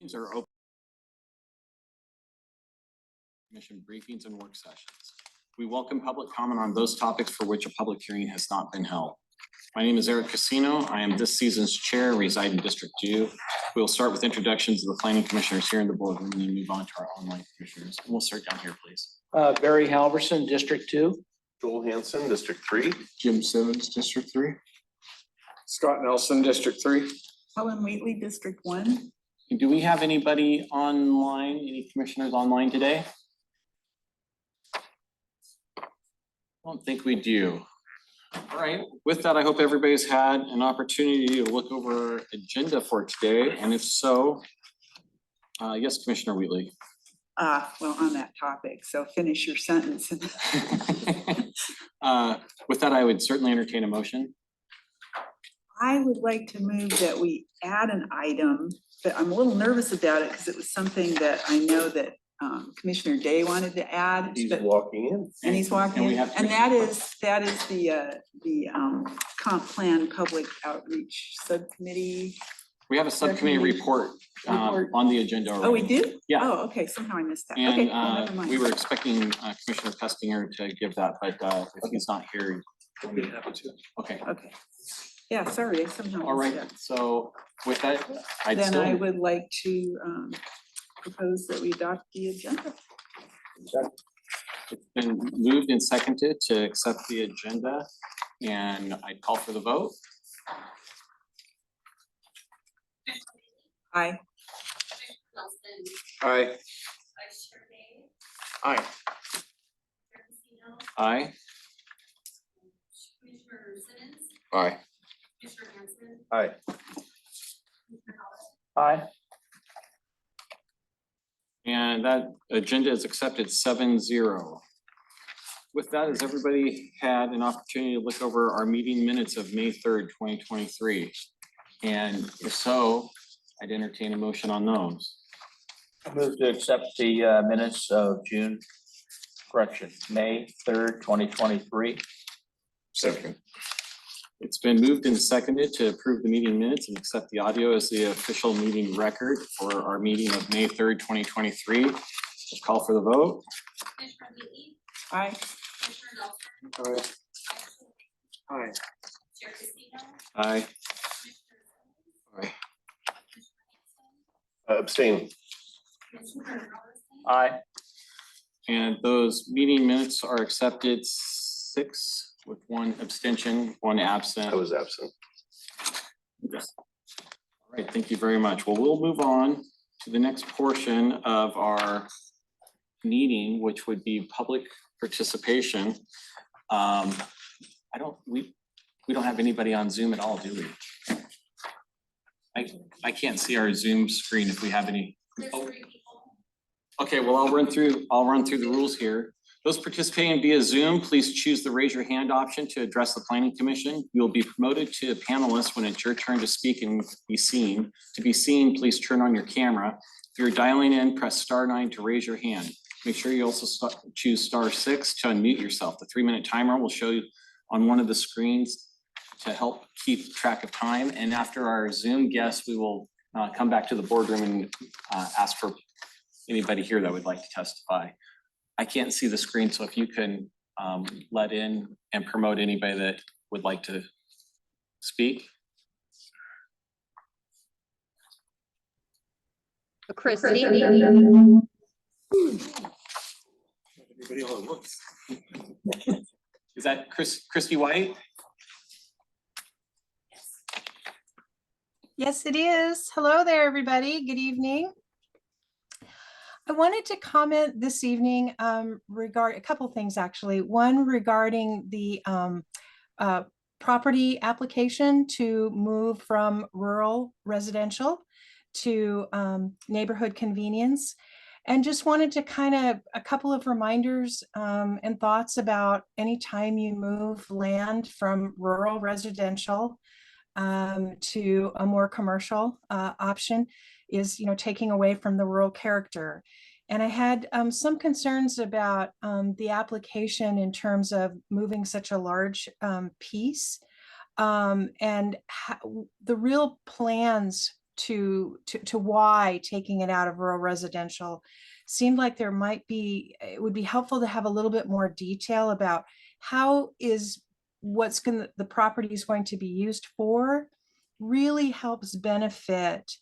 These are open commission briefings and work sessions. We welcome public comment on those topics for which a public hearing has not been held. My name is Eric Casino. I am this season's chair, reside in District 2. We'll start with introductions of the planning commissioners here in the boardroom and then move on to our online commissioners. And we'll start down here, please. Barry Halverson, District 2. Joel Hanson, District 3. Jim Simmons, District 3. Scott Nelson, District 3. Helen Wheatley, District 1. Do we have anybody online, any commissioners online today? I don't think we do. All right, with that, I hope everybody's had an opportunity to look over our agenda for today, and if so, yes, Commissioner Wheatley. Well, on that topic, so finish your sentence. With that, I would certainly entertain a motion. I would like to move that we add an item, but I'm a little nervous about it because it was something that I know that Commissioner Day wanted to add. He's but- walking in. And he's walking And we in, have and that is the comp plan public outreach subcommittee. We have a subcommittee report on the agenda already. Oh, we do? Yeah. Oh, okay, somehow I missed that. Okay, well, never And mind. we were expecting Commissioner Pestinger to give that, but if he's not here, okay. Okay, yeah, sorry, I somehow All missed right, that. so with that, I'd Then I still, would like to propose that we adopt the agenda. it's been moved and seconded to accept the agenda, and I'd call for the vote. Aye. Nelson, Aye. Vice Chair Day, Aye. Chair Casino, Aye. Commissioner Simmons, Aye. Commissioner Hanson, Aye. Commissioner Howard. Aye. And that agenda is accepted 7-0. With that, has everybody had an opportunity to look over our meeting minutes of May 3rd, 2023? And if so, I'd entertain a motion on those. I move to accept the minutes of May 3rd, 2023. Second. It's been moved and seconded to approve the meeting minutes and accept the audio as the official meeting record for our meeting of May 3rd, 2023. Let's call for the vote. Commissioner Wheatley, Aye. Commissioner Nelson, Aye. Vice Chair Day, Aye. Chair Casino, Aye. Commissioner Simmons, Aye. Commissioner Hanson, Abstain. Commissioner Robertson, Aye. And those meeting minutes are accepted 6 with 1 abstention, 1 absent. I was absent. Yes. All right, thank you very much. Well, we'll move on to the next portion of our meeting, which would be public participation. We don't have anybody on Zoom at all, do we? I can't see our Zoom screen if we have any. there's Oh, 3 people. okay, well, I'll run through the rules here. Those participating via Zoom, please choose the raise your hand option to address the planning commission. You will be promoted to a panelist when it's your turn to speak and be seen. To be seen, please turn on your camera. If you're dialing in, press *9 to raise your hand. Make sure you also choose *6 to unmute yourself. The 3-minute timer will show you on one of the screens to help keep track of time. And after our Zoom guests, we will come back to the boardroom and ask for anybody here that would like to testify. I can't see the screen, so if you can let in and promote anybody that would like to speak. Christy. Everybody all at once. Is that Christy White? Yes, it is. Hello there, everybody. Good evening. I wanted to comment this evening regarding a couple things, actually. One regarding the property application to move from rural residential to neighborhood convenience. And just wanted to a couple of reminders and thoughts about anytime you move land from rural residential to a more commercial option is, taking away from the rural character. And I had some concerns about the application in terms of moving such a large piece and the real plans to why taking it out of rural residential seemed like there might be, it would be helpful to have a little bit more detail about how is the property is going to be used for, really helps benefit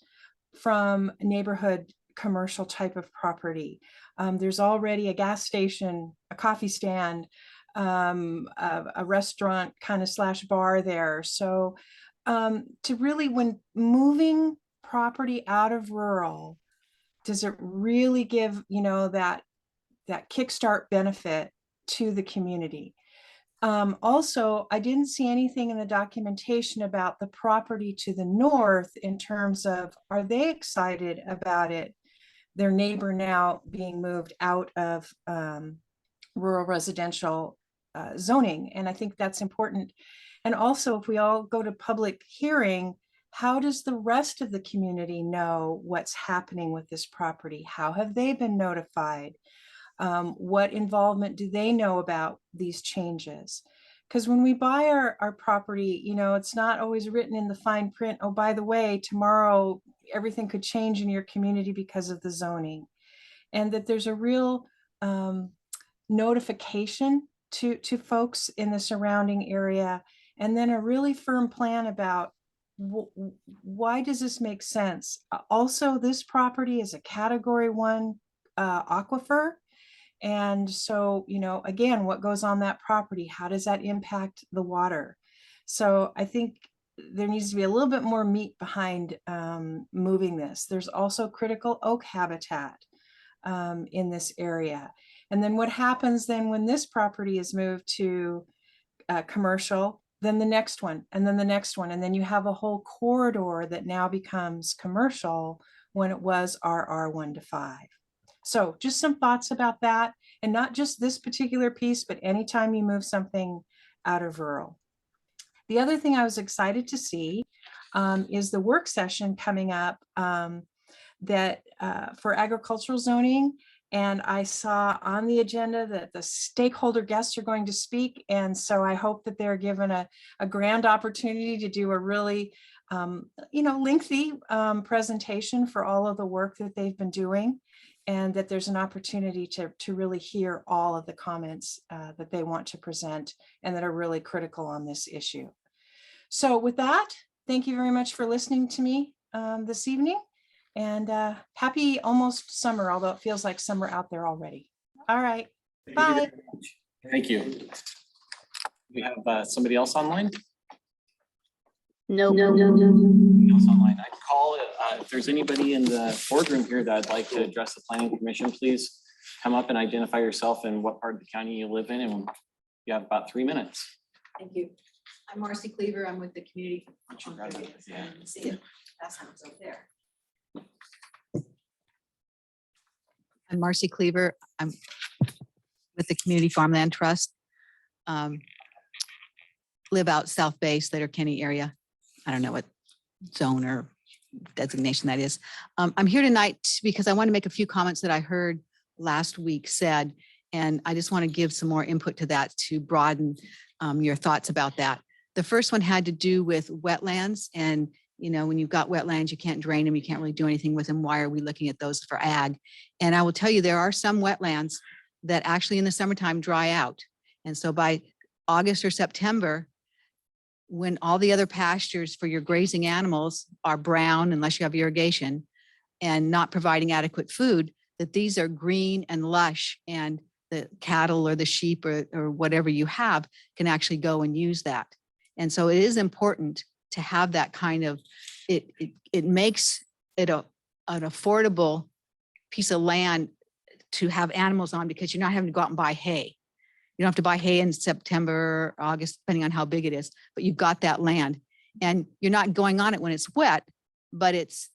from neighborhood commercial type of property. There's already a gas station, a coffee stand, a restaurant kind of slash bar there. So to really, when moving property out of rural, does it really give, that kickstart benefit to the community? Also, I didn't see anything in the documentation about the property to the north in terms of, are they excited about it, their neighbor now being moved out of rural residential zoning? And I think that's important. And also, if we all go to public hearing, how does the rest of the community know what's happening with this property? How have they been notified? What involvement do they know about these changes? Because when we buy our property, it's not always written in the fine print, oh, by the way, tomorrow everything could change in your community because of the zoning. And that there's a real notification to folks in the surrounding area, and then a really firm plan about why does this make sense? Also, this property is a Category 1 aquifer. And so, again, what goes on that property? How does that impact the water? So I think there needs to be a little bit more meat behind moving this. There's also critical oak habitat in this area. And then what happens then when this property is moved to commercial, then the next one, and then the next one. And then you have a whole corridor that now becomes commercial when it was RR 1 to 5. So just some thoughts about that, and not just this particular piece, but anytime you move something out of rural. The other thing I was excited to see is the work session coming up that for agricultural zoning. And I saw on the agenda that the stakeholder guests are going to speak. And so I hope that they're given a grand opportunity to do a really, lengthy presentation for all of the work that they've been doing, and that there's an opportunity to really hear all of the comments that they want to present and that are really critical on this issue. So with that, thank you very much for listening to me this evening. And happy almost summer, although it feels like summer out there already. All right, bye. Thank you. We have somebody else online? No. Somebody else online. I can call if there's anybody in the boardroom here that'd like to address the planning commission, please come up and identify yourself and what part of the county you live in, and you have about 3 minutes. Thank you. I'm Marcy Cleaver. I'm with the community. Yeah. See it. That sounds up there. I'm Marcy Cleaver. I'm with the Community Farmland Trust. Live out South Bay, Slater Kenny area. I don't know what zone or designation that is. I'm here tonight because I want to make a few comments that I heard last week said, and I just want to give some more input to that to broaden your thoughts about that. The first one had to do with wetlands, and when you've got wetlands, you can't drain them, you can't really do anything with them. Why are we looking at those for ag? And I will tell you, there are some wetlands that actually in the summertime dry out. And so by August or September, when all the other pastures for your grazing animals are brown, unless you have irrigation, and not providing adequate food, that these are green and lush, and the cattle or the sheep or whatever you have can actually go and use that. And so it is important to have that kind of, it makes it an affordable piece of land to have animals on, because you're not having to go out and buy hay. You don't have to buy hay in September, or August, depending on how big it is, but you've got that land, and you're not going on it when it's wet, but it's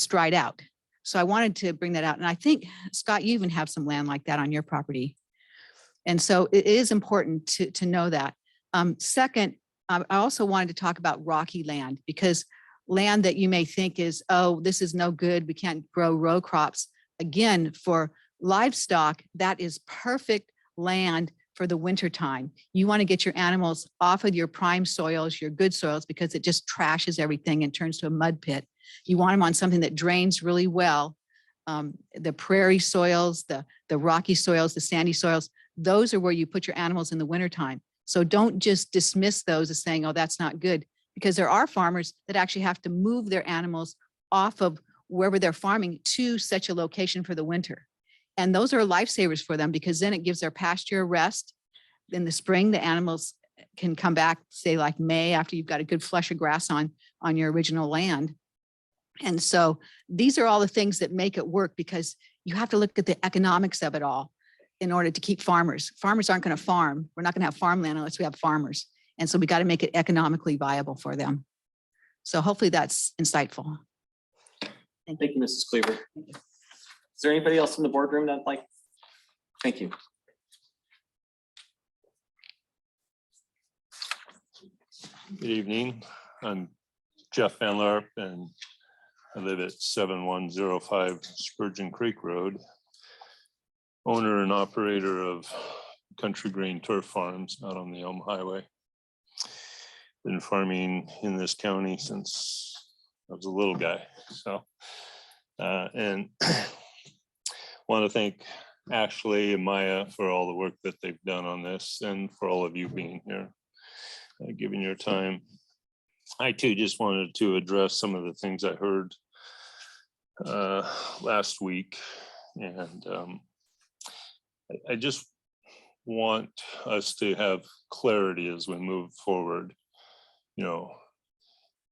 dried out. So I wanted to bring that out. And I think, Scott, you even have some land like that on your property. And so it is important to know that. Second, I also wanted to talk about rocky land, because land that you may think is, oh, this is no good, we can't grow row crops. Again, for livestock, that is perfect land for the winter time. You want to get your animals off of your prime soils, your good soils, because it just trashes everything and turns to a mud pit. You want them on something that drains really well. The prairie soils, the rocky soils, the sandy soils, those are where you put your animals in the wintertime. So don't just dismiss those as saying, oh, that's not good, because there are farmers that actually have to move their animals off of wherever they're farming to such a location for the winter. And those are lifesavers for them, because then it gives their pasture a rest. In the spring, the animals can come back, say like May, after you've got a good flush of grass on your original land. And so these are all the things that make it work, because you have to look at the economics of it all in order to keep farmers. Farmers aren't going to farm. We're not going to have farmland unless we have farmers. And so we got to make it economically viable for them. So hopefully that's insightful. Thank you, Mrs. Cleaver. Is there anybody else in the boardroom that'd like? Thank you. Good evening. I'm Jeff Van Larp, and I live at 7105 Spurgeon Creek Road. Owner and operator of Country Green Turf Farms out on the Elm Highway. Been farming in this county since I was a little guy. So, and want to thank Ashley and Maya for all the work that they've done on this, and for all of you being here, giving your time. I too just wanted to address some of the things I heard last week, and I just want us to have clarity as we move forward. You know,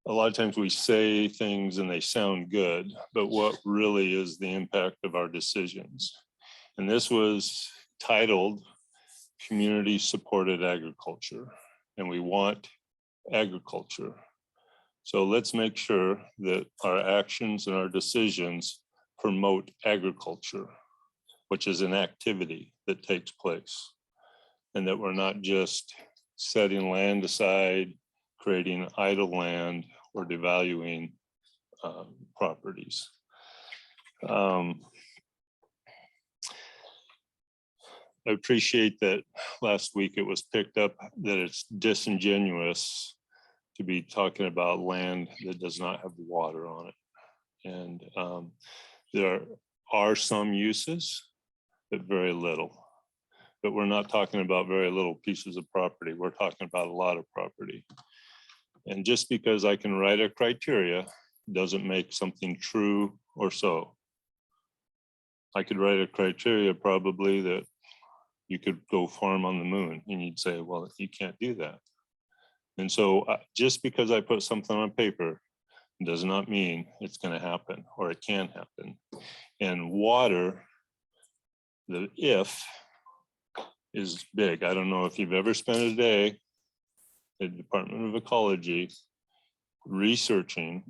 a lot of times we say things and they sound good, but what really is the impact of our decisions? And this was titled Community Supported Agriculture, and we want agriculture. So let's make sure that our actions and our decisions promote agriculture, which is an activity that takes place, and that we're not just setting land aside, creating idle land, or devaluing properties. I appreciate that last week it was picked up that it's disingenuous to be talking about land that does not have water on it. And there are some uses, but very little. But we're not talking about very little pieces of property. We're talking about a lot of property. And just because I can write a criteria doesn't make something true or so. I could write a criteria probably that you could go farm on the moon, and you'd say, well, you can't do that. And so just because I put something on paper does not mean it's going to happen, or it can happen. And water, the if is big. I don't know if you've ever spent a day at the Department of Ecology researching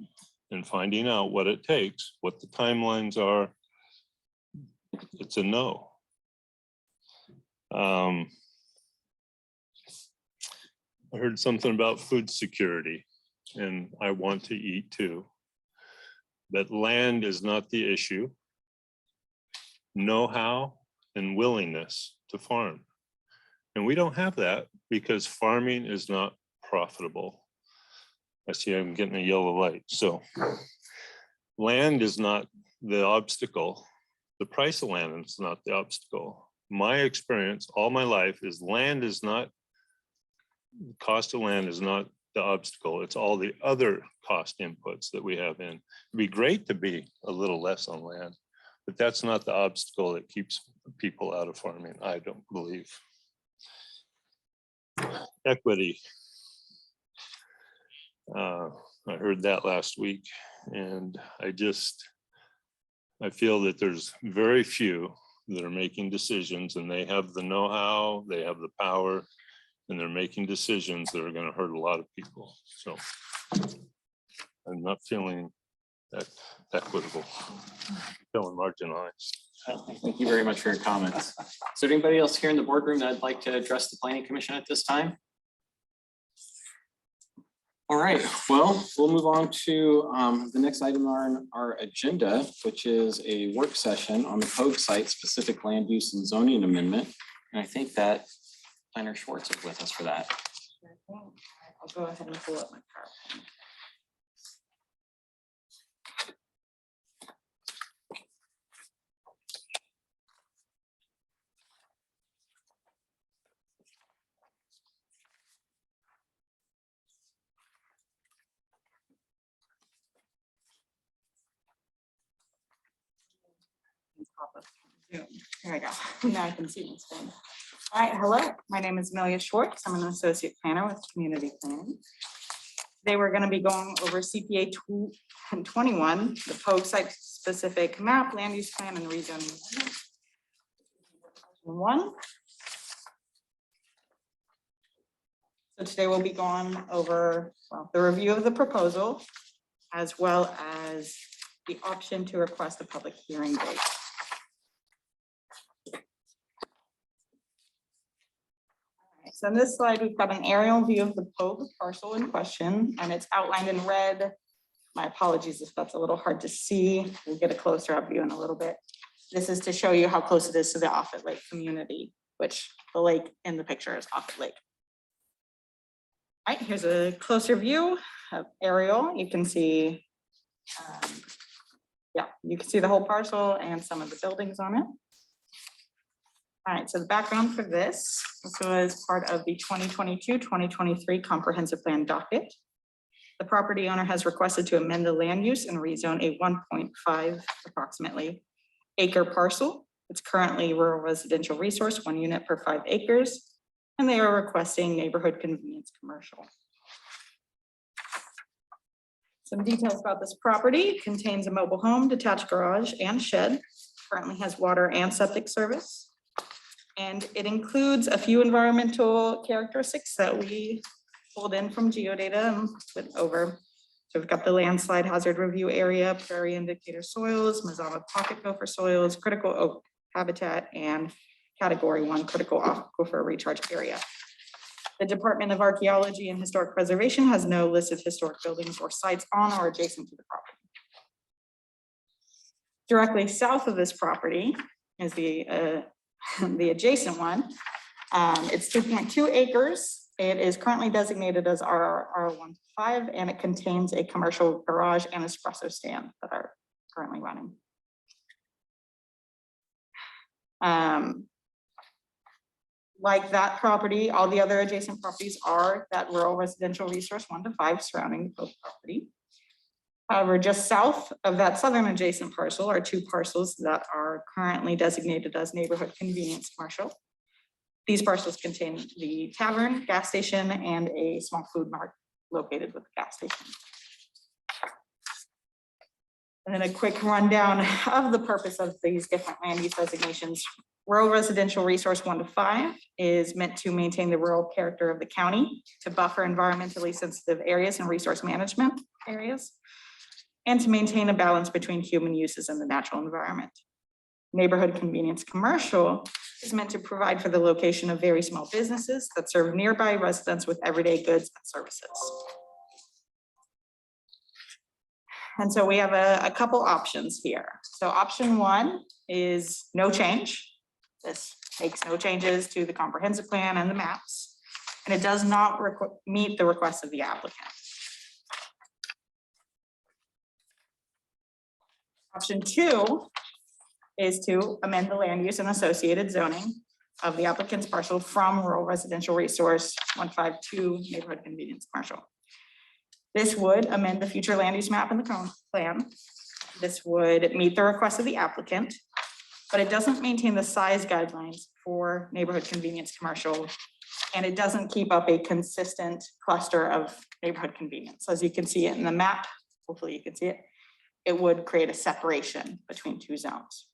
and finding out what it takes, what the timelines are. It's a no. I heard something about food security, and I want to eat too. But land is not the issue. Know-how and willingness to farm. And we don't have that because farming is not profitable. I see I'm getting a yellow light. So land is not the obstacle. The price of land is not the obstacle. My experience all my life is land is not, the cost of land is not the obstacle. It's all the other cost inputs that we have in. It'd be great to be a little less on land, but that's not the obstacle that keeps people out of farming, I don't believe. Equity. I heard that last week, and I feel that there's very few that are making decisions, and they have the know-how, they have the power, and they're making decisions that are going to hurt a lot of people. So I'm not feeling that equitable, I'm feeling marginalized. Thank you very much for your comments. Is there anybody else here in the boardroom that'd like to address the Planning Commission at this time? All right, well, we'll move on to the next item on our agenda, which is a work session on the code site specific land use and zoning amendment. And I think that Planner Schwartz is with us for that. I'll go ahead and pull up my PowerPoint. There we go. Now I can see my screen. All right, hello, my name is Amelia Schwartz. I'm an associate planner with community planning. Today we're going to be going over CPA 21, the POG site-specific map, land use plan, and rezoning. One. So today we'll be going over the review of the proposal, as well as the option to request a public hearing date. So in this slide, we've got an aerial view of the POG parcel in question, and it's outlined in red. My apologies if that's a little hard to see. We'll get a closer up view in a little bit. This is to show you how close it is to the Offutt Lake community, which the lake in the picture is Offutt Lake. All right, here's a closer view of aerial. You can see, you can see the whole parcel and some of the buildings on it. All right, so the background for this was part of the 2022-2023 comprehensive plan docket. The property owner has requested to amend the land use and rezone a 1.5 approximately acre parcel. It's currently rural residential resource, 1 unit per 5 acres, and they are requesting neighborhood convenience commercial. Some details about this property: it contains a mobile home, detached garage, and shed. Currently has water and septic service. And it includes a few environmental characteristics that we pulled in from Geodata and went over. So we've got the landslide hazard review area, prairie indicator soils, Mazama pocket gopher soils, critical oak habitat, and category 1 critical aquifer recharge area. The Department of Archaeology and Historic Preservation has no listed historic buildings or sites on or adjacent to the property. Directly south of this property is the adjacent one. It's 2.2 acres. It is currently designated as R1-5, and it contains a commercial garage and espresso stand that are currently running. Like that property, all the other adjacent properties are that rural residential resource 1-5 surrounding the property. However, just south of that southern adjacent parcel are 2 parcels that are currently designated as neighborhood convenience commercial. These parcels contain the tavern, gas station, and a small food mart located with the gas station. And then a quick rundown of the purpose of these different land use designations. Rural residential resource 1-5 is meant to maintain the rural character of the county, to buffer environmentally sensitive areas and resource management areas, and to maintain a balance between human uses and the natural environment. Neighborhood convenience commercial is meant to provide for the location of very small businesses that serve nearby residents with everyday goods and services. And so we have a couple options here. So option 1 is no change. This makes no changes to the comprehensive plan and the maps, and it does not meet the request of the applicant. Option 2 is to amend the land use and associated zoning of the applicant's parcel from rural residential resource 1-5 to neighborhood convenience commercial. This would amend the future land use map in the comp plan. This would meet the request of the applicant, but it doesn't maintain the size guidelines for neighborhood convenience commercial, and it doesn't keep up a consistent cluster of neighborhood convenience. As you can see it in the map, hopefully you can see it, it would create a separation between 2 zones.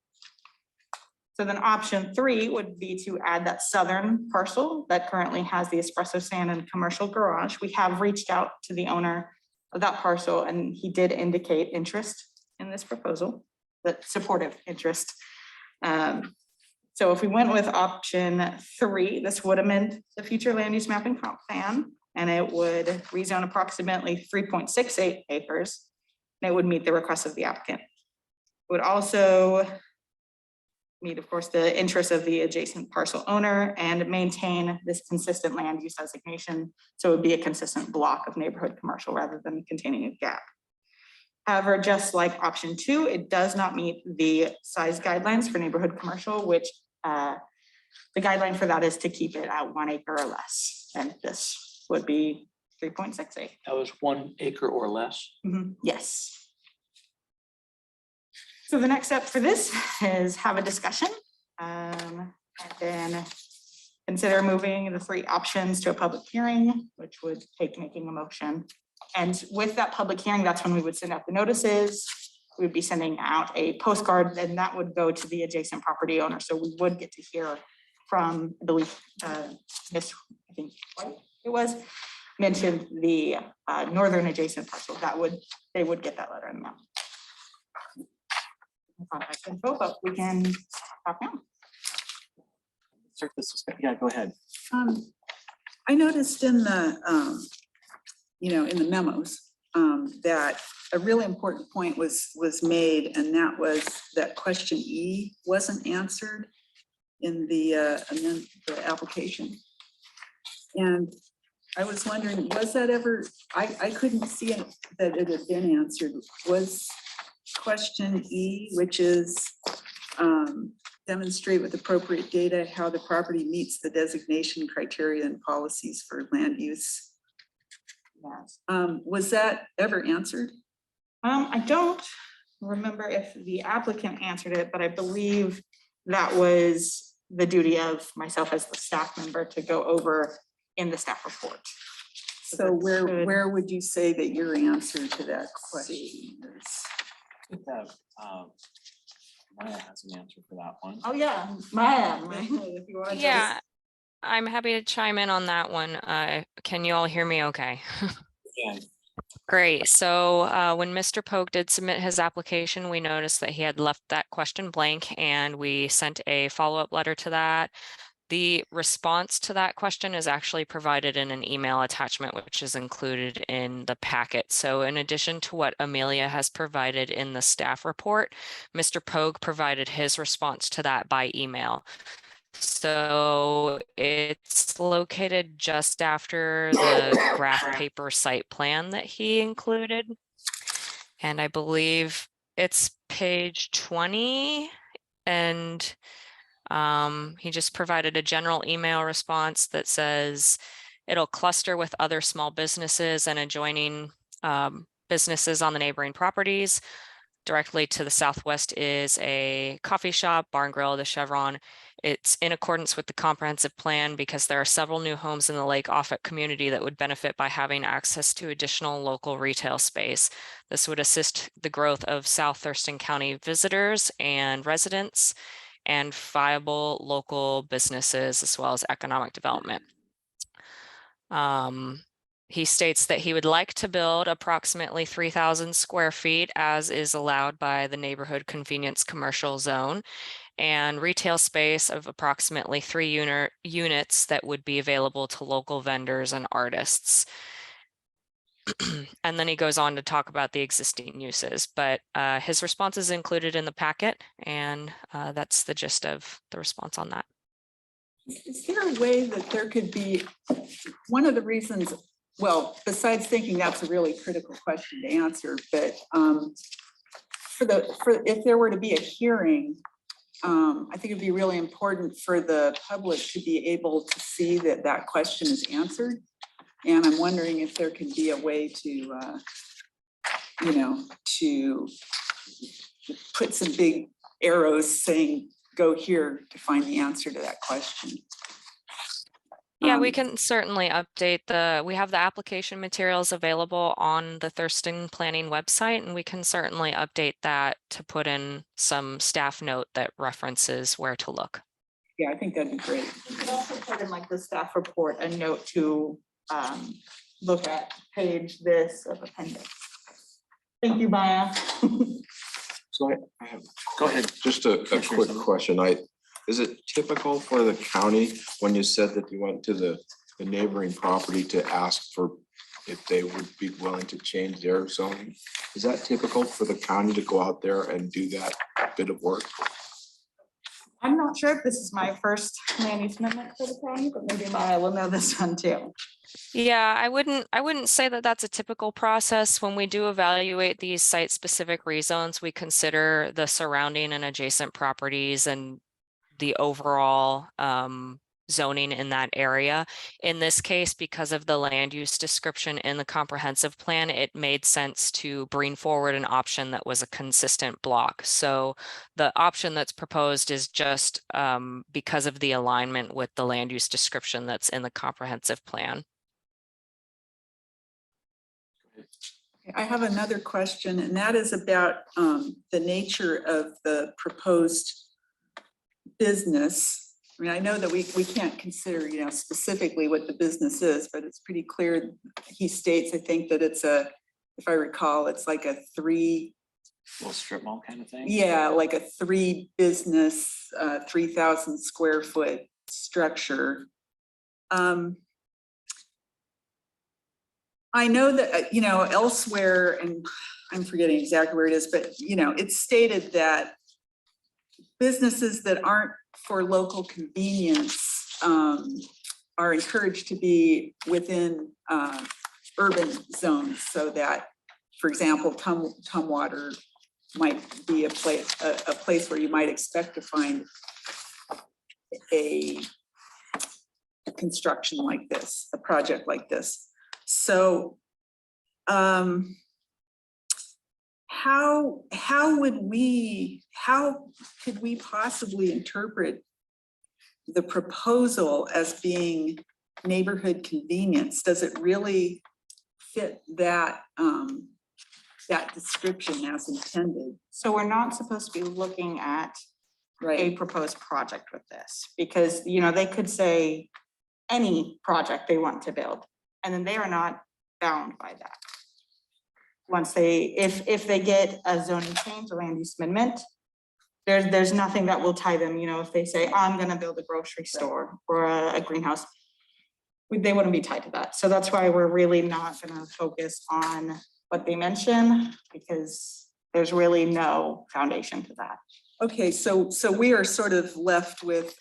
So then option 3 would be to add that southern parcel that currently has the espresso stand and commercial garage. We have reached out to the owner of that parcel, and he did indicate interest in this proposal, that supportive interest. So if we went with option 3, this would amend the future land use mapping comp plan, and it would rezone approximately 3.68 acres, and it would meet the request of the applicant. It would also meet, of course, the interests of the adjacent parcel owner and maintain this consistent land use designation. So it would be a consistent block of neighborhood commercial rather than containing a gap. However, just like option 2, it does not meet the size guidelines for neighborhood commercial, which the guideline for that is to keep it at 1 acre or less. And this would be 3.68. That was 1 acre or less. Yes. So the next step for this is have a discussion And then consider moving the 3 options to a public hearing, which would take making a motion. And with that public hearing, that's when we would send out the notices. We'd be sending out a postcard, and that would go to the adjacent property owner. So we would get to hear from, I believe, Miss, I think White it was, mentioned the northern adjacent parcel. They would get that letter in the mail. Contact info, but we can talk now. Start this, yeah, go ahead. I noticed in the, in the memos, that a really important point was made, and that was that question E wasn't answered in the application. And I was wondering, was that ever, I couldn't see it, that it had been answered. Was question E, which is demonstrate with appropriate data how the property meets the designation criteria and policies for land use. Yes. Was that ever answered? I don't remember if the applicant answered it, but I believe that was the duty of myself as the staff member to go over in the staff report. So where would you say that your answer to that question is? I think that Maya has an answer for that one. Oh, yeah, Maya. If you wanna just- Yeah, I'm happy to chime in on that one. Can you all hear me okay? Yeah. Great. So when Mr. Pogue did submit his application, we noticed that he had left that question blank, and we sent a follow-up letter to that. The response to that question is actually provided in an email attachment, which is included in the packet. So in addition to what Amelia has provided in the staff report, Mr. Pogue provided his response to that by email. So it's located just after the graph paper site plan that he included. And I believe it's page 20, and he just provided a general email response that says it'll cluster with other small businesses and adjoining businesses on the neighboring properties. Directly to the southwest is a coffee shop, bar and grill, the Chevron. It's in accordance with the comprehensive plan because there are several new homes in the Lake Offutt community that would benefit by having access to additional local retail space. This would assist the growth of South Thurston County visitors and residents, and viable local businesses, as well as economic development. He states that he would like to build approximately 3,000 square feet, as is allowed by the neighborhood convenience commercial zone, and retail space of approximately 3 units that would be available to local vendors and artists. And then he goes on to talk about the existing uses, but his response is included in the packet, and that's the gist of the response on that. Is there a way that there could be, one of the reasons, well, besides thinking that's a really critical question to answer, but if there were to be a hearing, I think it'd be really important for the public to be able to see that that question is answered. And I'm wondering if there could be a way to, to put some big arrows saying, go here to find the answer to that question. Yeah, we can certainly update we have the application materials available on the Thurston Planning website, and we can certainly update that to put in some staff note that references where to look. Yeah, I think that'd be great. We could also put in like the staff report, a note to look at page this of appendix. Thank you, Maya. So I have Go ahead. just a quick question. Is it typical for the county, when you said that you went to the neighboring property to ask for if they would be willing to change their zoning? Is that typical for the county to go out there and do that bit of work? I'm not sure if this is my first land use amendment for the county, but maybe Maya will know this one too. Yeah, I wouldn't say that that's a typical process. When we do evaluate these site-specific rezones, we consider the surrounding and adjacent properties and the overall zoning in that area. In this case, because of the land use description in the comprehensive plan, it made sense to bring forward an option that was a consistent block. So the option that's proposed is just because of the alignment with the land use description that's in the comprehensive plan. I have another question, and that is about the nature of the proposed business. I mean, I know that we can't consider, you know, specifically what the business is, but it's pretty clear. He states, I think, that it's a, if I recall, it's like a three, Little strip mall kind of thing. yeah, like a 3 business, 3,000 square foot structure. I know that, you know, elsewhere, and I'm forgetting exactly where it is, but, you know, it's stated that businesses that aren't for local convenience are encouraged to be within urban zones, so that, for example, Tumwater might be a place where you might expect to find a construction like this, a project like this. So how could we possibly interpret the proposal as being neighborhood convenience? Does it really fit that that description as intended? So we're not supposed to be looking at a Right, proposed project with this, because, you know, they could say any project they want to build, and then they are not bound by that. Once they, if they get a zoning change or land use amendment, there's nothing that will tie them, you know, if they say, I'm gonna build a grocery store or a greenhouse, they wouldn't be tied to that. So that's why we're really not gonna focus on what they mention, because there's really no foundation to that. okay, so we are sort of left with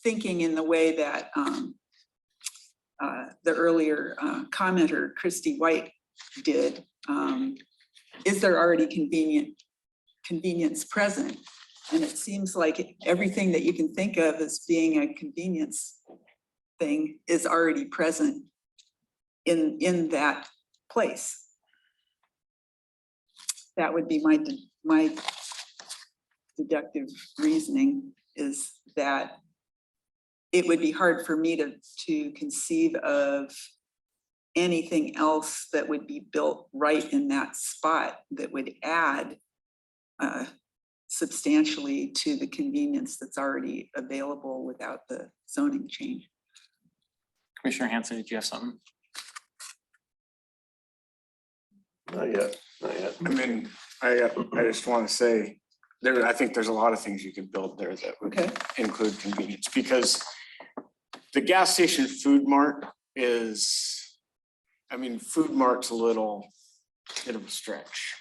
thinking in the way that the earlier commenter, Christy White, did. Is there already convenience present? And it seems like everything that you can think of as being a convenience thing is already present in that place. That would be my deductive reasoning, is that it would be hard for me to conceive of anything else that would be built right in that spot that would add substantially to the convenience that's already available without the zoning change. Commissioner Hanson, did you have something? Not yet, not yet. I mean, I just want to say, I think there's a lot of things you can build there that would Okay. include convenience, because the gas station food mart is, I mean, food mart's a little bit of a stretch.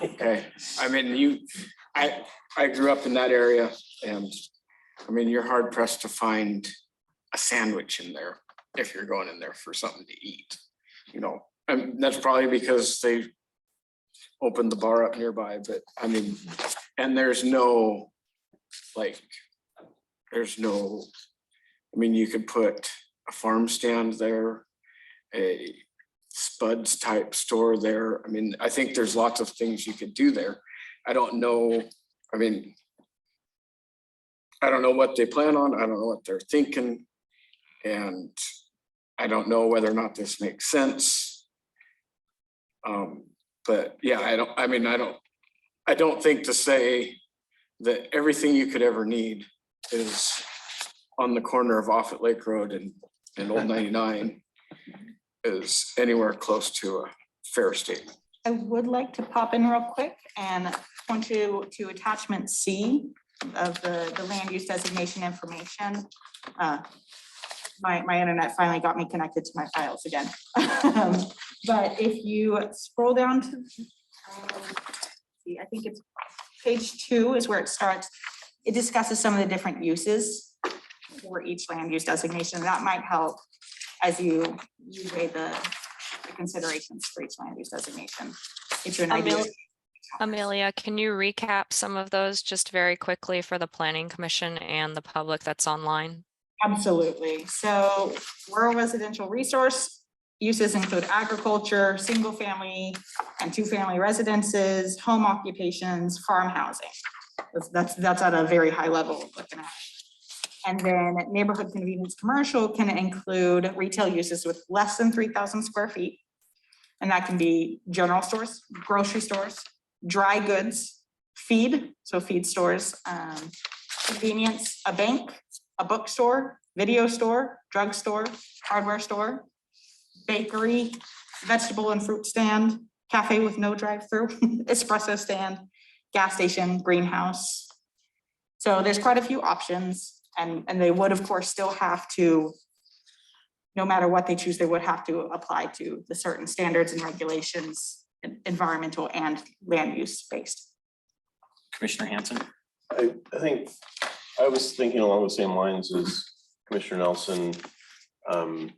Okay, I mean, I grew up in that area, and I mean, you're hard pressed to find a sandwich in there if you're going in there for something to eat, you know, and that's probably because they opened the bar up nearby, but I mean, and there's no, like, I mean, you could put a farm stand there, a Spuds type store there. I mean, I think there's lots of things you could do there. I don't know, I mean, I don't know what they plan on. I don't know what they're thinking. And I don't know whether or not this makes sense. But yeah, I don't think to say that everything you could ever need is on the corner of Offutt Lake Road and Old 99 is anywhere close to a fair statement. I would like to pop in real quick and point to attachment C of the land use designation information. My internet finally got me connected to my files again. But if you scroll down to, I think it's page 2 is where it starts. It discusses some of the different uses for each land use designation. That might help as you weigh the considerations for each land use designation. Get you an idea. Amelia, can you recap some of those just very quickly for the Planning Commission and the public that's online? Absolutely. So rural residential resource uses include agriculture, single family and two-family residences, home occupations, farm housing. That's at a very high level of looking at. And then neighborhood convenience commercial can include retail uses with less than 3,000 square feet. And that can be general stores, grocery stores, dry goods, feed, so feed stores, convenience, a bank, a bookstore, video store, drugstore, hardware store, bakery, vegetable and fruit stand, cafe with no drive-through, espresso stand, gas station, greenhouse. So there's quite a few options, and they would, of course, still have to, no matter what they choose, they would have to apply to the certain standards and regulations, environmental and land use based. Commissioner Hanson? I think, I was thinking along the same lines as Commissioner Nelson, kind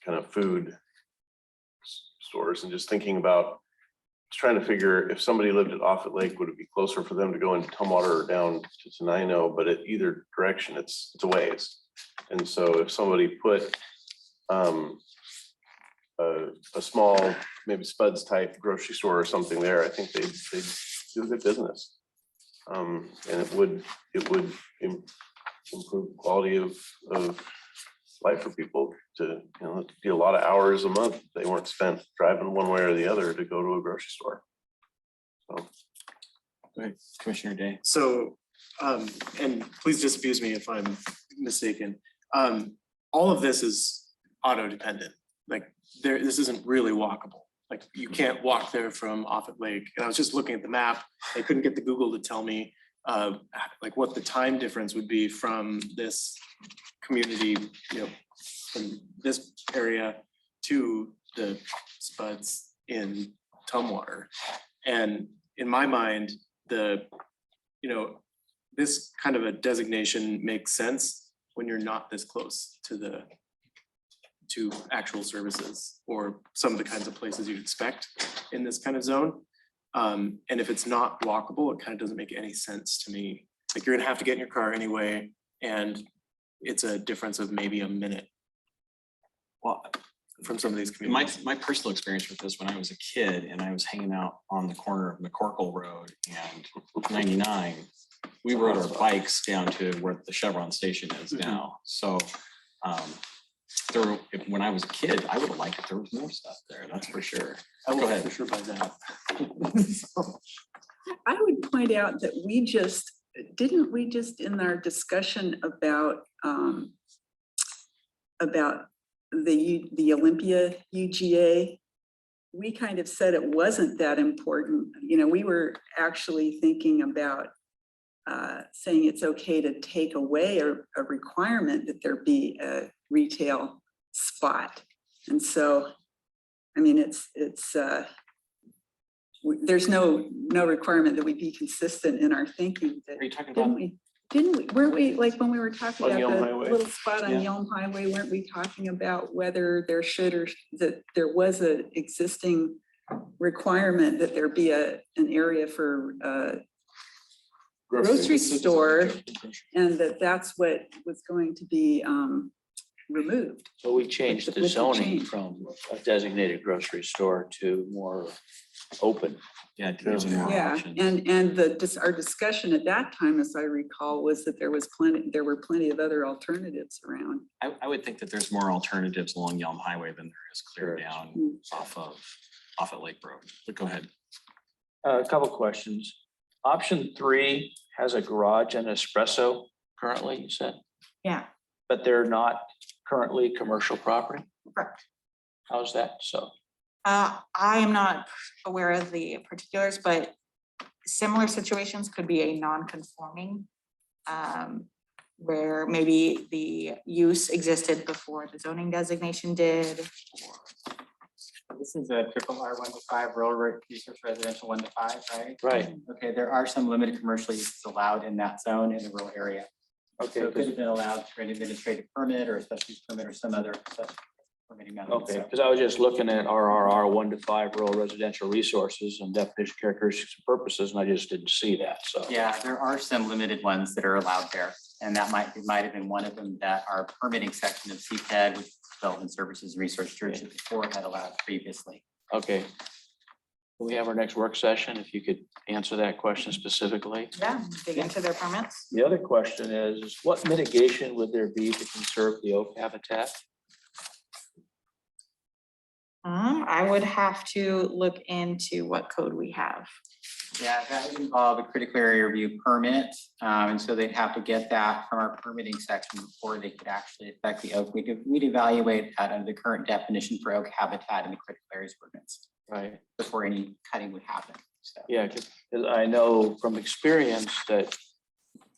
of food stores, and just thinking about trying to figure if somebody lived at Offutt Lake, would it be closer for them to go into Tumwater or down to Tenino? But at either direction, it's a ways. And so if somebody put a small, maybe Spuds type grocery store or something there, I think they'd do a good business. And it would improve quality of life for people to, be a lot of hours a month. They weren't spent driving one way or the other to go to a grocery store. So. Go ahead, Commissioner Day. So, and please disabuse me if I'm mistaken. All of this is auto dependent. Like this isn't really walkable. Like you can't walk there from Offutt Lake. And I was just looking at the map. I couldn't get the Google to tell me like what the time difference would be from this community, from this area to the Spuds in Tumwater. And in my mind, this kind of a designation makes sense when you're not this close to actual services or some of the kinds of places you'd expect in this kind of zone. And if it's not walkable, it kind of doesn't make any sense to me. Like you're gonna have to get in your car anyway, and it's a difference of maybe a minute. Well, from some of these communities. My personal experience with this, when I was a kid and I was hanging out on the corner of McCorkle Road and 99, we rode our bikes down to where the Chevron station is now. So when I was a kid, I would have liked if there was more stuff there, that's for sure. I Go will ahead. for sure buy that. I would point out that didn't we just in our discussion about the Olympia UGA, we kind of said it wasn't that important. We were actually thinking about saying it's okay to take away a requirement that there be a retail spot. And so, I mean, there's no requirement that we be consistent in our thinking. Are you talking about? Weren't we, like when we were talking On about Yelm the Highway? little spot on Yelm Highway, weren't we talking about whether there should or that there was a existing requirement that there be an area for grocery store, and that's what was going to be removed. So we changed With the the zoning change. from a designated grocery store to more open. Yeah. there's more Yeah, options. and our discussion at that time, as I recall, was that there were plenty of other alternatives around. I would think that there's more alternatives along Yelm Highway than there is clear down off of Lake Road. But go ahead. A couple questions. Option 3 has a garage and espresso currently, you said, Yeah, but they're not currently commercial property? correct. How's that so? I am not aware of the particulars, but similar situations could be a non-conforming, where maybe the use existed before the zoning designation did. This is a triple R1-5 rural resource residential 1-5, right? Right. Okay, there are some limited commercial uses allowed in that zone in the rural area. Okay, So it could have been allowed through an administrative permit or a special use permit or some other such permitting method. okay, So- because I was just looking at RRR 1-5 rural residential resources and definition, characteristics, and purposes, and I just didn't see that, so. Yeah, there are some limited ones that are allowed there. And that might have been one of them that our permitting section of CPED, which is Development Services Resource Stewardship Board, had allowed previously. Okay. When we have our next work session, if you could answer that question specifically. Yeah, dig into their permits. The other question is what mitigation would there be to conserve the oak habitat? I would have to look into what code we have. Yeah, that would involve a critical area review permit. And so they'd have to get that from our permitting section before they could actually affect the oak. We'd evaluate that under the current definition for oak habitat in the critical areas ordinance Right. before any cutting would happen. So. Yeah, because I know from experience that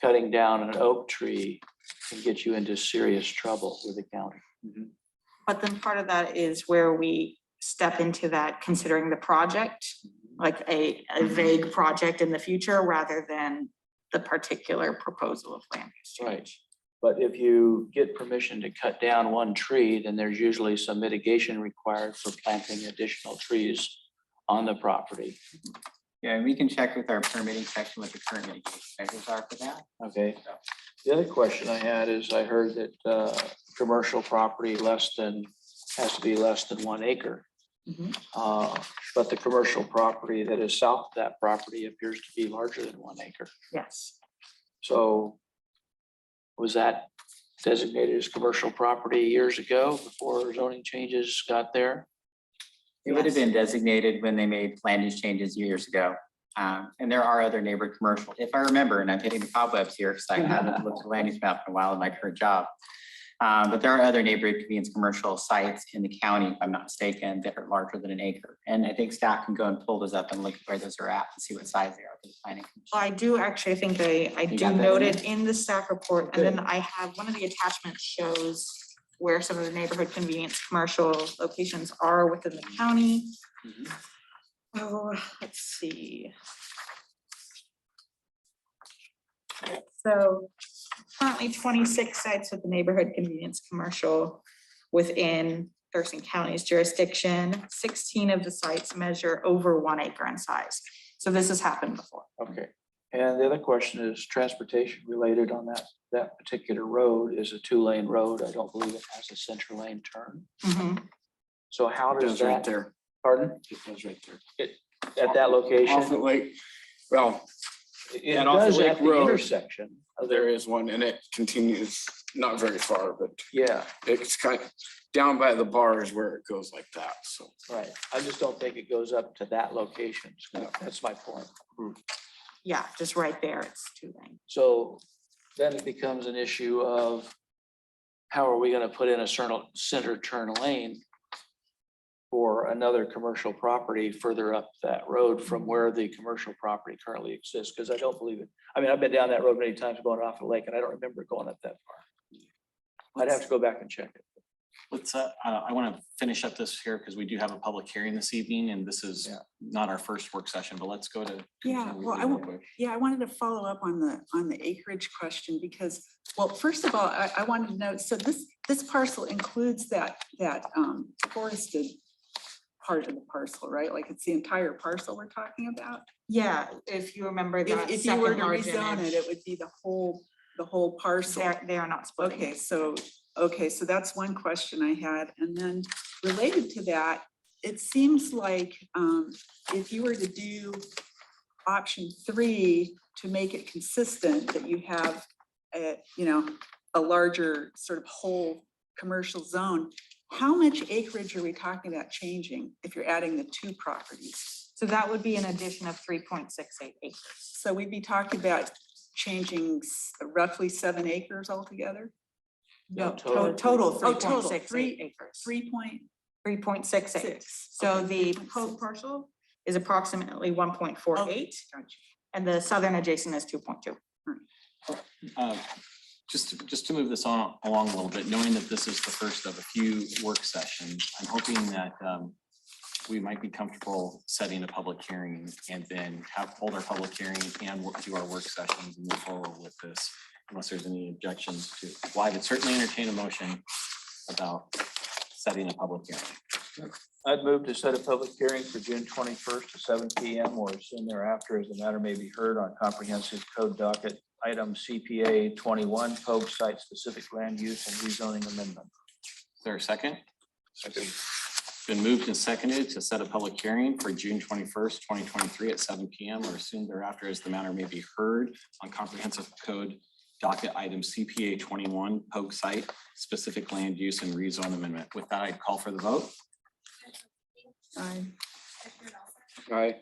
cutting down an oak tree can get you into serious trouble with the county. But then part of that is where we step into that, considering the project, like a vague project in the future rather than the particular proposal of land use Right. change. But if you get permission to cut down one tree, then there's usually some mitigation required for planting additional trees on the property. Yeah, and we can check with our permitting section what the current mitigation measures are for that. Okay. The other question I had is I heard that commercial property has to be less than 1 acre. But the commercial property that is south of that property appears to be larger than 1 acre. Yes. So was that designated as commercial property years ago before zoning changes got there? It would have been designated when they made land use changes years ago. And there are other neighborhood commercial, if I remember, and I'm hitting the cobwebs here because I haven't looked at the land use map in a while in my current job. But there are other neighborhood convenience commercial sites in the county, if I'm not mistaken, that are larger than 1 acre. And I think staff can go and pull those up and look at where those are at and see what size they are for the planning commission. I do actually think I You do got that in note there? it in the staff report, and then I have, one of the attachments shows where some of the neighborhood convenience commercial locations are within the county. Oh, let's see. So currently 26 sites with the neighborhood convenience commercial within Thurston County's jurisdiction. 16 of the sites measure over 1 acre in size. So this has happened before. Okay. And the other question is transportation related on that particular road is a 2-lane road. I don't believe it has a center lane turn. So how does Goes right that? there. Pardon? It goes right there. At that location? Off the lake, well, It and off the does Lake at the Road. intersection. there is one and it continues not very far, but Yeah, it's kind of down by the bar is where it goes like that, so. right. I just don't think it goes up to that location. So that's my point. Yeah, just right there, it's 2 lane. So then it becomes an issue of how are we gonna put in a center turn lane for another commercial property further up that road from where the commercial property currently exists? Because I don't believe it. I mean, I've been down that road many times going off the lake and I don't remember going up that far. I'd have to go back and check it. Let's, I want to finish up this here because we do have a public hearing this evening and this is not our first work session, but let's go to. Yeah, Commissioner well, Wheatley real quick. I wanted to follow up on the acreage question because, well, first of all, I wanted to note, so this parcel includes that forested part of the parcel, right? Like it's the entire parcel we're talking about? Yeah, if you remember that If you were second to large rezone image, it, it would be the whole parcel. they are not splitting. Okay, so that's one question I had. And then related to that, it seems like if you were to do option 3 to make it consistent, that you have a larger sort of whole commercial zone, how much acreage are we talking about changing if you're adding the 2 properties? So that would be an addition of 3.68 acres. So we'd be talking about changing roughly 7 acres altogether? No, total. total Oh, total, 3.68 acres. 3.68. So Okay, the 3.6. proposed parcel is approximately 1.48, Okay, gotcha. and the southern adjacent is 2.2. Just to move this on along a little bit, knowing that this is the first of a few work sessions, I'm hoping that we might be comfortable setting a public hearing and then hold our public hearing and do our work sessions and move forward with this, unless there's any objections to. Well, I would certainly entertain a motion about setting a public hearing. I'd move to set a public hearing for June 21st at 7 PM or soon thereafter, as the matter may be heard on comprehensive code docket item CPA 21, Pogue Site Specific Land Use and Rezoning Amendment. Is there a second? Been moved and seconded to set a public hearing for June 21st, 2023 at 7 PM or soon thereafter as the matter may be heard on comprehensive code docket item CPA 21, Pogue Site Specific Land Use and Rezone Amendment. With that, I'd call for the vote. Aye. Commissioner Nelson, Aye.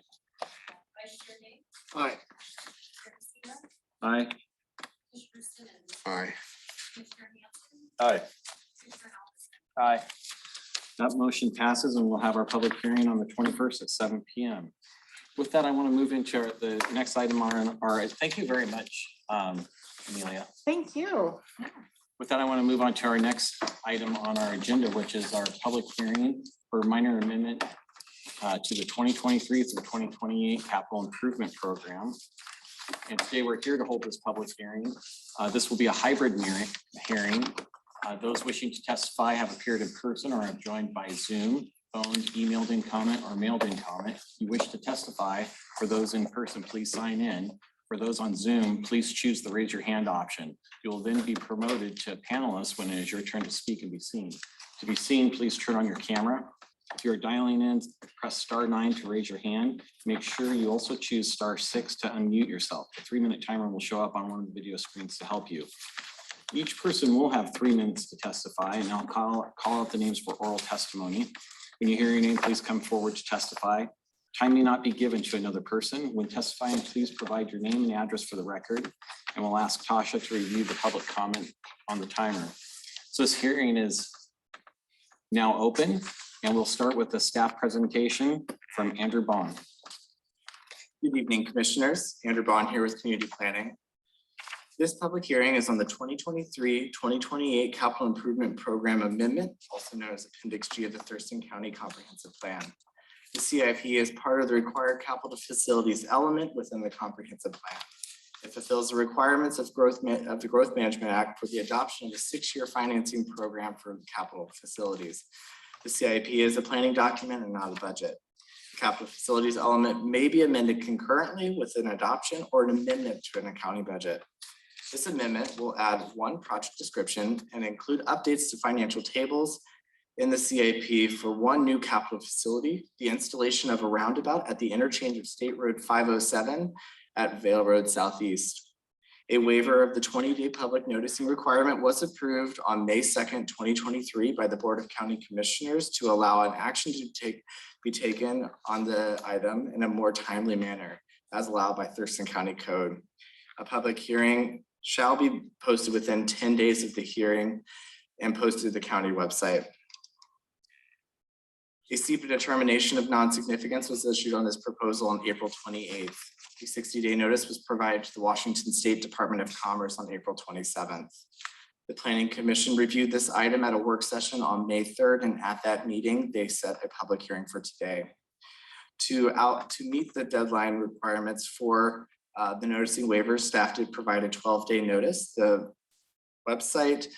Vice Chair Nate, Aye. Chair Casino, Aye. Commissioner Simmons, Aye. Commissioner Hanson, Aye. Commissioner Alves. Aye. That motion passes and we'll have our public hearing on the 21st at 7 PM. With that, I want to move into the next item on our, thank you very much, Amelia. Thank you. With that, I want to move on to our next item on our agenda, which is our public hearing for minor amendment to the 2023 through 2028 capital improvement program. And today we're here to hold this public hearing. This will be a hybrid hearing. Those wishing to testify have appeared in person or have joined by Zoom, phoned, emailed in comment, or mailed in comment. If you wish to testify, for those in person, please sign in. For those on Zoom, please choose the raise your hand option. You will then be promoted to panelist when it is your turn to speak and be seen. To be seen, please turn on your camera. If you're dialing in, press *9 to raise your hand. Make sure you also choose *6 to unmute yourself. A 3-minute timer will show up on one of the video screens to help you. Each person will have 3 minutes to testify, and I'll call out the names for oral testimony. When you hear your name, please come forward to testify. Time may not be given to another person. When testifying, please provide your name and address for the record, and we'll ask Tasha to review the public comment on the timer. So this hearing is now open, and we'll start with the staff presentation from Andrew Bond. Good evening, Commissioners. Andrew Bond here with Community Planning. This public hearing is on the 2023-2028 Capital Improvement Program Amendment, also known as Appendix G of the Thurston County Comprehensive Plan. The CIP is part of the required capital facilities element within the comprehensive plan. It fulfills the requirements of the Growth Management Act for the adoption of a 6-year financing program for capital facilities. The CIP is a planning document and not a budget. The capital facilities element may be amended concurrently with an adoption or an amendment to an county budget. This amendment will add one project description and include updates to financial tables in the CIP for one new capital facility, the installation of a roundabout at the interchange of State Road 507 at Vale Road Southeast. A waiver of the 20-day public noticing requirement was approved on May 2nd, 2023 by the Board of County Commissioners to allow an action to be taken on the item in a more timely manner as allowed by Thurston County Code. A public hearing shall be posted within 10 days of the hearing and posted to the county website. A SEPA determination of non-significance was issued on this proposal on April 28th. A 60-day notice was provided to the Washington State Department of Commerce on April 27th. The Planning Commission reviewed this item at a work session on May 3rd, and at that meeting, they set a public hearing for today. To meet the deadline requirements for the noticing waivers, staff did provide a 12-day notice. The website,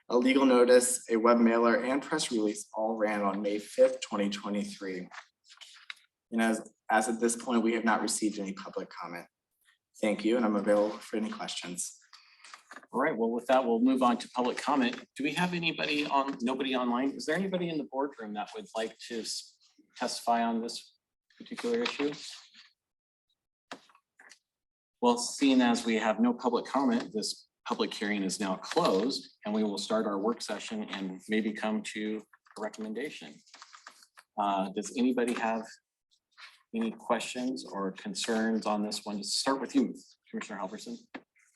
a legal notice, a web mailer, and press release all ran on May 5th, 2023. And as at this point, we have not received any public comment. Thank you, and I'm available for any questions. All right, well, with that, we'll move on to public comment. Do we have anybody nobody online? Is there anybody in the boardroom that would like to testify on this particular issue? Well, seeing as we have no public comment, this public hearing is now closed, and we will start our work session and maybe come to a recommendation. Does anybody have any questions or concerns on this one? To start with you, Commissioner Halverson.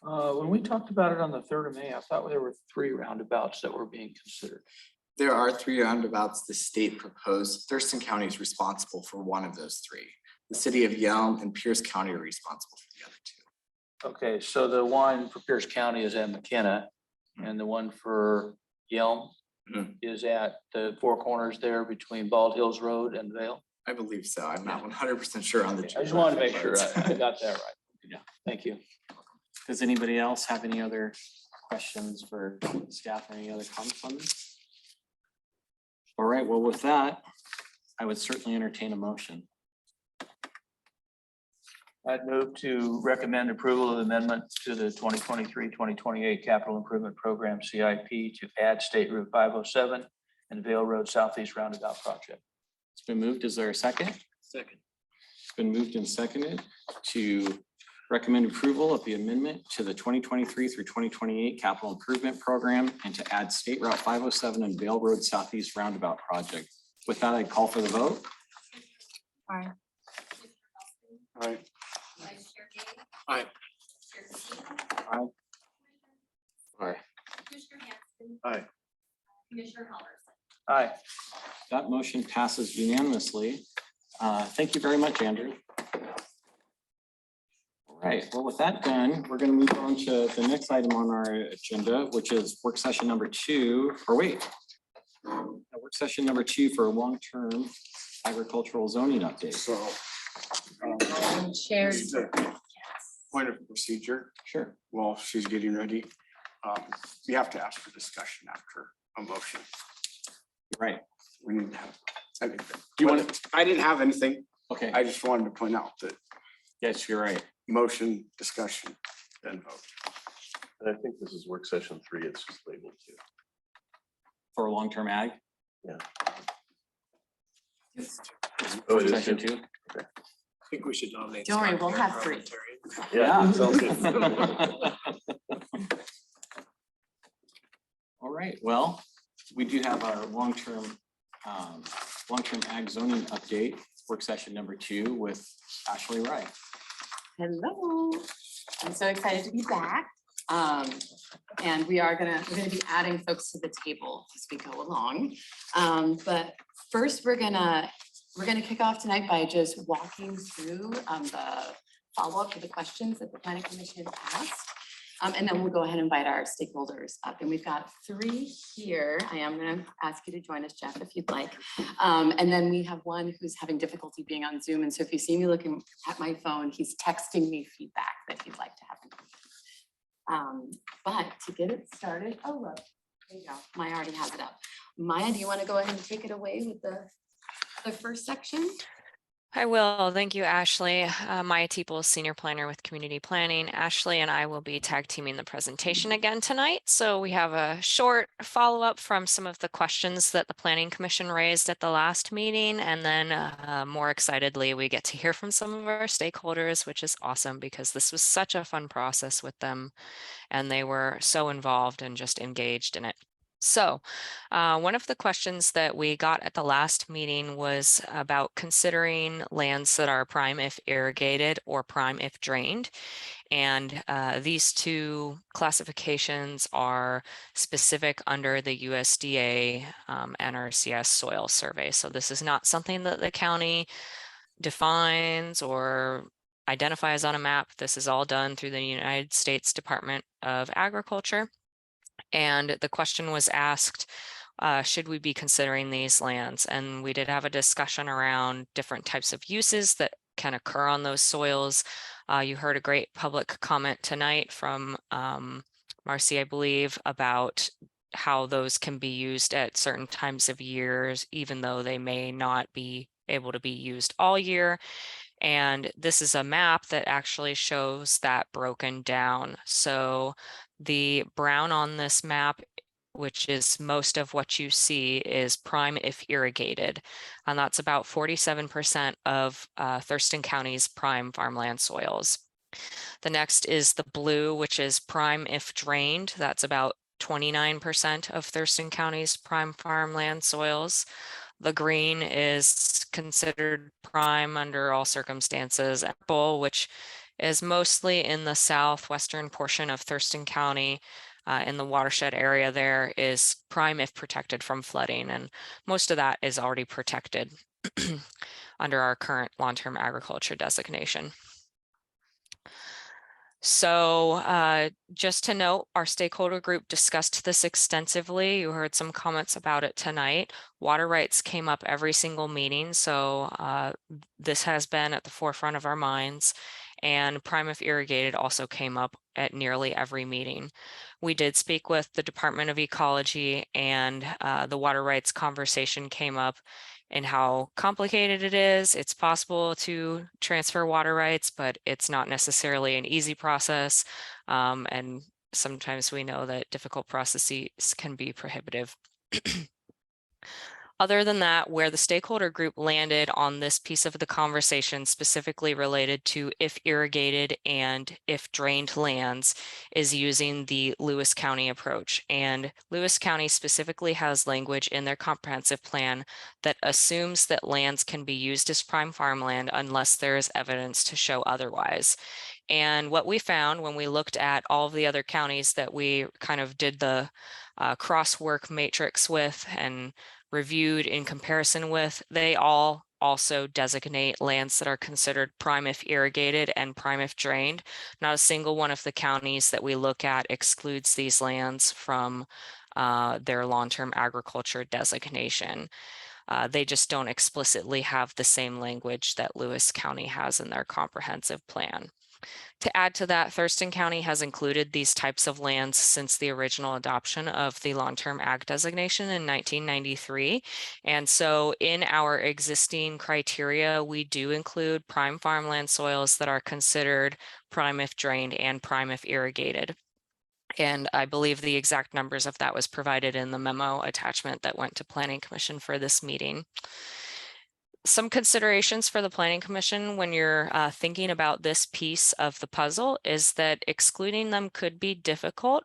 When we talked about it on the 3rd of May, I thought there were 3 roundabouts that were being considered. There are 3 roundabouts the state proposed. Thurston County is responsible for one of those 3. The city of Yelm and Pierce County are responsible for the other 2. Okay, so the one for Pierce County is at McKenna, and the one for Yelm is at the 4 corners there between Bald Hills Road and Vale. I believe so. I'm not 100% sure on the. I just wanted to make sure I got that right. Yeah. Thank you. Does anybody else have any other questions for staff or any other comments on this? All right, well, with that, I would certainly entertain a motion. I'd move to recommend approval of amendments to the 2023-2028 capital improvement program CIP to add State Route 507 and Vale Road Southeast Roundabout project. It's been moved. Is there a second? Second. It's been moved and seconded to recommend approval of the amendment to the 2023 through 2028 capital improvement program and to add State Route 507 and Vale Road Southeast Roundabout project. With that, I'd call for the vote. Aye. Commissioner Nelson, Aye. Vice Chair Gay. Aye. Chair Castillo. Aye. Aye. Commissioner Hanson. Aye. Commissioner Helmerson. Aye. That motion passes unanimously. Thank you very much, Andrew. All right, well, with that done, we're going to move on to the next item on our agenda, which is work session number 2, or wait. Work session number 2 for a long-term agricultural zoning update. So. Chair. just a Point of procedure, Sure. while she's getting ready. We have to ask for discussion after a motion. Right. We need to have, I mean, do you want, I didn't have anything. Okay. I just wanted to point out that Yes, you're right. motion, discussion, then vote. And I think this is work session 3. It's just labeled 2. For a long-term ag. Yeah. Oh, it is Session too? 2. I think we should nominate. Don't worry, Scott we'll for have 3. parliamentarian. Yeah, sounds good. All right, well, we do have our long-term ag zoning update, work session number 2 with Ashley Wright. Hello, I'm so excited to be back. And we're gonna be adding folks to the table as we go along. But first, we're gonna kick off tonight by just walking through the follow-up to the questions that the planning commission asked. And then we'll go ahead and invite our stakeholders up. And we've got 3 here. I am gonna ask you to join us, Jeff, if you'd like. And then we have one who's having difficulty being on Zoom. And so if you see me looking at my phone, he's texting me feedback that he'd like to have. But to get it started, oh, look, there you go. Maya already has it up. Maya, do you want to go ahead and take it away with the first section? I will. Thank you, Ashley. Maya Teeples, Senior Planner with Community Planning. Ashley and I will be tag teaming the presentation again tonight. So we have a short follow-up from some of the questions that the Planning Commission raised at the last meeting. And then more excitedly, we get to hear from some of our stakeholders, which is awesome because this was such a fun process with them. And they were so involved and just engaged in it. So one of the questions that we got at the last meeting was about considering lands that are prime if irrigated or prime if drained. And these 2 classifications are specific under the USDA NRCS soil survey. So this is not something that the county defines or identifies on a map. This is all done through the United States Department of Agriculture. And the question was asked, should we be considering these lands? And we did have a discussion around different types of uses that can occur on those soils. You heard a great public comment tonight from Marcy, I believe, about how those can be used at certain times of years, even though they may not be able to be used all year. And this is a map that actually shows that broken down. So the brown on this map, which is most of what you see, is prime if irrigated. And that's about 47% of Thurston County's prime farmland soils. The next is the blue, which is prime if drained. That's about 29% of Thurston County's prime farmland soils. The green is considered prime under all circumstances. Purple, which is mostly in the southwestern portion of Thurston County, in the watershed area there, is prime if protected from flooding. And most of that is already protected under our current long-term agriculture designation. So just to note, our stakeholder group discussed this extensively. You heard some comments about it tonight. Water rights came up every single meeting. So this has been at the forefront of our minds. and prime if irrigated also came up at nearly every meeting. We did speak with the Department of Ecology, and the water rights conversation came up and how complicated it is. It's possible to transfer water rights, but it's not necessarily an easy process. And sometimes we know that difficult processes can be prohibitive. Other than that, where the stakeholder group landed on this piece of the conversation specifically related to if irrigated and if drained lands is using the Lewis County approach. And Lewis County specifically has language in their comprehensive plan that assumes that lands can be used as prime farmland unless there is evidence to show otherwise. And what we found when we looked at all of the other counties that we kind of did the crosswork matrix with and reviewed in comparison with, they all also designate lands that are considered prime if irrigated and prime if drained. Not a single one of the counties that we look at excludes these lands from their long-term agriculture designation. They just don't explicitly have the same language that Lewis County has in their comprehensive plan. To add to that, Thurston County has included these types of lands since the original adoption of the long-term ag designation in 1993. And so in our existing criteria, we do include prime farmland soils that are considered prime if drained and prime if irrigated. And I believe the exact numbers of that was provided in the memo attachment that went to Planning Commission for this meeting. Some considerations for the Planning Commission when you're thinking about this piece of the puzzle is that excluding them could be difficult,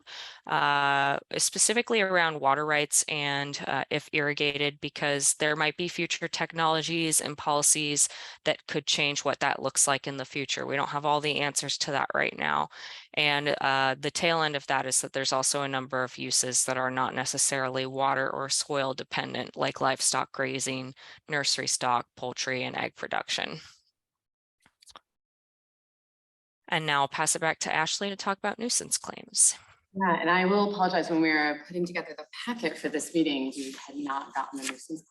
specifically around water rights and if irrigated, because there might be future technologies and policies that could change what that looks like in the future. We don't have all the answers to that right now. And the tail end of that is that there's also a number of uses that are not necessarily water or soil dependent, like livestock grazing, nursery stock, poultry, and egg production. And now I'll pass it back to Ashley to talk about nuisance claims. Yeah, and I will apologize, when we were putting together the packet for this meeting, we had not gotten the nuisance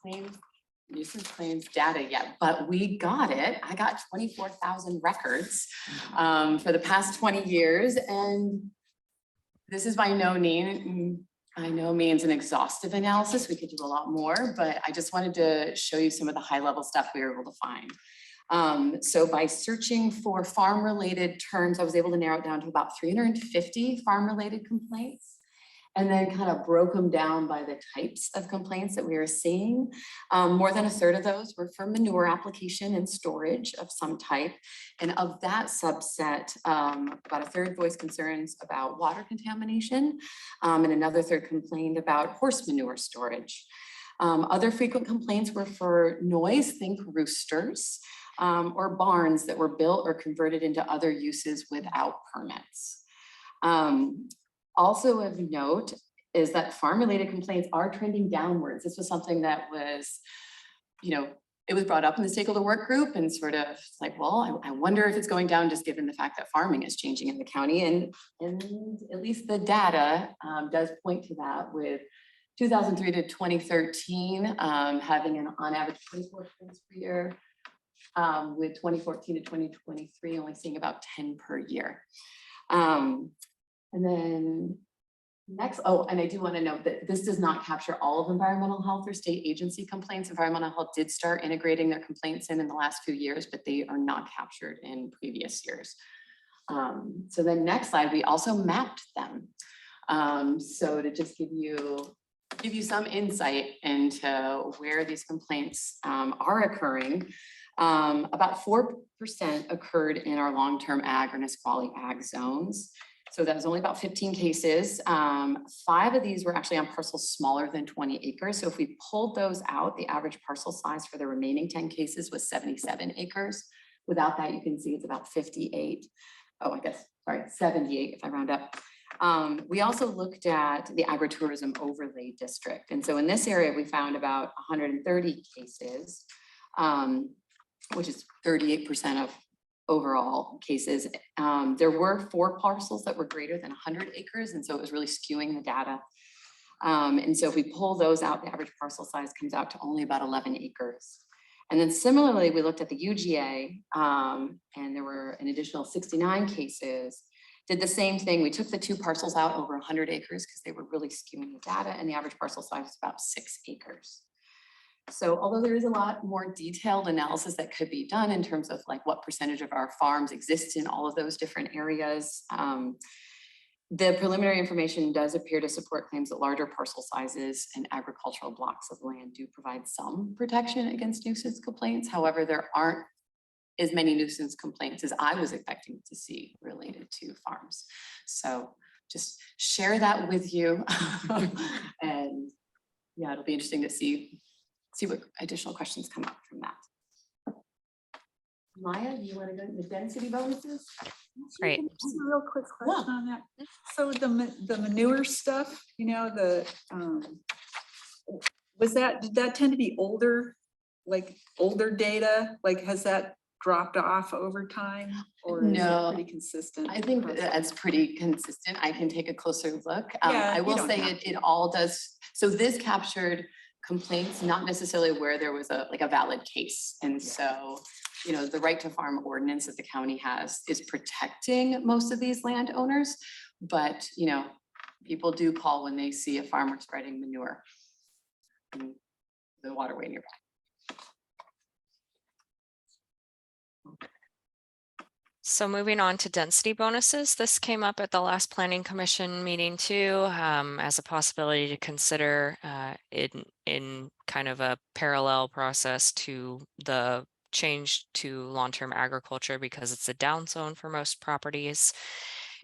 claims data yet, but we got it. I got 24,000 records for the past 20 years. And this is by no means an exhaustive analysis. We could do a lot more, but I just wanted to show you some of the high level stuff we were able to find. So by searching for farm related terms, I was able to narrow it down to about 350 farm related complaints, and then kind of broke them down by the types of complaints that we were seeing. More than a third of those were for manure application and storage of some type. And of that subset, about a third voiced concerns about water contamination, and another third complained about horse manure storage. Other frequent complaints were for noise, think roosters, or barns that were built or converted into other uses without permits. Also of note is that farm-related complaints are trending downwards. This was something that was, it was brought up in the stakeholder work group and sort of like, well, I wonder if it's going down just given the fact that farming is changing in the county. And at least the data does point to that, with 2003 to 2013 having on average 24 complaints per year, with 2014 to 2023 only seeing about 10 per year. And then next, and I do want to note that this does not capture all of environmental health or state agency complaints. Environmental health did start integrating their complaints in the last few years, but they are not captured in previous years. So then next slide, we also mapped them. So to just give you some insight into where these complaints are occurring. About 4% occurred in our long-term ag or Nisqually ag zones. So that was only about 15 cases. 5 of these were actually on parcels smaller than 20 acres. So if we pulled those out, the average parcel size for the remaining 10 cases was 77 acres. Without that, you can see it's about 58. Oh, I guess, sorry, 78 if I round up. We also looked at the agritourism overlay district. And so in this area, we found about 130 cases, which is 38% of overall cases. There were 4 parcels that were greater than 100 acres. And so it was really skewing the data. And so if we pull those out, the average parcel size comes out to only about 11 acres. And then similarly, we looked at the UGA, and there were an additional 69 cases. Did the same thing. We took the two parcels out over 100 acres because they were really skewing the data, and the average parcel size was about 6 acres. So although there is a lot more detailed analysis that could be done in terms of like what percentage of our farms exist in all of those different areas, the preliminary information does appear to support claims that larger parcel sizes and agricultural blocks of land do provide some protection against nuisance complaints. However, there aren't as many nuisance complaints as I was expecting to see related to farms. So just share that with you. And yeah, it'll be interesting to see what additional questions come up from that. Maya, do you want to go into the density bonuses? Great. Just a real quick question on that. So the manure stuff, you know, did that tend to be older, like older data? Like, has that dropped off over time, or is No, it pretty consistent? I think that's pretty consistent. I can take a closer look. Yeah, I you will don't say have it all does. So this captured complaints, not necessarily where there was a valid case. And so, you know, the right to farm ordinance that the county has is protecting most of these landowners. But, you know, people do call when they see a farmer spreading manure in the waterway nearby. So moving on to density bonuses, this came up at the last planning commission meeting too, as a possibility to consider in kind of a parallel process to the change to long-term agriculture, because it's a down zone for most properties.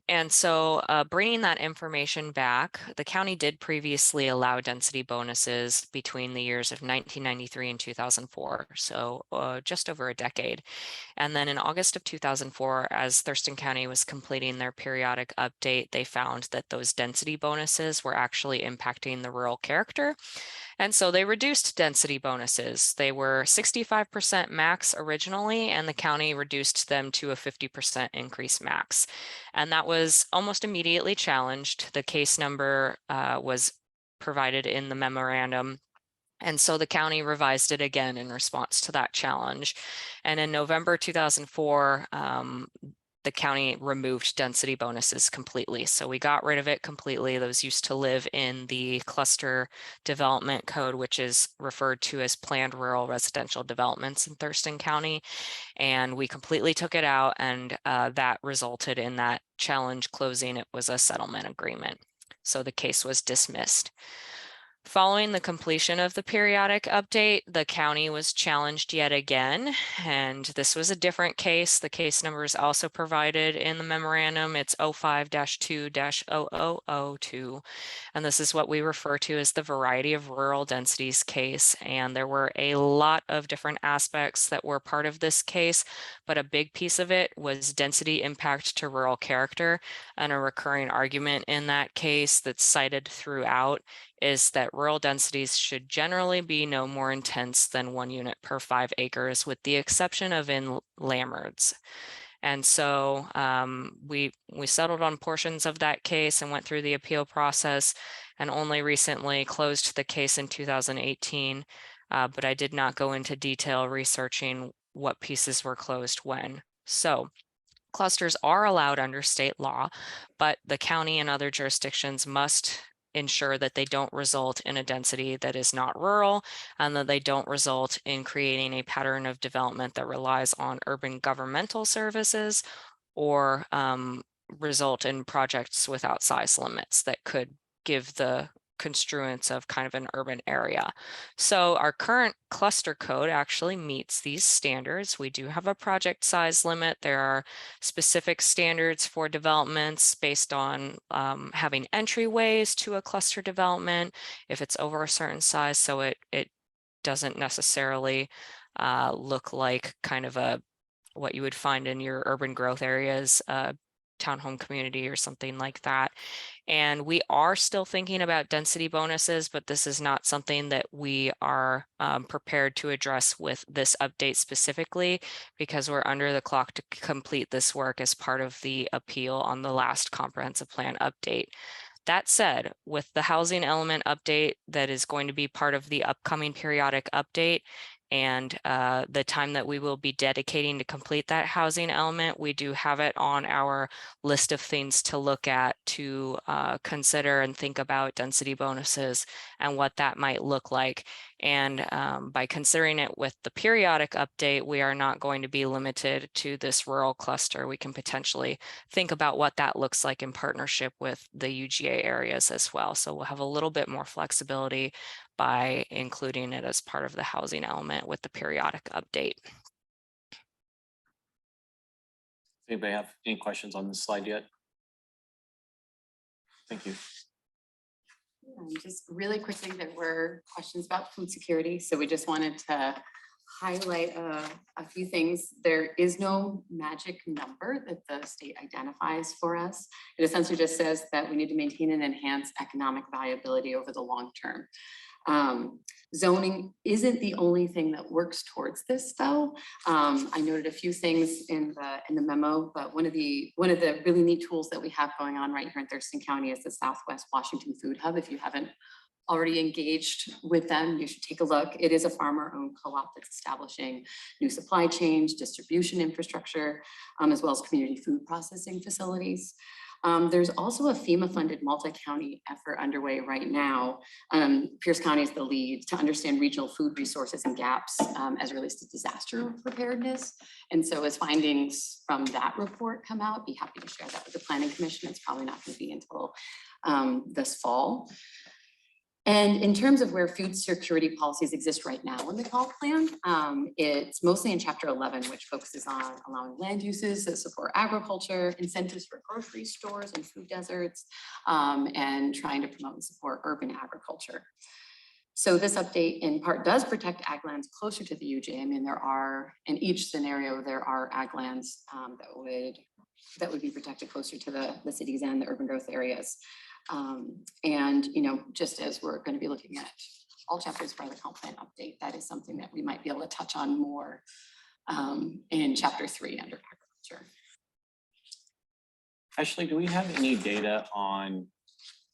And so bringing that information back, the county did previously allow density bonuses between the years of 1993 and 2004, so just over a decade. And then in August of 2004, as Thurston County was completing their periodic update, they found that those density bonuses were actually impacting the rural character. And so they reduced density bonuses. They were 65% max originally, and the county reduced them to a 50% increase max. And that was almost immediately challenged. The case number was provided in the memorandum. And so the county revised it again in response to that challenge. And in November 2004, the county removed density bonuses completely. So we got rid of it completely. Those used to live in the cluster development code, which is referred to as planned rural residential developments in Thurston County. And we completely took it out, and that resulted in that challenge closing. It was a settlement agreement. So the case was dismissed. Following the completion of the periodic update, the county was challenged yet again, and this was a different case. The case number is also provided in the memorandum. It's 05-2-0002, and this is what we refer to as the variety of rural densities case. And there were a lot of different aspects that were part of this case, but a big piece of it was density impact to rural character. And a recurring argument in that case that's cited throughout is that rural densities should generally be no more intense than 1 unit per 5 acres, with the exception of in landmarks. And so we settled on portions of that case and went through the appeal process, and only recently closed the case in 2018. But I did not go into detail researching what pieces were closed when. So clusters are allowed under state law, but the county and other jurisdictions must ensure that they don't result in a density that is not rural, and that they don't result in creating a pattern of development that relies on urban governmental services, or result in projects without size limits that could give the construence of kind of an urban area. So our current cluster code actually meets these standards. We do have a project size limit. There are specific standards for developments based on having entryways to a cluster development if it's over a certain size. So it doesn't necessarily look like kind of what you would find in your urban growth areas, townhome community or something like that. And we are still thinking about density bonuses, but this is not something that we are prepared to address with this update specifically, because we're under the clock to complete this work as part of the appeal on the last comprehensive plan update. That said, with the housing element update that is going to be part of the upcoming periodic update, and the time that we will be dedicating to complete that housing element. We do have it on our list of things to look at, to consider and think about density bonuses and what that might look like. And by considering it with the periodic update, we are not going to be limited to this rural cluster. We can potentially think about what that looks like in partnership with the UGA areas as well. So we'll have a little bit more flexibility by including it as part of the housing element with the periodic update. Anybody have any questions on this slide yet? Thank you. Just really quickly, there were questions about food security, so we just wanted to highlight a few things. There is no magic number that the state identifies for us. It essentially just says that we need to maintain and enhance economic viability over the long term. Zoning isn't the only thing that works towards this, though. I noted a few things in the memo, but one of the really neat tools that we have going on right here in Thurston County is the Southwest Washington Food Hub. If you haven't already engaged with them, you should take a look. It is a farmer-owned co-op that's establishing new supply chains, distribution infrastructure, as well as community food processing facilities. There's also a FEMA-funded multi-county effort underway right now. Pierce County is the lead to understand regional food resources and gaps as it relates to disaster preparedness. And so as findings from that report come out, be happy to share that with the Planning Commission. It's probably not going to be until this fall. And in terms of where food security policies exist right now in the comp plan, it's mostly in Chapter 11, which focuses on allowing land uses that support agriculture, incentives for grocery stores and food deserts, and trying to promote and support urban agriculture. So this update in part does protect ag lands closer to the UJ. I mean, there are, in each scenario, there are ag lands that would be protected closer to the cities and the urban growth areas. And, you know, just as we're going to be looking at all chapters for the comp plan update, that is something that we might be able to touch on more in Chapter 3 under agriculture. Ashley, do we have any data on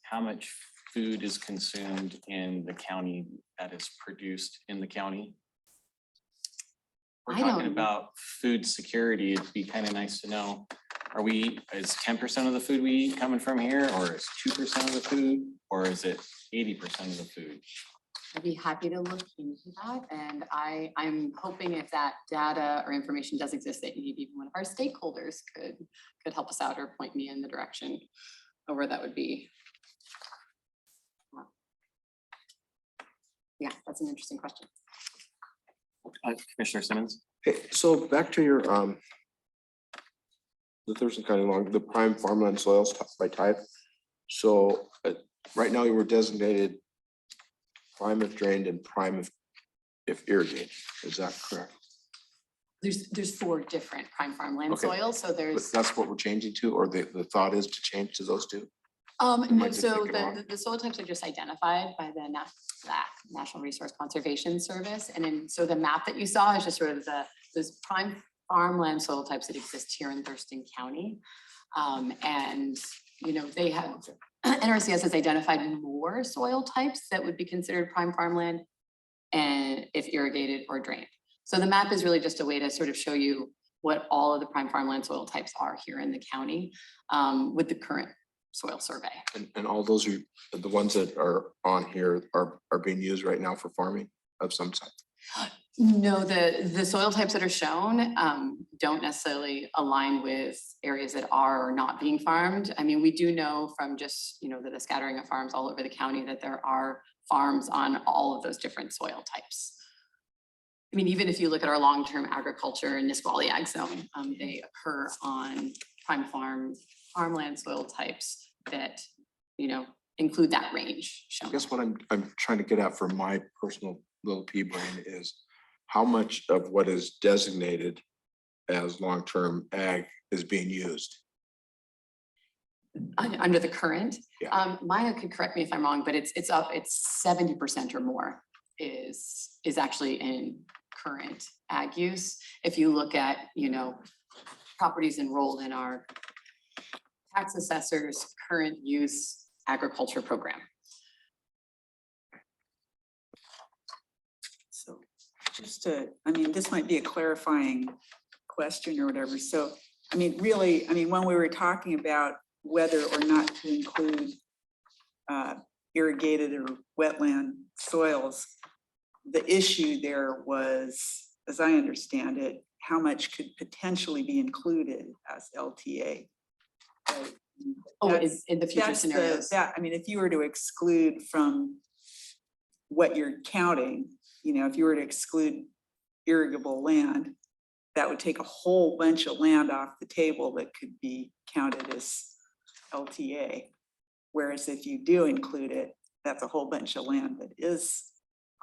how much food is consumed in the county that is produced in the county? We're talking about food security. It'd be kind of nice to know. Is 10% of the food we eat coming from here, or is 2% of the food, or is it 80% of the food? I'd be happy to look into that. And I'm hoping if that data or information does exist, that maybe even one of our stakeholders could help us out or point me in the direction of where that would be. Yeah, that's an interesting question. Commissioner Simmons? Hey, so back to your the Thurston County long, the prime farmland soils by type. So right now you were designated prime if drained and prime if irrigated. Is that correct? There's 4 different prime farmland Okay. soils. So But there's that's what we're changing to, or the thought is to change to those two? no, just so thinking wrong. the soil types are just identified by the National Resource Conservation Service. And then so the map that you saw is just sort of those prime farmland soil types that exist here in Thurston County. And, you know, they have, NRCS has identified more soil types that would be considered prime farmland and if irrigated or drained. So the map is really just a way to sort of show you what all of the prime farmland soil types are here in the county with the current soil survey. And all those are the ones that are on here are being used right now for farming of some type. No, the soil types that are shown don't necessarily align with areas that are or not being farmed. I mean, we do know from just, you know, the scattering of farms all over the county that there are farms on all of those different soil types. I mean, even if you look at our long-term agriculture in Nisqually Ag Zone, they occur on prime farmland soil types that, you know, include that range shown. I guess what I'm trying to get at for my personal little pea brain is how much of what is designated as long-term ag is being used? Under the current, Yeah. Maya could correct me if I'm wrong, but it's 70% or more is actually in current ag use. If you look at, you know, properties enrolled in our tax assessor's current use agriculture program. So Just to, I mean, this might be a clarifying question or whatever. So, I mean, really, I mean, when we were talking about whether or not to include irrigated or wetland soils, the issue there was, as I understand it, how much could potentially be included as LTA. Right? Oh, That's- in the future that's the- scenarios. That, I mean, if you were to exclude from what you're counting, you know, if you were to exclude irrigable land, that would take a whole bunch of land off the table that could be counted as LTA. Whereas if you do include it, that's a whole bunch of land that is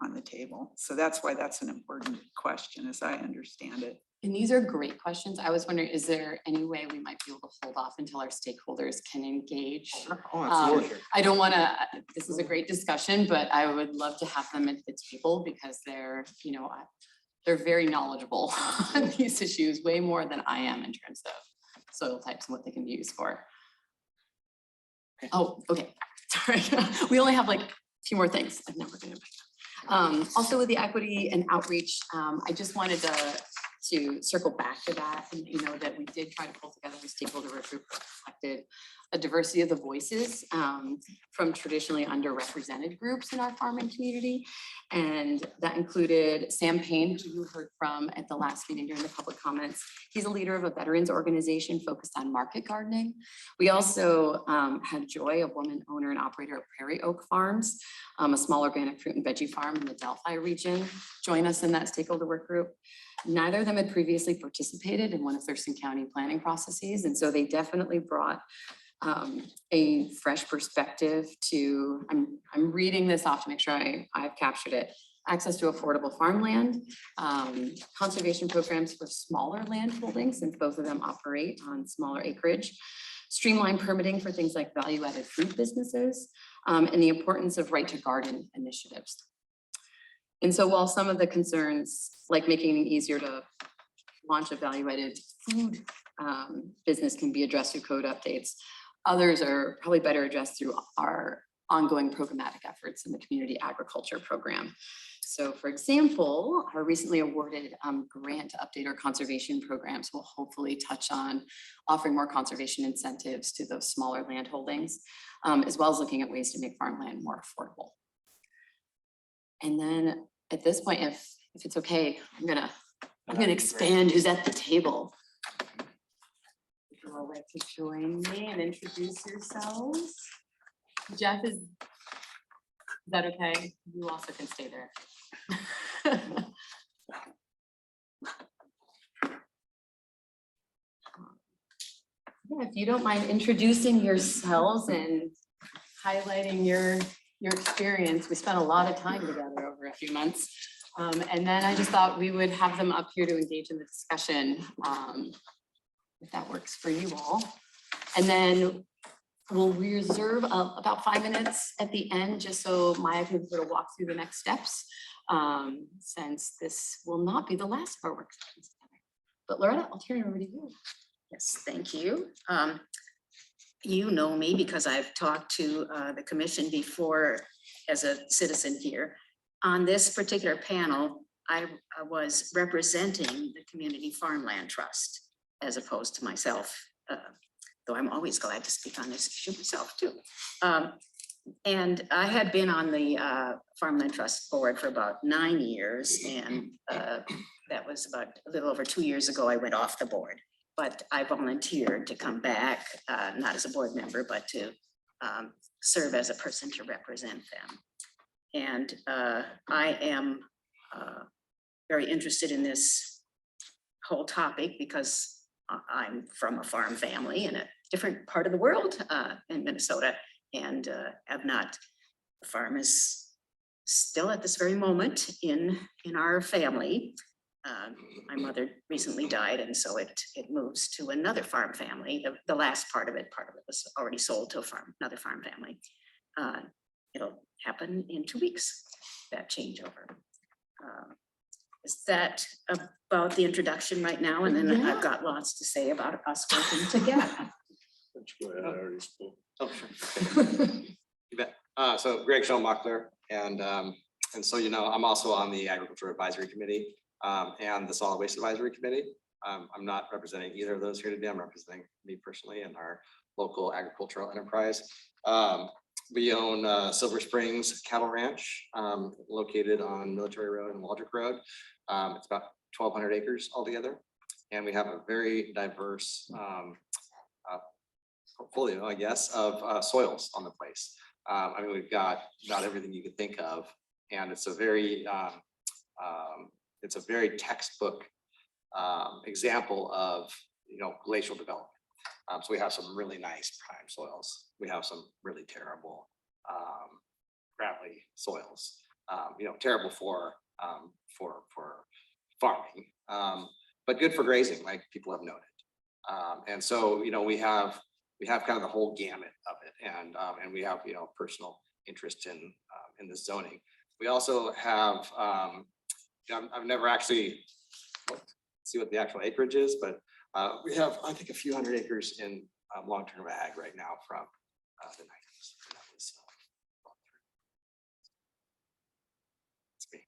on the table. So that's why that's an important question, as I understand it. And these are great questions. I was wondering, is there any way we might be able to hold off until our stakeholders can engage? I don't want to, this is a great discussion, but I would love to have them at the table because they're, you know, they're very knowledgeable on these issues, way more than I am in terms of soil types and what they can be used for. Oh, okay, sorry. We only have like a few more things. I've never been. Also with the equity and outreach, I just wanted to circle back to that and you know that we did try to pull together a stakeholder group that reflected a diversity of the voices from traditionally underrepresented groups in our farming community. And that included Sam Payne, who you heard from at the last meeting during the public comments. He's a leader of a veterans organization focused on market gardening. We also had Joy, a woman owner and operator of Prairie Oak Farms, a small organic fruit and veggie farm in the Delphi region, join us in that stakeholder work group. Neither of them had previously participated in one of Thurston County planning processes. And so they definitely brought a fresh perspective to, I'm reading this off to make sure I've captured it. Access to affordable farmland, conservation programs for smaller land holdings, since both of them operate on smaller acreage, streamlined permitting for things like value-added fruit businesses, and the importance of right to garden initiatives. And so while some of the concerns, like making it easier to launch a value-added food business can be addressed through code updates, others are probably better addressed through our ongoing programmatic efforts in the community agriculture program. So for example, our recently awarded grant to update our conservation programs will hopefully touch on offering more conservation incentives to those smaller land holdings, as well as looking at ways to make farmland more affordable. And then at this point, if it's okay, I'm gonna expand who's at the table. If you all like to join me and introduce yourselves. Jeff, is that okay? You also can stay there. Yeah, if you don't mind introducing yourselves and highlighting your experience. We spent a lot of time together over a few months. And then I just thought we would have them up here to engage in the discussion, if that works for you all. And then we'll reserve about 5 minutes at the end, just so Maya can sort of walk through the next steps, since this will not be the last of our work sessions together. But Loretta, I'll turn it over to you. Yes, thank you. You know me because I've talked to the commission before as a citizen here. On this particular panel, I was representing the Community Farmland Trust as opposed to myself, though I'm always glad to speak on this issue myself too. And I had been on the Farmland Trust board for about 9 years, and that was about a little over 2 years ago I went off the board. But I volunteered to come back, not as a board member, but to serve as a person to represent them. And I am very interested in this whole topic because I'm from a farm family in a different part of the world in Minnesota, and have not, the farm is still at this very moment in our family. My mother recently died, and so it moves to another farm family. The last part of it was already sold to another farm family. It'll happen in 2 weeks, that changeover. Is that about the introduction right now? And then I've got lots to say about us working together. Oh, sure. You bet. So Greg Schoenbachler, and And so, you know, I'm also on the Agriculture Advisory Committee and the Solid Waste Advisory Committee. I'm not representing either of those here today. I'm representing me personally and our local agricultural enterprise. We own Silver Springs Cattle Ranch, located on Military Road and Waldrick Road. It's about 1,200 acres altogether. And we have a very diverse portfolio, I guess, of soils on the place. I mean, we've got about everything you could think of. And it's a very textbook example of, you know, glacial development. So we have some really nice prime soils. We have some really terrible gravelly soils. You know, terrible for farming, but good for grazing, like people have noted. And so, you know, we have kind of the whole gamut of it, and we have, you know, personal interest in this zoning. We also have, I've never actually looked to see what the actual acreage is, but we have, I think, a few hundred acres in long-term ag right now from the 90s. That was, it's me.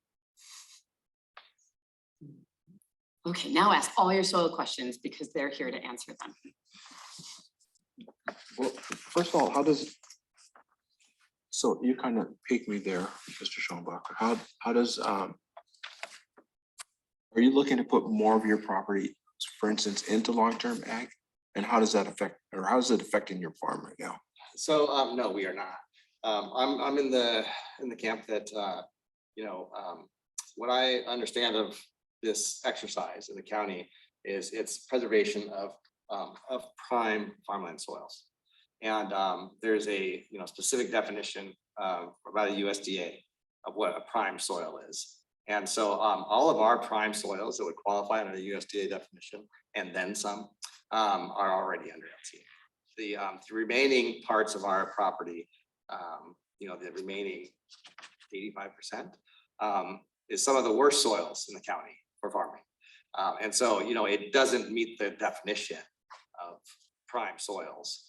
Okay, now ask all your soil questions because they're here to answer them. Well, first of all, how does, so you kind of piqued me there, Mr. Schoenbacher. How does, are you looking to put more of your property, for instance, into long-term ag? And how does that affect, or how is it affecting your farm right now? So no, we are not. I'm in the camp that you know, what I understand of this exercise in the county is its preservation of prime farmland soils. And there's a, you know, specific definition by the USDA of what a prime soil is. And so all of our prime soils that would qualify under the USDA definition and then some are already under LTA. The remaining parts of our property, you know, the remaining 85% is some of the worst soils in the county for farming. And so, you know, it doesn't meet the definition of prime soils.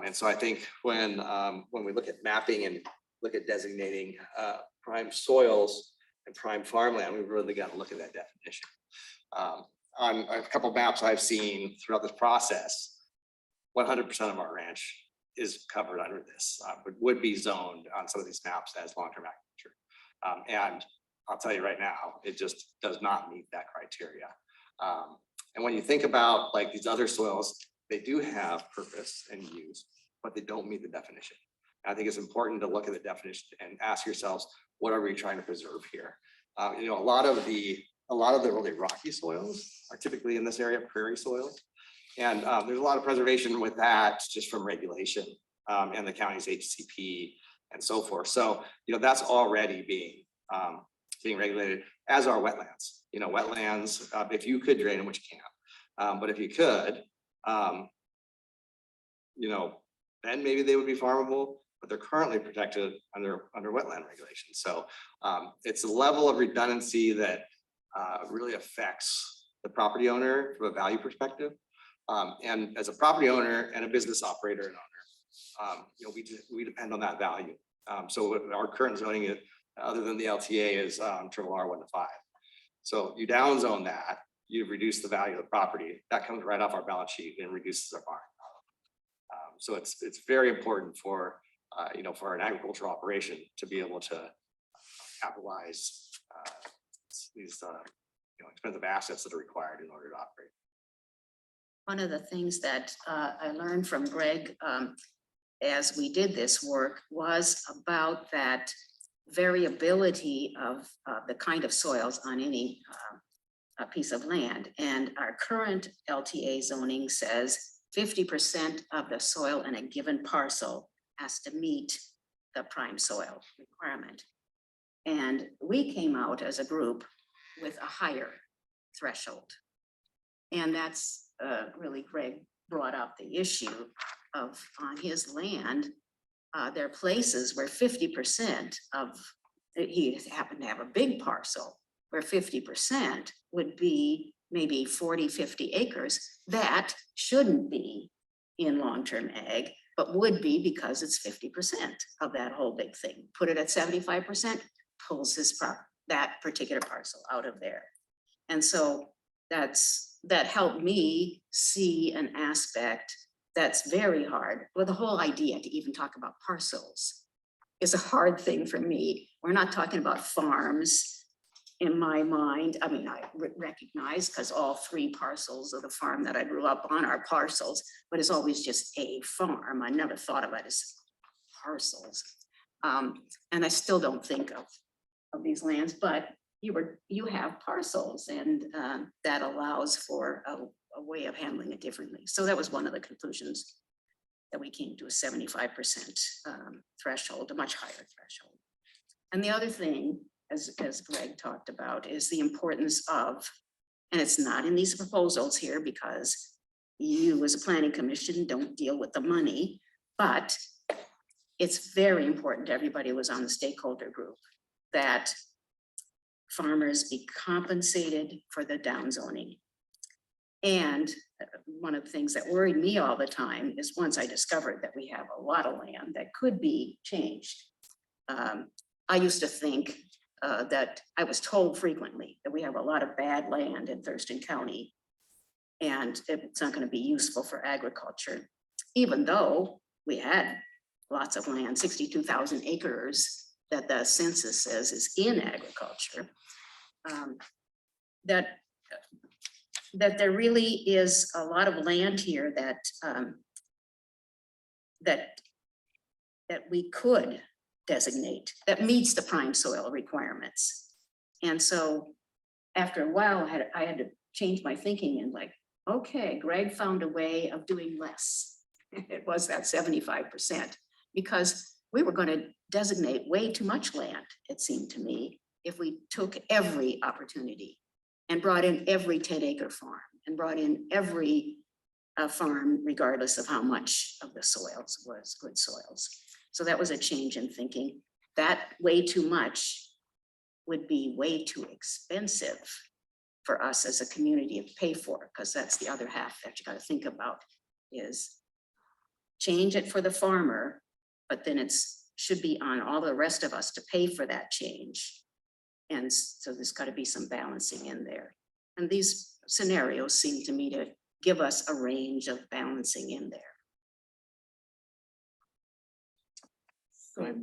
And so I think when we look at mapping and look at designating prime soils and prime farmland, we really got to look at that definition. On a couple of maps I've seen throughout this process, 100% of our ranch is covered under this, but would be zoned on some of these maps as long-term agriculture. And I'll tell you right now, it just does not meet that criteria. And when you think about like these other soils, they do have purpose and use, but they don't meet the definition. I think it's important to look at the definition and ask yourselves, what are we trying to preserve here? You know, a lot of the really rocky soils are typically in this area, prairie soils. And there's a lot of preservation with that just from regulation and the county's HCP and so forth. So, you know, that's already being regulated, as are wetlands. You know, wetlands, if you could drain them, which you can't, but if you could, you know, then maybe they would be farmable, but they're currently protected under wetland regulations. So it's a level of redundancy that really affects the property owner from a value perspective. And as a property owner and a business operator and owner, you know, we depend on that value. So our current zoning, other than the LTA, is triple R 1 to 5. So you downzone that, you reduce the value of the property. That comes right off our balance sheet and reduces our farm. So it's very important for you know, for an agricultural operation to be able to capitalize these you know, expensive assets that are required in order to operate. One of the things that I learned from Greg as we did this work was about that variability of the kind of soils on any piece of land. And our current LTA zoning says 50% of the soil in a given parcel has to meet the prime soil requirement. And we came out as a group with a higher threshold. And that's really, Greg brought up the issue of on his land, there are places where 50% of, he happened to have a big parcel where 50% would be maybe 40, 50 acres that shouldn't be in long-term ag, but would be because it's 50% of that whole big thing. Put it at 75%, pulls that particular parcel out of there. And so that helped me see an aspect that's very hard. Well, the whole idea to even talk about parcels is a hard thing for me. We're not talking about farms in my mind. I mean, I recognize because all 3 parcels of the farm that I grew up on are parcels, but it's always just a farm. I never thought of it as parcels. And I still don't think of these lands, but you have parcels, and that allows for a way of handling it differently. So that was one of the conclusions that we came to, a 75% threshold, a much higher threshold. And the other thing, as Greg talked about, is the importance of, and it's not in these proposals here because you as a planning commission don't deal with the money, but it's very important to everybody who was on the stakeholder group that farmers be compensated for the downzoning. And one of the things that worried me all the time is once I discovered that we have a lot of land that could be changed. I used to think that I was told frequently that we have a lot of bad land in Thurston County and it's not going to be useful for agriculture, even though we had lots of land, 62,000 acres that the census says is in agriculture. That there really is a lot of land here that we could designate that meets the prime soil requirements. And so after a while, I had to change my thinking and like, okay, Greg found a way of doing less. It was that 75%, because we were going to designate way too much land, it seemed to me, if we took every opportunity and brought in every 10-acre farm and brought in every farm, regardless of how much of the soils was good soils. So that was a change in thinking. That way too much would be way too expensive for us as a community to pay for, because that's the other half that you got to think about, is change it for the farmer, but then should be on all the rest of us to pay for that change. And so there's got to be some balancing in there. And these scenarios seem to me to give us a range of balancing in there. Go ahead,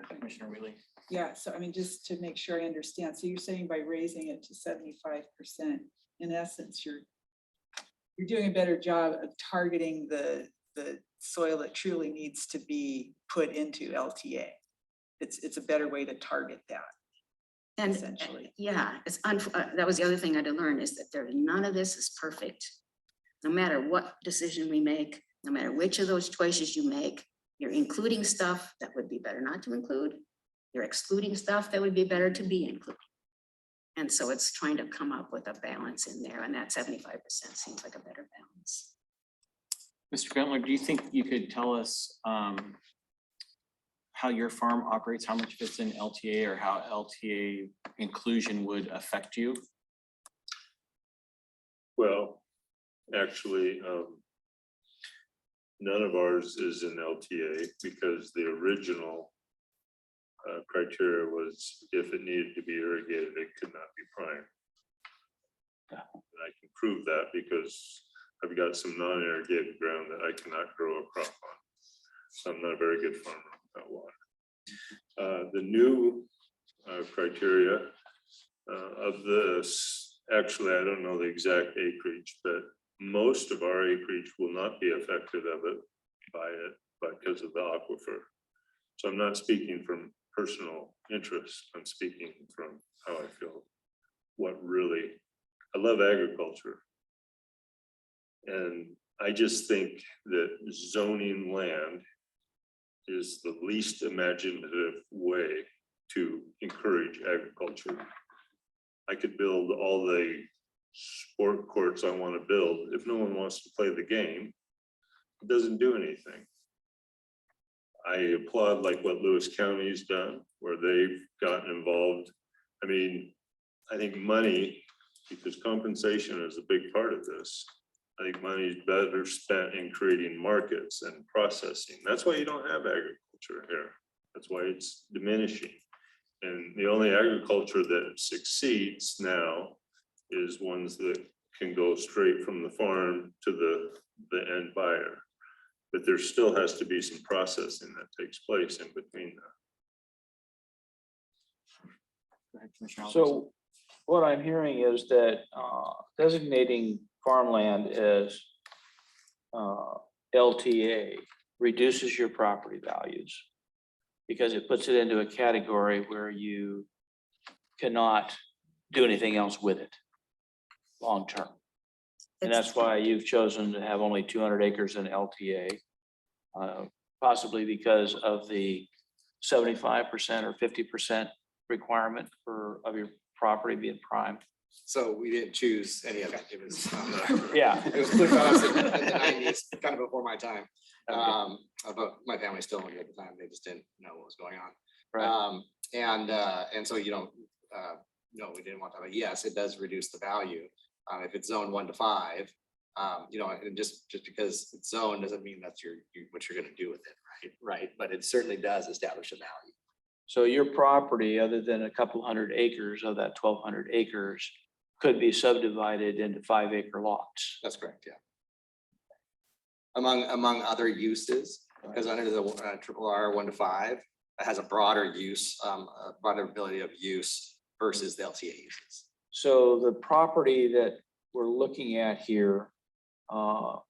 Commissioner Wheelie. Yeah, so I mean, just to make sure I understand, so you're saying by raising it to 75%, in essence, you're doing a better job of targeting the soil that truly needs to be put into LTA. It's a better way to target that. And essentially. Yeah, that was the other thing I had to learn, is that none of this is perfect. No matter what decision we make, no matter which of those choices you make, you're including stuff that would be better not to include. You're excluding stuff that would be better to be included. And so it's trying to come up with a balance in there, and that 75% seems like a better balance. Mr. Bentler, do you think you could tell us how your farm operates, how much of it's in LTA, or how LTA inclusion would affect you? Well, actually, none of ours is in LTA because the original criteria was if it needed to be irrigated, it could not be prime. And I can prove that because I've got some non-irrigated ground that I cannot grow a crop on. So I'm not a very good farmer without water. The new criteria of this, actually, I don't know the exact acreage, but most of our acreage will not be affected by it because of the aquifer. So I'm not speaking from personal interest. I'm speaking from how I feel. I love agriculture. And I just think that zoning land is the least imaginative way to encourage agriculture. I could build all the sport courts I want to build. If no one wants to play the game, it doesn't do anything. I applaud like what Lewis County's done, where they've gotten involved. I mean, I think money, because compensation is a big part of this. I think money is better spent in creating markets and processing. That's why you don't have agriculture here. That's why it's diminishing. And the only agriculture that succeeds now is ones that can go straight from the farm to the end buyer. But there still has to be some processing that takes place in between that. So what I'm hearing is that designating farmland as LTA reduces your property values because it puts it into a category where you cannot do anything else with it long-term. And that's why you've chosen to have only 200 acres in LTA, possibly because of the 75% or 50% requirement of your property being prime. So we didn't choose any of it. It was, Yeah. it was clear to us in the nineties, kind of before my time. But my family still owned it at the time. They just didn't know what was going on. Right. And so you don't, no, we didn't want that. But yes, it does reduce the value. If it's zone 1 to 5, you know, and just because it's zoned doesn't mean that's what you're gonna do with it, right? Right, but it certainly does establish a value. So your property, other than a couple hundred acres of that 1,200 acres, could be subdivided into 5-acre lots. That's correct, yeah. Among other uses, because under the triple R 1 to 5, it has a broader use, a broader ability of use versus the LTA uses. So the property that we're looking at here for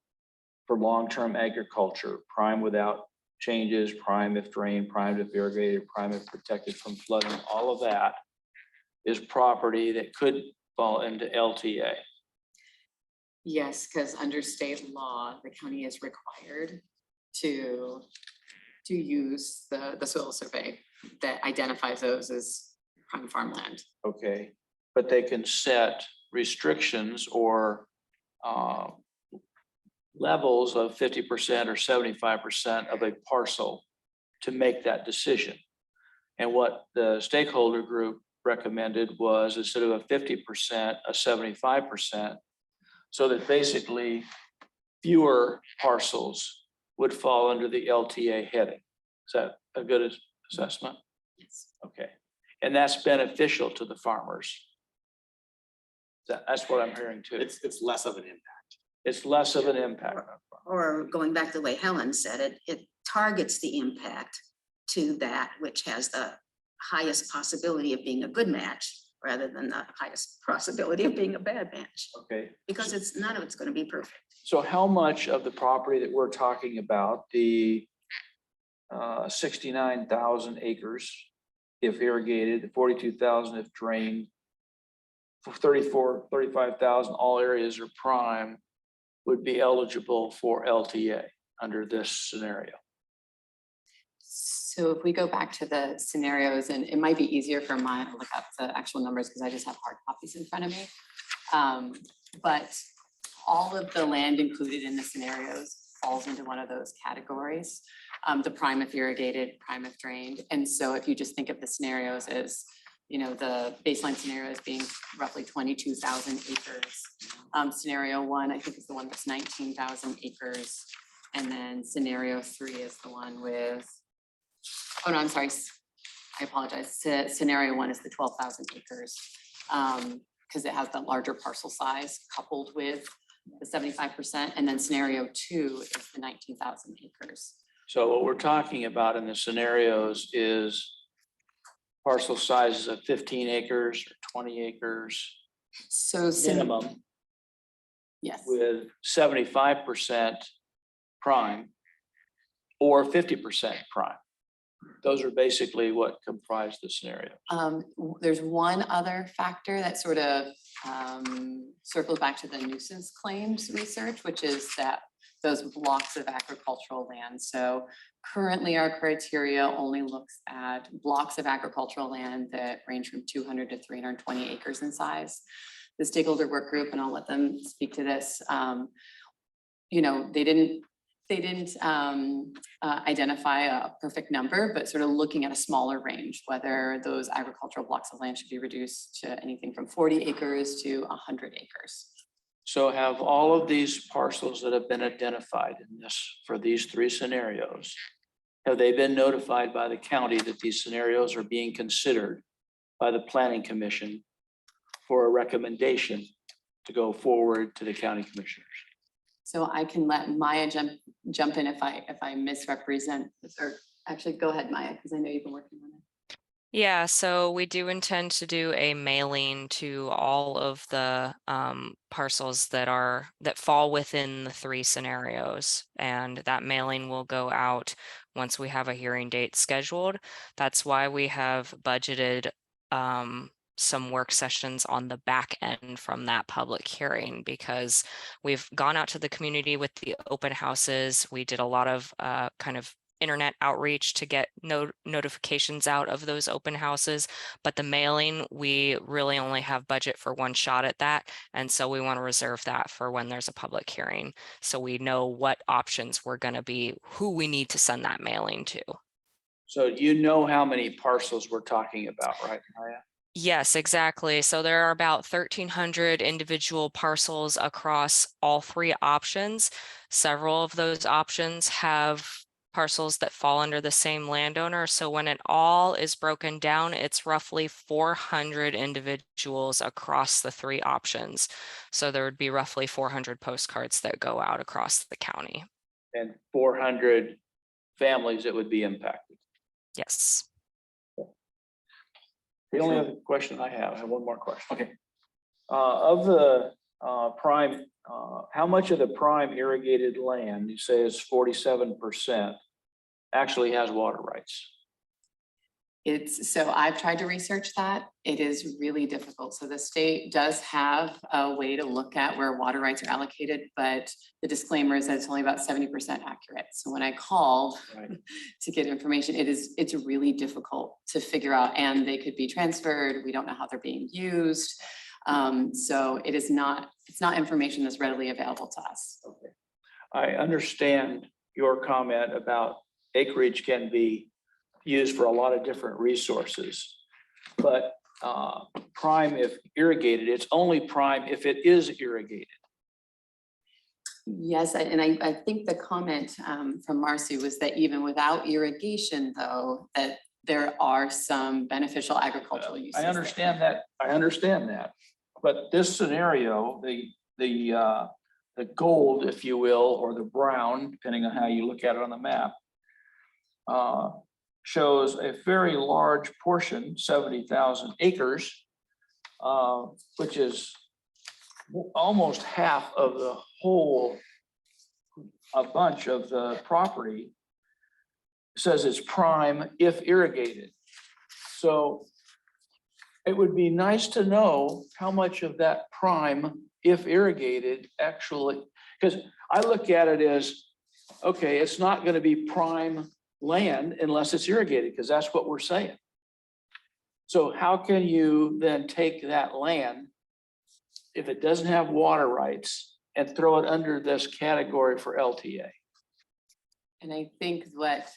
long-term agriculture, prime without changes, prime if drained, prime if irrigated, prime if protected from flooding, all of that is property that could fall into LTA. Yes, because under state law, the county is required to use the soil survey that identifies those as prime farmland. Okay, but they can set restrictions or levels of 50% or 75% of a parcel to make that decision. And what the stakeholder group recommended was instead of a 50%, a 75%, so that basically fewer parcels would fall under the LTA heading. Is that a good assessment? Yes. Okay, and that's beneficial to the farmers. That's what I'm hearing too. It's less of an impact. It's less of an impact. Or going back to the way Helen said it, it targets the impact to that which has the highest possibility of being a good match rather than the highest possibility of being a bad match. Okay. Because none of it's going to be perfect. So how much of the property that we're talking about, the 69,000 acres, if irrigated, the 42,000 if drained, 35,000, all areas are prime, would be eligible for LTA under this scenario? So if we go back to the scenarios, and it might be easier for mine to look up the actual numbers because I just have hard copies in front of me. But all of the land included in the scenarios falls into one of those categories. The prime if irrigated, prime if drained. And so if you just think of the scenarios as, you know, the baseline scenarios being roughly 22,000 acres. Scenario 1, I think is the one that's 19,000 acres. And then scenario 3 is the one with, oh no, I'm sorry. I apologize. Scenario 1 is the 12,000 acres. Because it has the larger parcel size coupled with the 75%. And then scenario 2 is the 19,000 acres. So what we're talking about in the scenarios is parcel sizes of 15 acres or 20 acres So minimum yes. with 75% prime or 50% prime. Those are basically what comprise the scenario. There's one other factor that sort of circles back to the nuisance claims research, which is that those blocks of agricultural land. So currently our criteria only looks at blocks of agricultural land that range from 200 to 320 acres in size. The stakeholder work group, and I'll let them speak to this, you know, they didn't identify a perfect number, but sort of looking at a smaller range, whether those agricultural blocks of land should be reduced to anything from 40 acres to 100 acres. So have all of these parcels that have been identified in this, for these 3 scenarios, Have they been notified by the county that these scenarios are being considered by the planning commission for a recommendation to go forward to the county commissioners? So I can let Maya jump in if I misrepresent this, or actually go ahead, Maya, because I know you've been working on it. Yeah, so we do intend to do a mailing to all of the parcels that fall within the 3 scenarios. And that mailing will go out once we have a hearing date scheduled. That's why we have budgeted some work sessions on the back end from that public hearing, because we've gone out to the community with the open houses. We did a lot of kind of internet outreach to get notifications out of those open houses, but the mailing, we really only have budget for 1 shot at that. And so we want to reserve that for when there's a public hearing, so we know what options we're going to be, who we need to send that mailing to. So you know how many parcels we're talking about, right, Maya? Yes, exactly. So there are about 1,300 individual parcels across all 3 options. Several of those options have parcels that fall under the same landowner. So when it all is broken down, it's roughly 400 individuals across the 3 options. So there would be roughly 400 postcards that go out across the county. And 400 families that would be impacted. Yes. The only other question I have one more question. Okay. Of the prime, how much of the prime irrigated land, you say is 47%, actually has water rights? So I've tried to research that. It is really difficult. So the state does have a way to look at where water rights are allocated, but the disclaimer is that it's only about 70% accurate. So when I called to get information, it's really difficult to figure out, and they could be transferred. We don't know how they're being used. So it's not information that's readily available to us. Okay. I understand your comment about acreage can be used for a lot of different resources. But prime, if irrigated, it's only prime if it is irrigated. Yes, and I think the comment from Marcy was that even without irrigation, though, that there are some beneficial agricultural uses. I understand that. But this scenario, the gold, if you will, or the brown, depending on how you look at it on the map, shows a very large portion, 70,000 acres, which is almost half of the whole, a bunch of the property. Says it's prime if irrigated. So it would be nice to know how much of that prime, if irrigated, actually, because I look at it as, okay, it's not going to be prime land unless it's irrigated, because that's what we're saying. So how can you then take that land, if it doesn't have water rights, and throw it under this category for LTA? And I think what,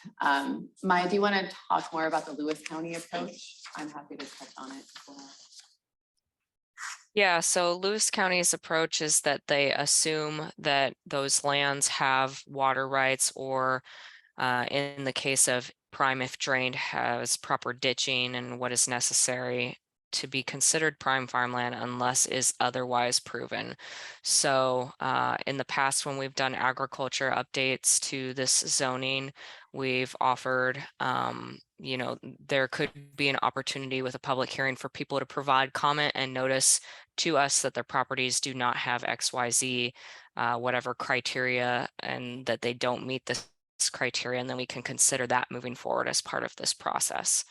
Maya, do you want to talk more about the Lewis County approach? I'm happy to touch on it. Yeah, so Lewis County's approach is that they assume that those lands have water rights, or in the case of prime if drained, has proper ditching and what is necessary to be considered prime farmland unless is otherwise proven. So in the past, when we've done agriculture updates to this zoning, we've offered, there could be an opportunity with a public hearing for people to provide comment and notice to us that their properties do not have XYZ, whatever criteria, and that they don't meet this criteria, and then we can consider that moving forward as part of this process.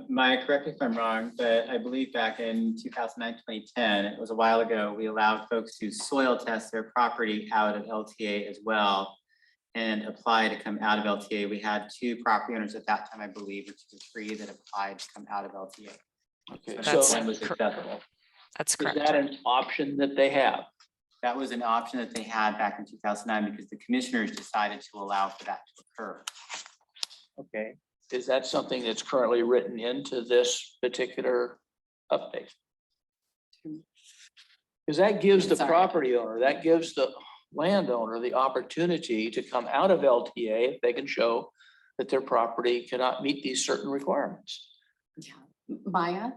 Maya, correct me if I'm wrong, but I believe back in 2009, 2010, it was a while ago, we allowed folks to soil test their property out of LTA as well and apply to come out of LTA. We had 2 property owners at that time, I believe, or 2 or 3 that applied to come out of LTA. Okay, So so that was acceptable. That's correct. Is that an option that they have? That was an option that they had back in 2009 because the commissioners decided to allow for that to occur. Okay, is that something that's currently written into this particular update? Because that gives the property owner, that gives the landowner the opportunity to come out of LTA if they can show that their property cannot meet these certain requirements. Maya?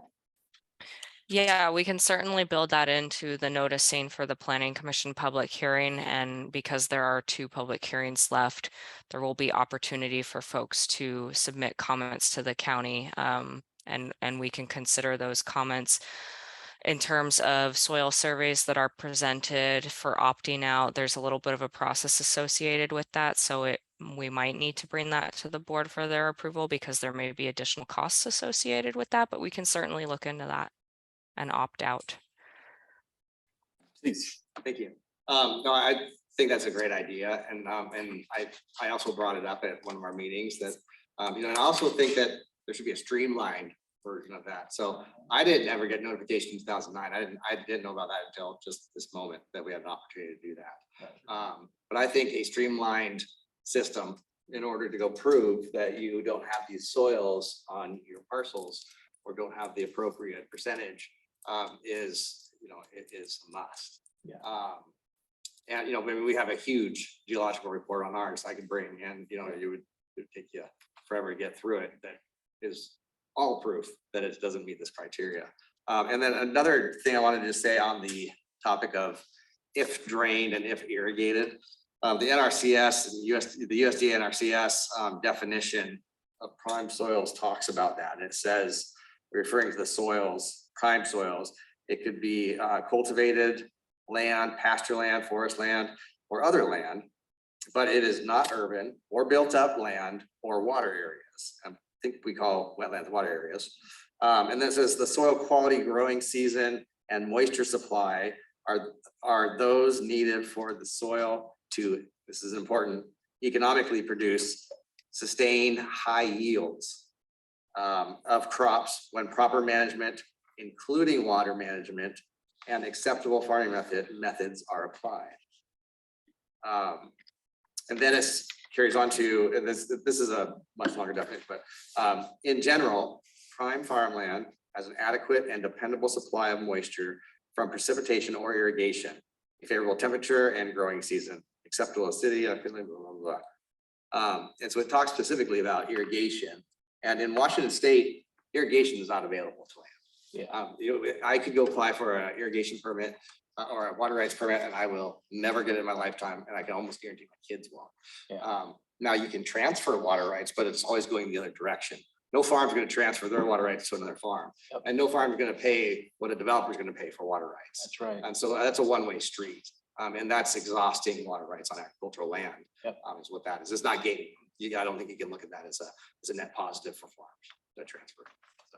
Yeah, we can certainly build that into the noticing for the planning commission public hearing, and because there are 2 public hearings left, there will be opportunity for folks to submit comments to the county, and we can consider those comments. In terms of soil surveys that are presented for opting out, there's a little bit of a process associated with that, so we might need to bring that to the board for their approval because there may be additional costs associated with that, but we can certainly look into that and opt out. Please. Thank you. No, I think that's a great idea. And I also brought it up at one of our meetings that, and I also think that there should be a streamlined version of that. So I didn't ever get notification in 2009. I didn't know about that until just this moment that we had an opportunity to do that. But I think a streamlined system in order to go prove that you don't have these soils on your parcels or don't have the appropriate percentage is, it is a must. Yeah. And, maybe we have a huge geological report on ours I could bring and, it would take you forever to get through it. That is all proof that it doesn't meet this criteria. And then another thing I wanted to say on the topic of if drained and if irrigated, the NRCS, the USDA NRCS definition of prime soils talks about that. And it says, referring to the soils, prime soils, it could be cultivated land, pasture land, forest land, or other land, but it is not urban or built up land or water areas. I think we call wetlands water areas. And then it says the soil quality, growing season, and moisture supply are those needed for the soil to, this is important, economically produce sustained high yields of crops when proper management, including water management and acceptable farming methods are applied. And then it carries on to, and this is a much longer definition, but in general, prime farmland has an adequate and dependable supply of moisture from precipitation or irrigation, a favorable temperature and growing season, acceptable acidity, blah, blah, blah. And so it talks specifically about irrigation. And in Washington State, irrigation is not available to land. Yeah. I could go apply for an irrigation permit or a water rights permit, and I will never get it in my lifetime, and I can almost guarantee my kids won't. Yeah. Now you can transfer water rights, but it's always going the other direction. No farm's going to transfer their water rights to another farm, Yep. and no farm is going to pay what a developer is going to pay for water rights. That's right. And so that's a one-way street, and that's exhausting water rights on agricultural land. Yep. Is what that is. It's not gaining. I don't think you can look at that as a net positive for farms that transfer. So.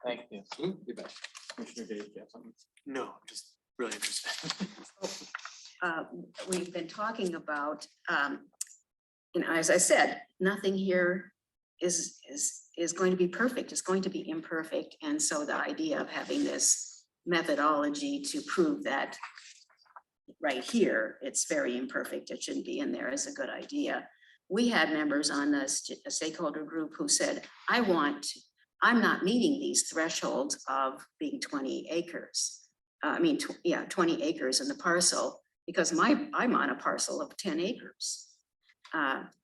Thank you. You bet. Commissioner Dave, you have something? No, just really interested. We've been talking about, as I said, nothing here is going to be perfect. It's going to be imperfect. And so the idea of having this methodology to prove that right here, it's very imperfect, it shouldn't be in there, is a good idea. We had members on a stakeholder group who said, I'm not meeting these thresholds of being 20 acres. 20 acres in the parcel, because I'm on a parcel of 10 acres.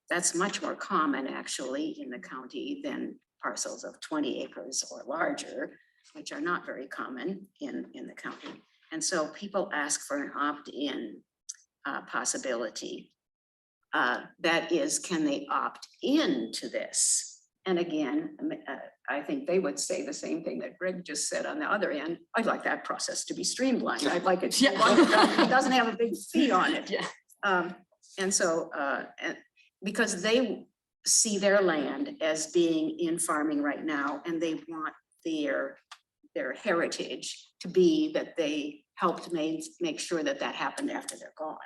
That's much more common actually in the county than parcels of 20 acres or larger, which are not very common in the county. And so people ask for an opt-in possibility. That is, can they opt into this? And again, I think they would say the same thing that Greg just said on the other end. I'd like that process to be streamlined. I'd like it to be one that doesn't have a big fee on it. Yeah. And so, because they see their land as being in farming right now, and they want their heritage to be that they helped make sure that happened after they're gone.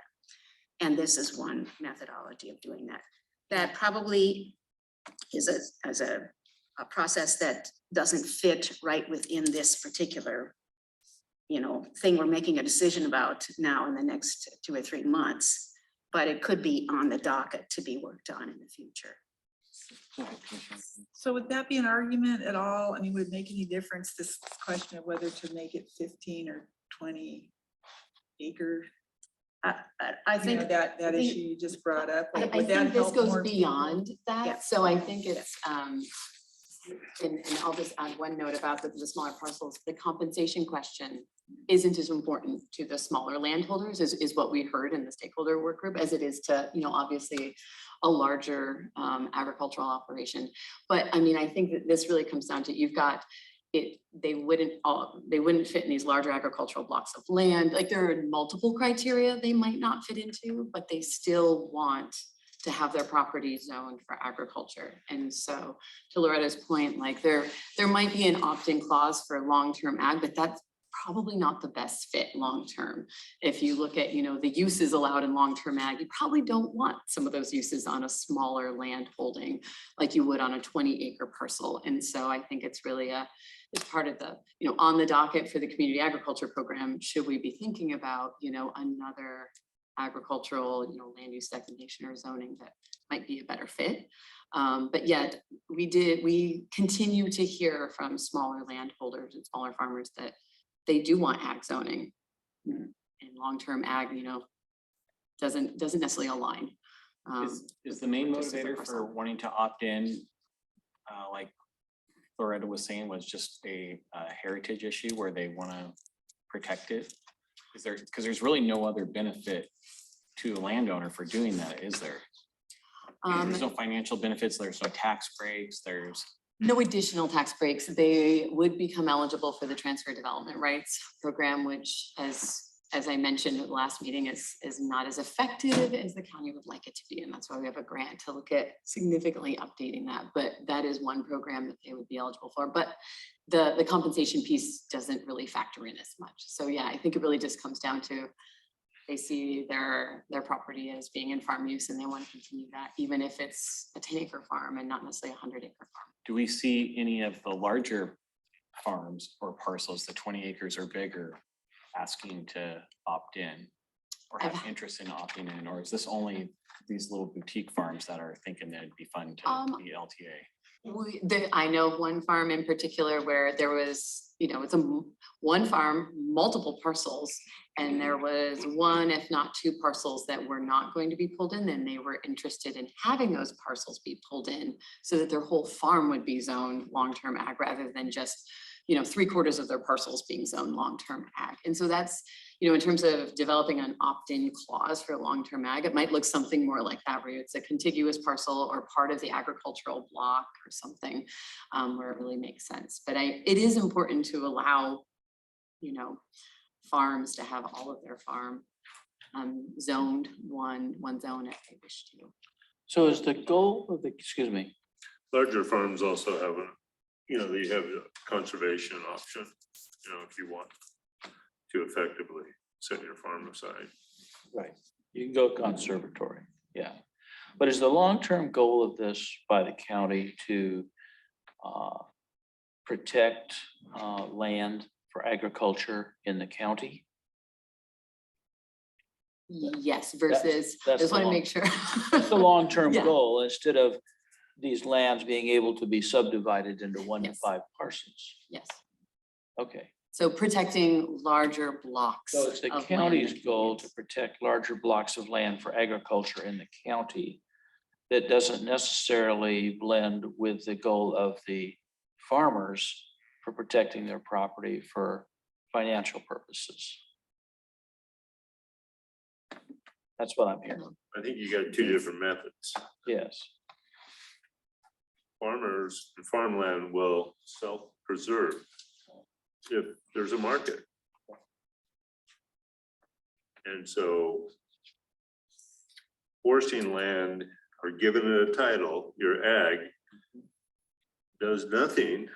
And this is one methodology of doing that. That probably is a process that doesn't fit right within this particular, thing we're making a decision about now in the next 2 or 3 months, but it could be on the docket to be worked on in the future. So would that be an argument at all? I mean, would it make any difference, this question of whether to make it 15 or 20 acre I You know, think, that I think- issue you just brought up. I like, would that think this help goes more people? beyond Yeah. that, so I think it's, and I'll just add one note about the smaller parcels, the compensation question isn't as important to the smaller landholders is what we heard in the stakeholder work group as it is to, you know, obviously a larger agricultural operation. But I mean, I think that this really comes down to, you've got it, they wouldn't fit in these larger agricultural blocks of land. Like there are multiple criteria they might not fit into, but they still want to have their property zoned for agriculture. And so to Loretta's point, like there might be an opt-in clause for long-term ag, but that's probably not the best fit long-term. If you look at, you know, the uses allowed in long-term ag, you probably don't want some of those uses on a smaller land holding like you would on a 20-acre parcel. And so I think it's really it's part of the, you know, on the docket for the community agriculture program, should we be thinking about, you know, another agricultural, you know, land use designation or zoning that might be a better fit. But yet we continue to hear from smaller landholders and smaller farmers that they do want ag zoning. And long-term ag, you know, doesn't necessarily align. Is the main just different motivator for parcel. wanting to opt in, like Loretta was saying, was just a heritage issue where they want to protect it? Is there, because there's really no other benefit to a landowner for doing that, is there? There's no financial benefits, there's no tax breaks, there's. No additional tax breaks. They would become eligible for the transfer development rights program, which as I mentioned at the last meeting is not as effective as the county would like it to be. And that's why we have a grant to look at significantly updating that. But that is one program that they would be eligible for. But the compensation piece doesn't really factor in as much. So yeah, I think it really just comes down to they see their property as being in farm use and they want to continue that, even if it's a 10-acre farm and not necessarily a 100-acre farm. Do we see any of the larger farms or parcels, the 20 acres or bigger, asking to opt in or have interest in opting in, or is this only these little boutique farms that are thinking that it'd be fun to be LTA? I know of one farm in particular where there was, you know, it's one farm, multiple parcels, and there was one, if not two parcels that were not going to be pulled in, and they were interested in having those parcels be pulled in so that their whole farm would be zoned long-term ag rather than just, you know, 3/4 of their parcels being zoned long-term ag. And so that's, you know, in terms of developing an opt-in clause for long-term ag, it might look something more like that, where it's a contiguous parcel or part of the agricultural block or something where it really makes sense. But it is important to allow, you know, farms to have all of their farm zoned one zone if they wish to. So is the goal of the, excuse me, Larger farms also have a, you know, they have a conservation option, you know, if you want to effectively set your farm aside. right, you can go conservatory, yeah. But is the long-term goal of this by the county to protect land for agriculture in the county? Yes, versus, I that's just the want to long- make sure. That's the long-term Yeah. goal, instead of these lands being able to be subdivided into 1 to 5 parcels. Yes, Okay, so protecting larger blocks. so it's the of land county's and goal to convenience. protect larger blocks of land for agriculture in the county. That doesn't necessarily blend with the goal of the farmers for protecting their property for financial purposes. That's what I'm hearing, I think you got two different methods. yes. Farmers and farmland will self-preserve if there's a market. And so forcing land or giving it a title, your ag, does nothing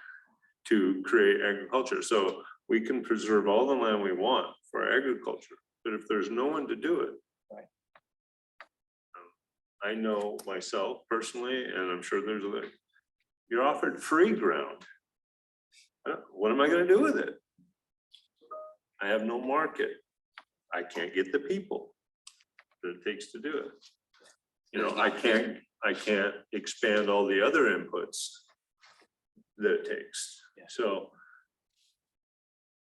to create agriculture. So we can preserve all the land we want for agriculture, but if there's no one to do it. Right. I know myself personally, and I'm sure there's other, you're offered free ground. What am I gonna do with it? I have no market. I can't get the people that it takes to do it. You know, I can't expand all the other inputs that it takes. So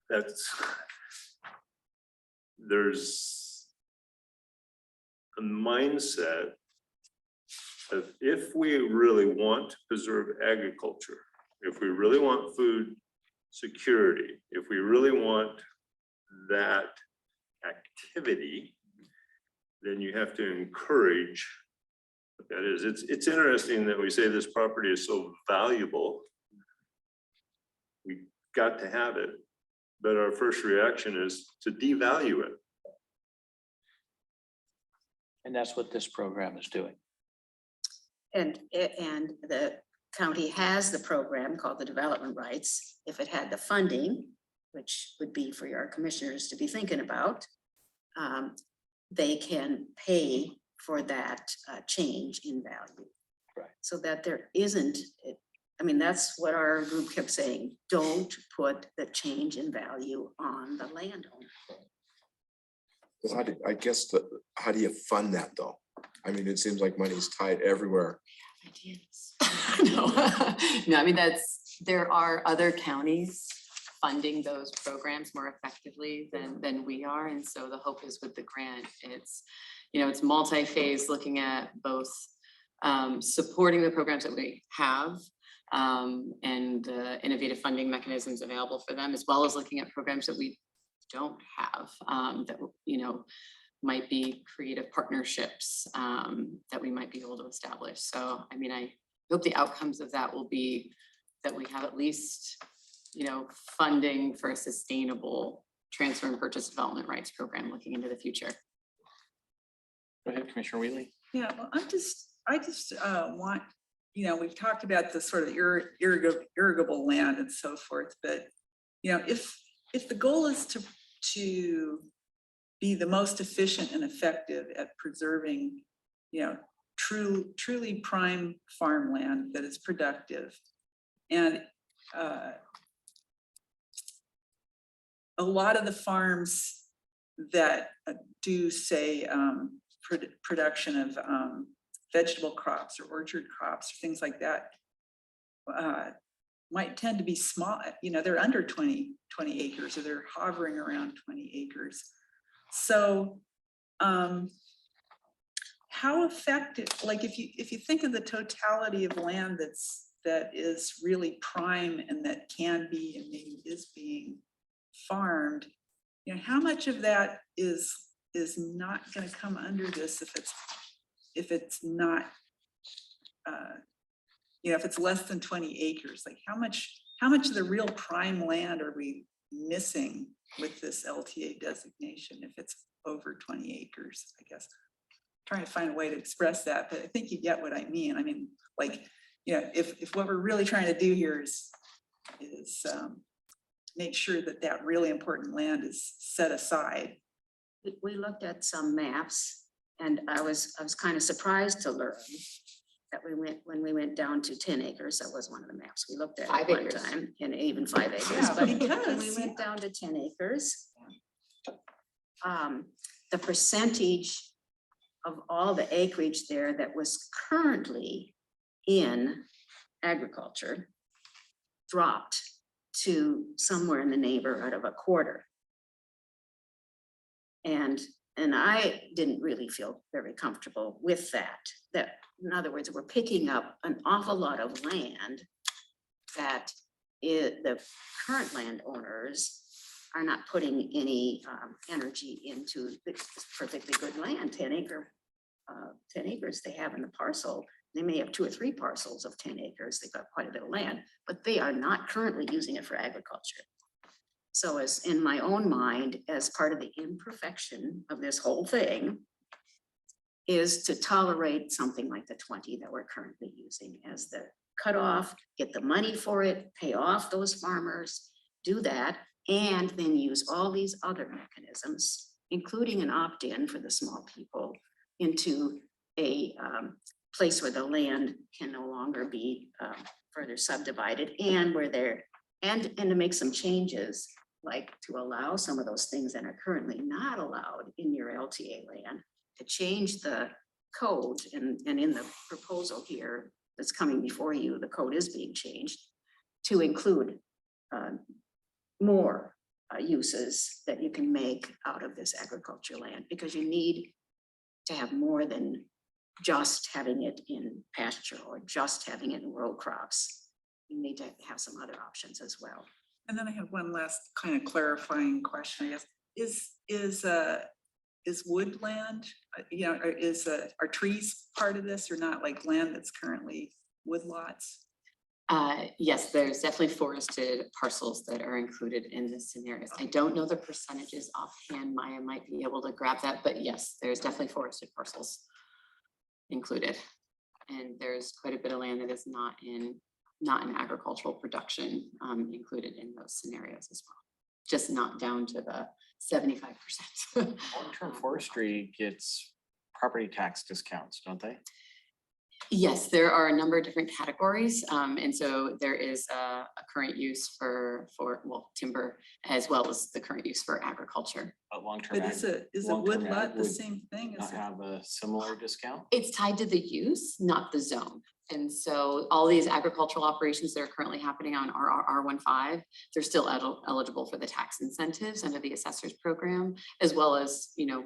that's, there's a mindset of if we really want to preserve agriculture, if we really want food security, if we really want that activity, then you have to encourage what that is. It's interesting that we say this property is so valuable. We got to have it, but our first reaction is to devalue it. And that's what this program is doing. And the county has the program called the Development Rights. If it had the funding, which would be for your commissioners to be thinking about, they can pay for that change in value. Right. So that there isn't, I mean, that's what our group kept saying, don't put the change in value on the landowner. I guess, how do you fund that though? I mean, it seems like money's tied everywhere. No, no, I mean, there are other counties funding those programs more effectively than we are. And so the hope is with the grant, it's multi-phase, looking at both supporting the programs that we have and innovative funding mechanisms available for them, as well as looking at programs that we don't have that, might be creative partnerships that we might be able to establish. So, I mean, I hope the outcomes of that will be that we have at least, funding for a sustainable transfer and purchase development rights program looking into the future. Go ahead, Commissioner Wheatley. Yeah, well, I just want, we've talked about the sort of irrigable land and so forth, but, if the goal is to be the most efficient and effective at preserving, truly prime farmland that is productive. And a lot of the farms that do say production of vegetable crops or orchard crops, or things like that, might tend to be small, they're under 20 acres, or they're hovering around 20 acres. So how effective, like if you think of the totality of land that is really prime and that can be and maybe is being farmed, how much of that is not going to come under this if it's not if it's less than 20 acres, like how much of the real prime land are we missing with this LTA designation if it's over 20 acres, I guess. Trying to find a way to express that, but I think you get what I mean. I mean, like, if what we're really trying to do here is make sure that really important land is set aside. We looked at some maps, and I was kind of surprised to learn that when we went down to 10 acres, that was one of the maps we looked at 5 one acres. time, and even 5 acres. Yeah, But when because, we went down to 10 acres, the percentage of all the acreage there that was currently in agriculture dropped to somewhere in the neighborhood of a quarter. And I didn't really feel very comfortable with that. That, in other words, we're picking up an awful lot of land that the current landowners are not putting any energy into this perfectly good land, 10 acres they have in the parcel. They may have 2 or 3 parcels of 10 acres. They've got quite a bit of land, but they are not currently using it for agriculture. So as in my own mind, as part of the imperfection of this whole thing, is to tolerate something like the 20 that we're currently using as the cutoff, get the money for it, pay off those farmers, do that, and then use all these other mechanisms, including an opt-in for the small people, into a place where the land can no longer be further subdivided, and where and to make some changes, like to allow some of those things that are currently not allowed in your LTA land, to change the code. And in the proposal here that's coming before you, the code is being changed to include more uses that you can make out of this agriculture land, because you need to have more than just having it in pasture or just having it in row crops. You need to have some other options as well. And then I have one last kind of clarifying question, I guess. Is woodland, you know, are trees part of this or not, like land that's currently woodlots? Yes, there's definitely forested parcels that are included in this scenarios. I don't know the percentages offhand. Maya might be able to grab that, but yes, there's definitely forested parcels included. And there's quite a bit of land that is not in agricultural production included in those scenarios as well. Just not down to the 75%. Long-term forestry gets property tax discounts, don't they? Yes, there are a number of different categories. And so there is a current use for well, timber, as well as the current use for agriculture. But long-term. But is a long-term ag woodlot the would same thing? Not Is it? have a similar discount? It's tied to the use, not the zone. And so all these agricultural operations that are currently happening on R15, they're still eligible for the tax incentives under the assessors program, as well as, you know,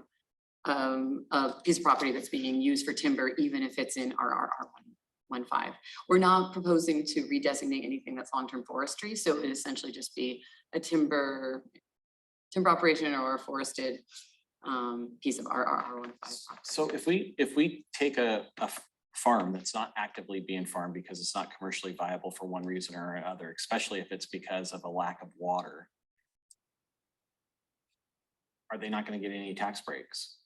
a piece of property that's being used for timber, even if it's in R15. We're not proposing to redesignate anything that's long-term forestry, so it would essentially just be a timber operation or a forested piece of R15. So if we take a farm that's not actively being farmed because it's not commercially viable for one reason or another, especially if it's because of a lack of water, are they not going to get any tax breaks?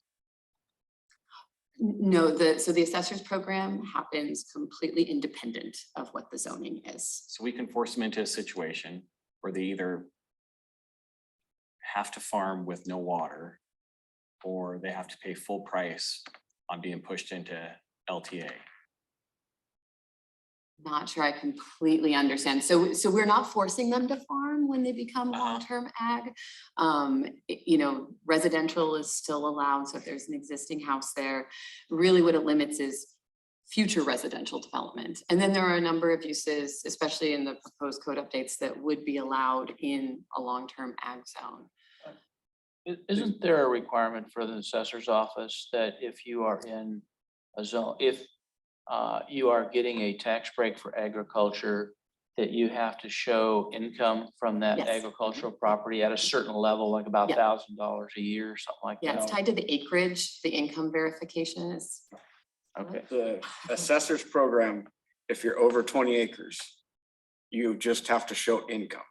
No, so the assessors program happens completely independent of what the zoning is. So we can force them into a situation where they either have to farm with no water or they have to pay full price on being pushed into LTA. Not sure I completely understand. So we're not forcing them to farm when they become long-term ag. You know, residential is still allowed. So if there's an existing house there, really what it limits is future residential development. And then there are a number of uses, especially in the proposed code updates, that would be allowed in a long-term ag zone. Isn't there a requirement for the assessor's office that if you are in a zone, if you are getting a tax break for agriculture, that you have to show income from that Yes. agricultural property at a certain level, like about Yeah. $1,000 a year or something like Yeah, that? it's tied to the acreage. The income verification is. Okay. The assessors program, if you're over 20 acres, you just have to show income.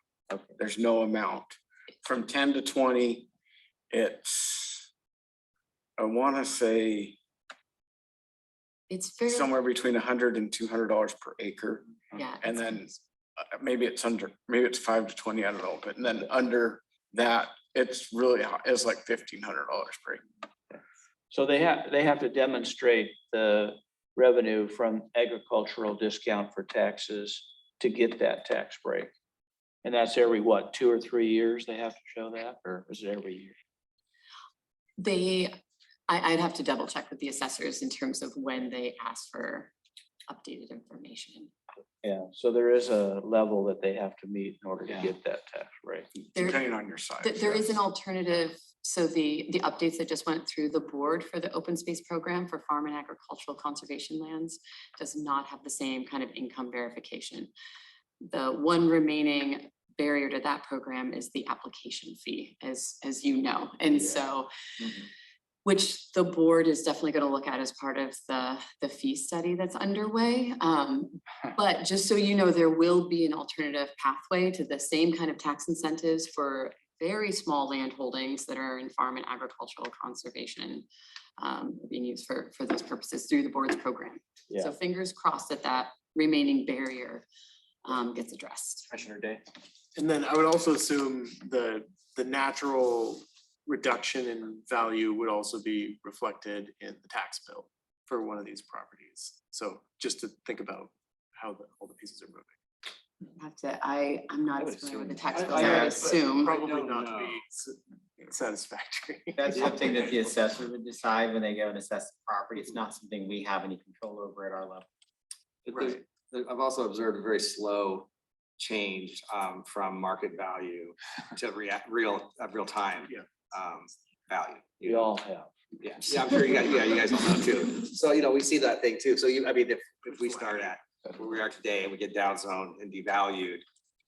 There's no amount. From 10 to 20, it's, I want to say It's very. somewhere between $100 and $200 per acre. Yeah. And then maybe it's $5 to 20, I don't know, but and then under that, it's really high, it's like $1,500 per acre. So they have to demonstrate the revenue from agricultural discount for taxes to get that tax break. And that's every, what, 2 or 3 years they have to show that, or is it every year? I'd have to double check with the assessors in terms of when they ask for updated information. Yeah, so there is a level that they have to meet in order to get that tax rate. There- Depending on your size. There is an alternative. So the updates that just went through the board for the open space program for farm and agricultural conservation lands does not have the same kind of income verification. The one remaining barrier to that program is the application fee, as you know. And so, which the board is definitely going to look at as part of the fee study that's underway. But just so you know, there will be an alternative pathway to the same kind of tax incentives for very small land holdings that are in farm and agricultural conservation being used for those purposes through the board's program. Yeah. So fingers crossed that remaining barrier gets addressed. Commissioner Day. And then I would also assume the natural reduction in value would also be reflected in the tax bill for one of these properties. So just to think about how all the pieces are moving. I'm not would as familiar with the assume- tax I- bills, I- I would but assume. Probably not to be satisfactory. That's something that the assessor would decide when they go and assess the property. It's not something we have any control over at our level. There's- I've also observed a very slow change from market value to real time Yeah. value. We all have. Yeah, I'm sure you guys all know too. So, we see that thing too. So if we start at where we are today and we get down zone and devalued,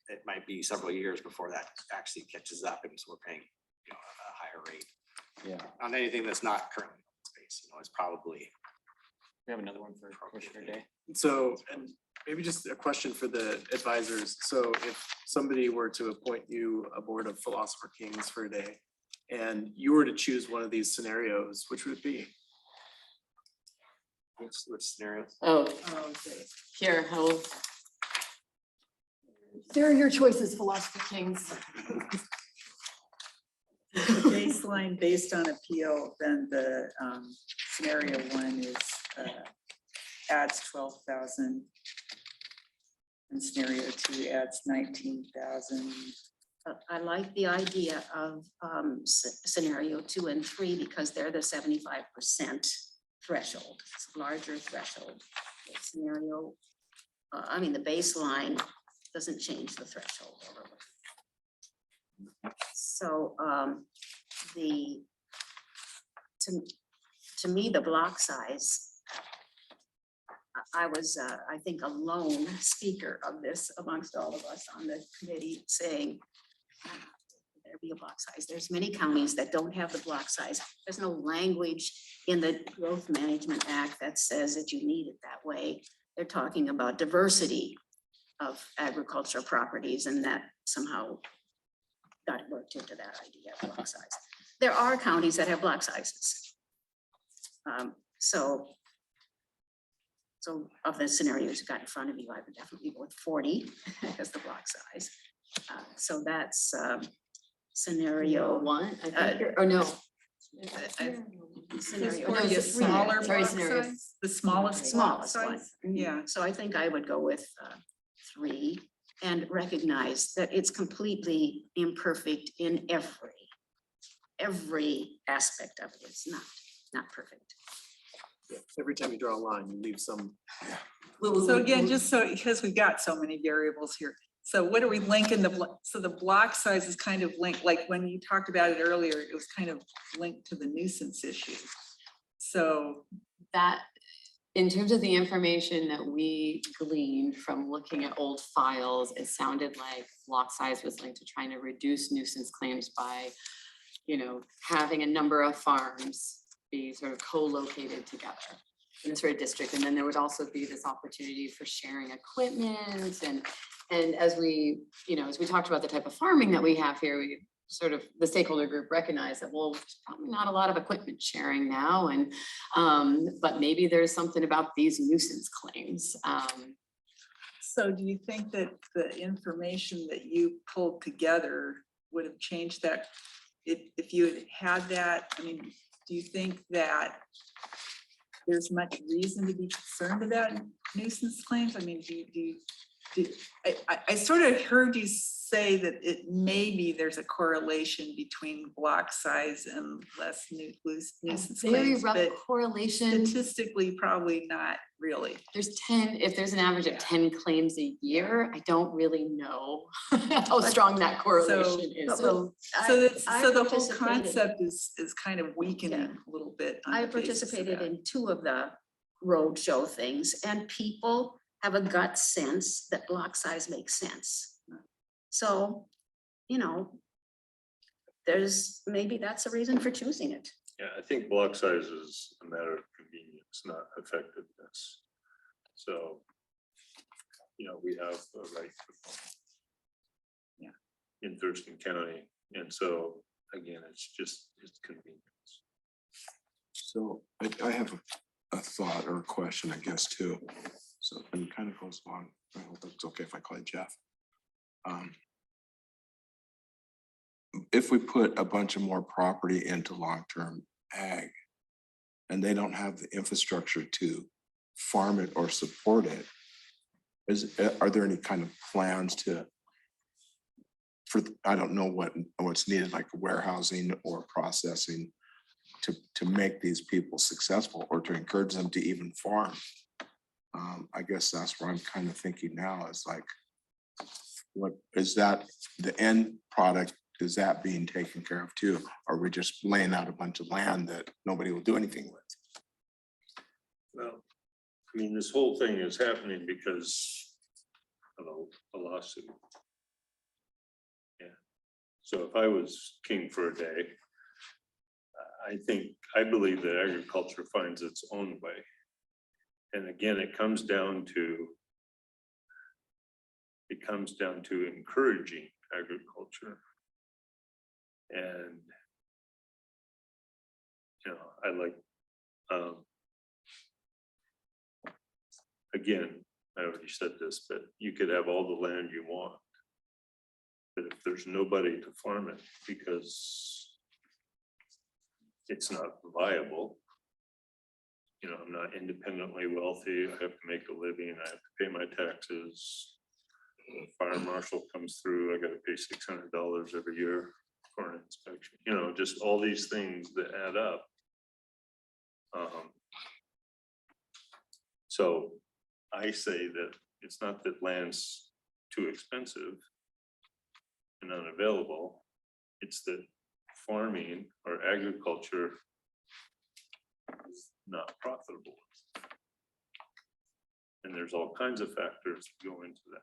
it might be several years before that actually catches up, and so we're paying, a higher rate. Yeah. On anything that's not currently in space, it's probably. We have another one for Commissioner Day. So, and maybe just a question for the advisors. So if somebody were to appoint you a board of philosopher kings for a day, and you were to choose one of these scenarios, which would it be? Which scenarios? Oh, here, there are your choices, philosopher kings. Baseline based on appeal, then the scenario one is adds 12,000. And scenario two adds 19,000. I like the idea of scenario 2 and 3 because they're the 75% threshold, it's a larger threshold. Scenario, the baseline doesn't change the threshold. So to me, the block size, I was, I think, a lone speaker of this amongst all of us on the committee saying, there be a block size. There's many counties that don't have the block size. There's no language in the Growth Management Act that says that you need it that way. They're talking about diversity of agricultural properties, and that somehow got worked into that idea of block size. There are counties that have block sizes. So of the scenarios you got in front of you, I would definitely go with 40 as the block size. So that's scenario One, I think, or no. Scenario Or two, the three. smaller Sorry, block scenario. size, the smallest block Smallest one. size. Yeah. So I think I would go with 3 and recognize that it's completely imperfect in every aspect of it. It's not perfect. Every time you draw a line, you leave some. So again, just so, because we've got so many variables here. So what are we linking so the block size is kind of linked, like when you talked about it earlier, it was kind of linked to the nuisance issue. So That, in terms of the information that we gleaned from looking at old files, it sounded like block size was linked to trying to reduce nuisance claims by, having a number of farms be sort of co-located together in this very district. And then there would also be this opportunity for sharing equipment and as we talked about the type of farming that we have here, we sort of, the stakeholder group recognized that, well, there's probably not a lot of equipment sharing now. And, but maybe there's something about these nuisance claims. So do you think that the information that you pulled together would have changed that? If you had had that, do you think that there's much reason to be concerned about nuisance claims? I sort of heard you say that maybe there's a correlation between block size and less nuisance Very claims, rough but correlation. statistically, probably not really. If there's an average of 10 claims a year, I don't really know how strong that correlation is. So the whole concept is kind of weakening a little bit. on I the basis of participated that. in 2 of the road show things, and people have a gut sense that block size makes sense. So, maybe that's a reason for choosing it. Yeah, I think block size is a matter of convenience, not effectiveness. So, we have a right to farm in Thurston County. And so, again, it's convenience. So I have a thought or a question, I guess, too. So it kind of goes along. I hope it's okay if I call you Jeff. If we put a bunch of more property into long-term ag and they don't have the infrastructure to farm it or support it, are there any kind of plans I don't know what's needed, like warehousing or processing to make these people successful or to encourage them to even farm? I guess that's where I'm kind of thinking now is like, what is that the end product is that being taken care of too? Or are we just laying out a bunch of land that nobody will do anything with? Well, I mean, this whole thing is happening because of a lawsuit. Yeah. So if I was king for a day, I believe that agriculture finds its own way. And again, it comes down to encouraging agriculture. And, you know, I like, again, I already said this, but you could have all the land you want. But if there's nobody to farm it because it's not viable, you know, I'm not independently wealthy, I have to make a living, I have to pay my taxes. Fire marshal comes through, I gotta pay $600 every year for an inspection, you know, just all these things that add up. So I say that it's not that land's too expensive and unavailable, it's that farming or agriculture is not profitable. And there's all kinds of factors that go into that.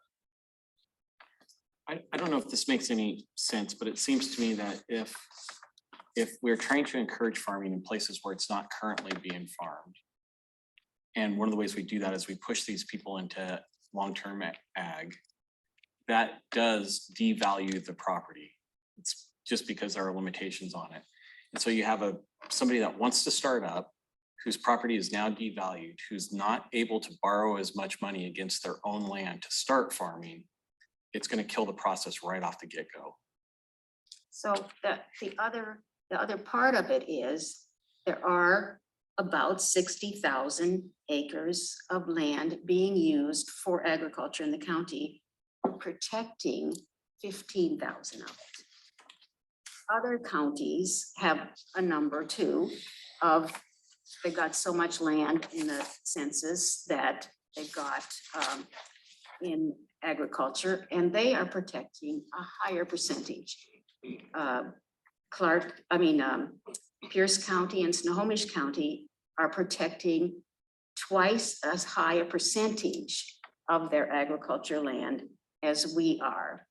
I don't know if this makes any sense, but it seems to me that if we're trying to encourage farming in places where it's not currently being farmed, and one of the ways we do that is we push these people into long-term ag, that does devalue the property. It's just because there are limitations on it. And so you have somebody that wants to start up, whose property is now devalued, who's not able to borrow as much money against their own land to start farming. It's going to kill the process right off the get-go. So the other part of it is there are about 60,000 acres of land being used for agriculture in the county. We're protecting 15,000 of it. Other counties have a number too of, they got so much land in the census that they got in agriculture, and they are protecting a higher percentage. Pierce County and Snohomish County are protecting twice as high a percentage of their agriculture land as we are.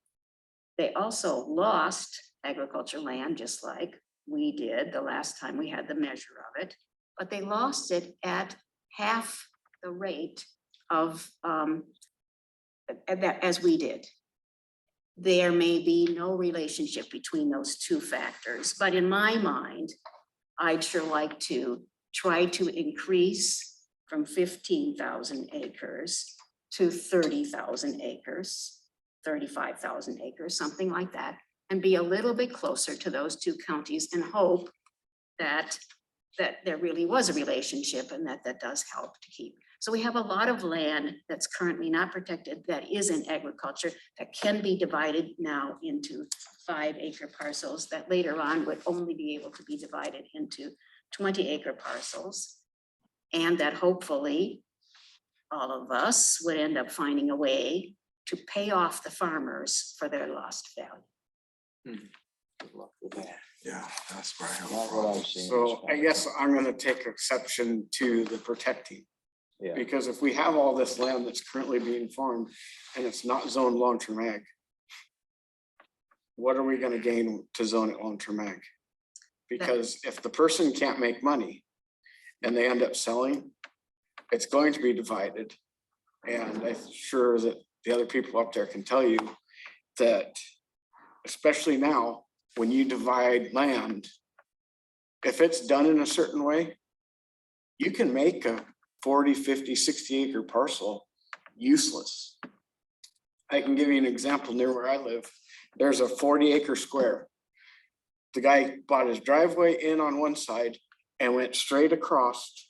They also lost agriculture land, just like we did the last time we had the measure of it, but they lost it at half the rate of as we did. There may be no relationship between those two factors, but in my mind, I'd sure like to try to increase from 15,000 acres to 30,000 acres, 35,000 acres, something like that, and be a little bit closer to those two counties and hope that there really was a relationship and that does help to keep. So we have a lot of land that's currently not protected that is in agriculture that can be divided now into 5-acre parcels that later on would only be able to be divided into 20-acre parcels. And that hopefully all of us would end up finding a way to pay off the farmers for their lost value. Yeah, that's where I have. Not what I've seen. So I guess I'm gonna take exception to the protecting. Yeah. Because if we have all this land that's currently being farmed and it's not zoned long-term ag, what are we gonna gain to zone it long-term ag? Because if the person can't make money and they end up selling, it's going to be divided. And I'm sure that the other people up there can tell you that, especially now, when you divide land, if it's done in a certain way, you can make a 40, 50, 60-acre parcel useless. I can give you an example near where I live. There's a 40-acre square. The guy bought his driveway in on one side and went straight across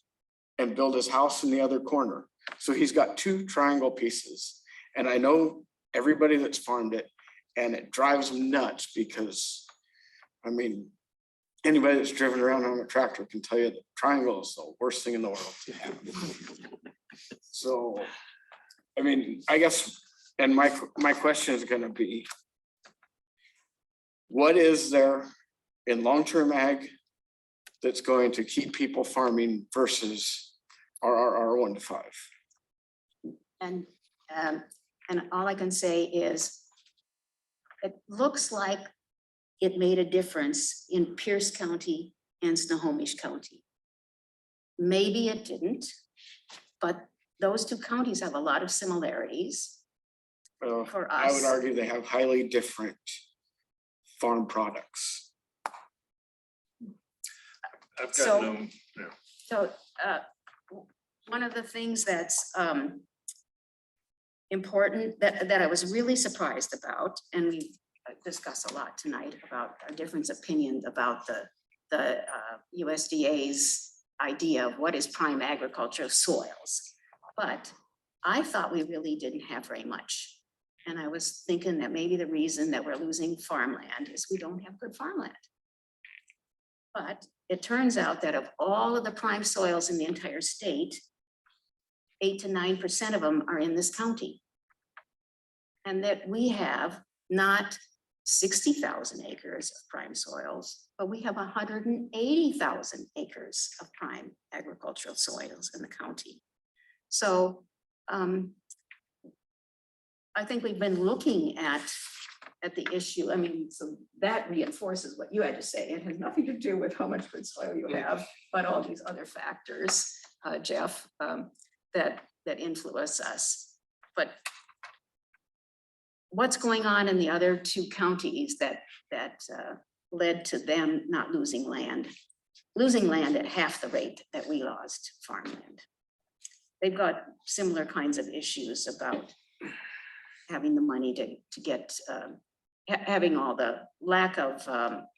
and built his house in the other corner. So he's got 2 triangle pieces. And I know everybody that's farmed it, and it drives them nuts because, I mean, anybody that's driven around on a tractor can tell you that triangle is the worst thing in the world to have. So, I mean, I guess, and my question is gonna be, what is there in long-term ag that's going to keep people farming versus RRR 1 to 5? And all I can say is, it looks like it made a difference in Pierce County and Snohomish County. Maybe it didn't, but those two counties have a lot of similarities Well, for I would us. argue they have highly different farm products. I've So- got no, yeah. So one of the things that's important that I was really surprised about, and we discussed a lot tonight about our different opinions about the USDA's idea of what is prime agricultural soils. But I thought we really didn't have very much. And I was thinking that maybe the reason that we're losing farmland is we don't have good farmland. But it turns out that of all of the prime soils in the entire state, 8 to 9% of them are in this county. And that we have not 60,000 acres of prime soils, but we have 180,000 acres of prime agricultural soils in the county. So I think we've been looking at the issue. I mean, so that reinforces what you had to say. It has nothing to do with how much good soil you have, but all these other factors, Jeff, that influence us. But what's going on in the other two counties that led to them not losing land at half the rate that we lost farmland? They've got similar kinds of issues about having the money to get, having all the lack of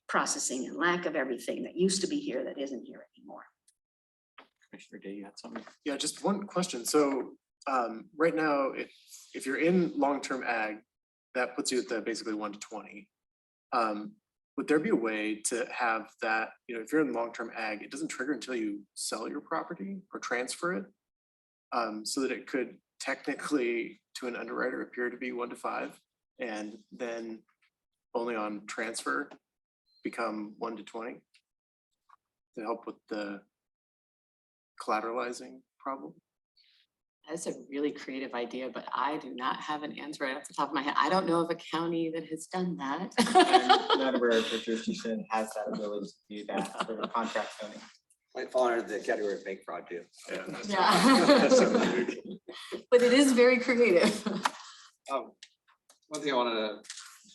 processing and lack of everything that used to be here that isn't here anymore. Commissioner Day, you had something? Yeah, just one question. So right now, if you're in long-term ag, that puts you at the basically 1 to 20. Would there be a way to have that, if you're in long-term ag, it doesn't trigger until you sell your property or transfer it? So that it could technically, to an underwriter, appear to be 1 to 5, and then only on transfer become 1 to 20? To help with the collateralizing problem? That's a really creative idea, but I do not have an answer right off the top of my head. I don't know of a county that has done that. I'm not aware of which jurisdiction has that ability to do that for the contract zoning. Might fall under the category of bank fraud too. Yeah. But it is very creative. One thing I wanted to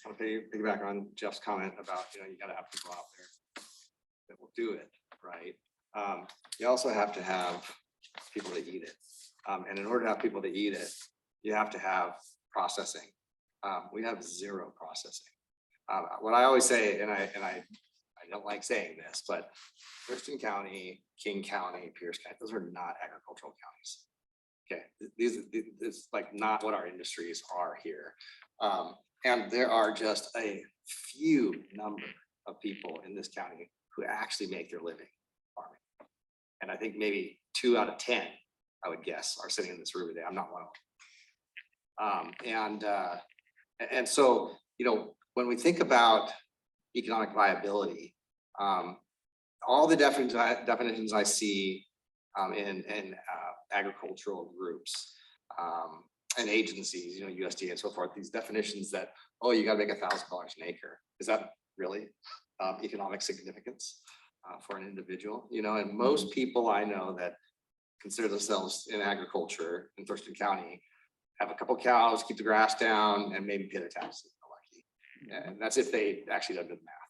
kind of piggyback on Jeff's comment about, you gotta have people out there that will do it, right? You also have to have people to eat it. And in order to have people to eat it, you have to have processing. We have zero processing. What I always say, and I don't like saying this, but Thurston County, King County, Pierce County, those are not agricultural counties. Okay, it's like not what our industries are here. And there are just a few number of people in this county who actually make their living farming. And I think maybe 2 out of 10, I would guess, are sitting in this room today. I'm not one of them. And so, when we think about economic viability, all the definitions I see in agricultural groups and agencies, USDA and so forth, these definitions that, oh, you gotta make $1,000 an acre. Is that really economic significance for an individual? And most people I know that consider themselves in agriculture in Thurston County have a couple cows, keep the grass down, and maybe pay their taxes if they're lucky. And that's if they actually don't do the math.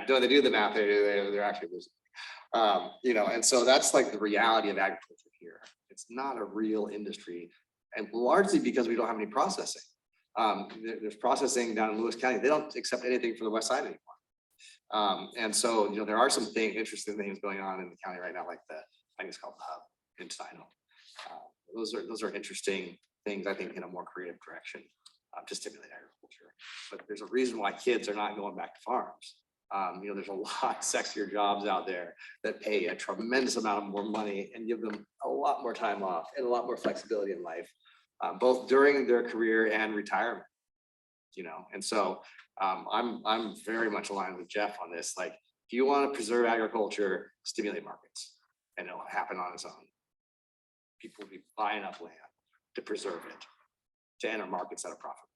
When they do the math, they're actually losing. And so that's like the reality of agriculture here. It's not a real industry, and largely because we don't have any processing. There's processing down in Lewis County. They don't accept anything from the west side anymore. And so, there are some interesting things going on in the county right now, like I think it's called the hub in Steino. Those are interesting things, I think, in a more creative direction to stimulate agriculture. But there's a reason why kids are not going back to farms. There's a lot sexier jobs out there that pay a tremendous amount of more money and give them a lot more time off and a lot more flexibility in life, both during their career and retirement. you know, and so I'm very much aligned with Jeff on this. Like, if you want to preserve agriculture, stimulate markets, and it'll happen on its own. People will be buying up land to preserve it, to enter markets at a profit.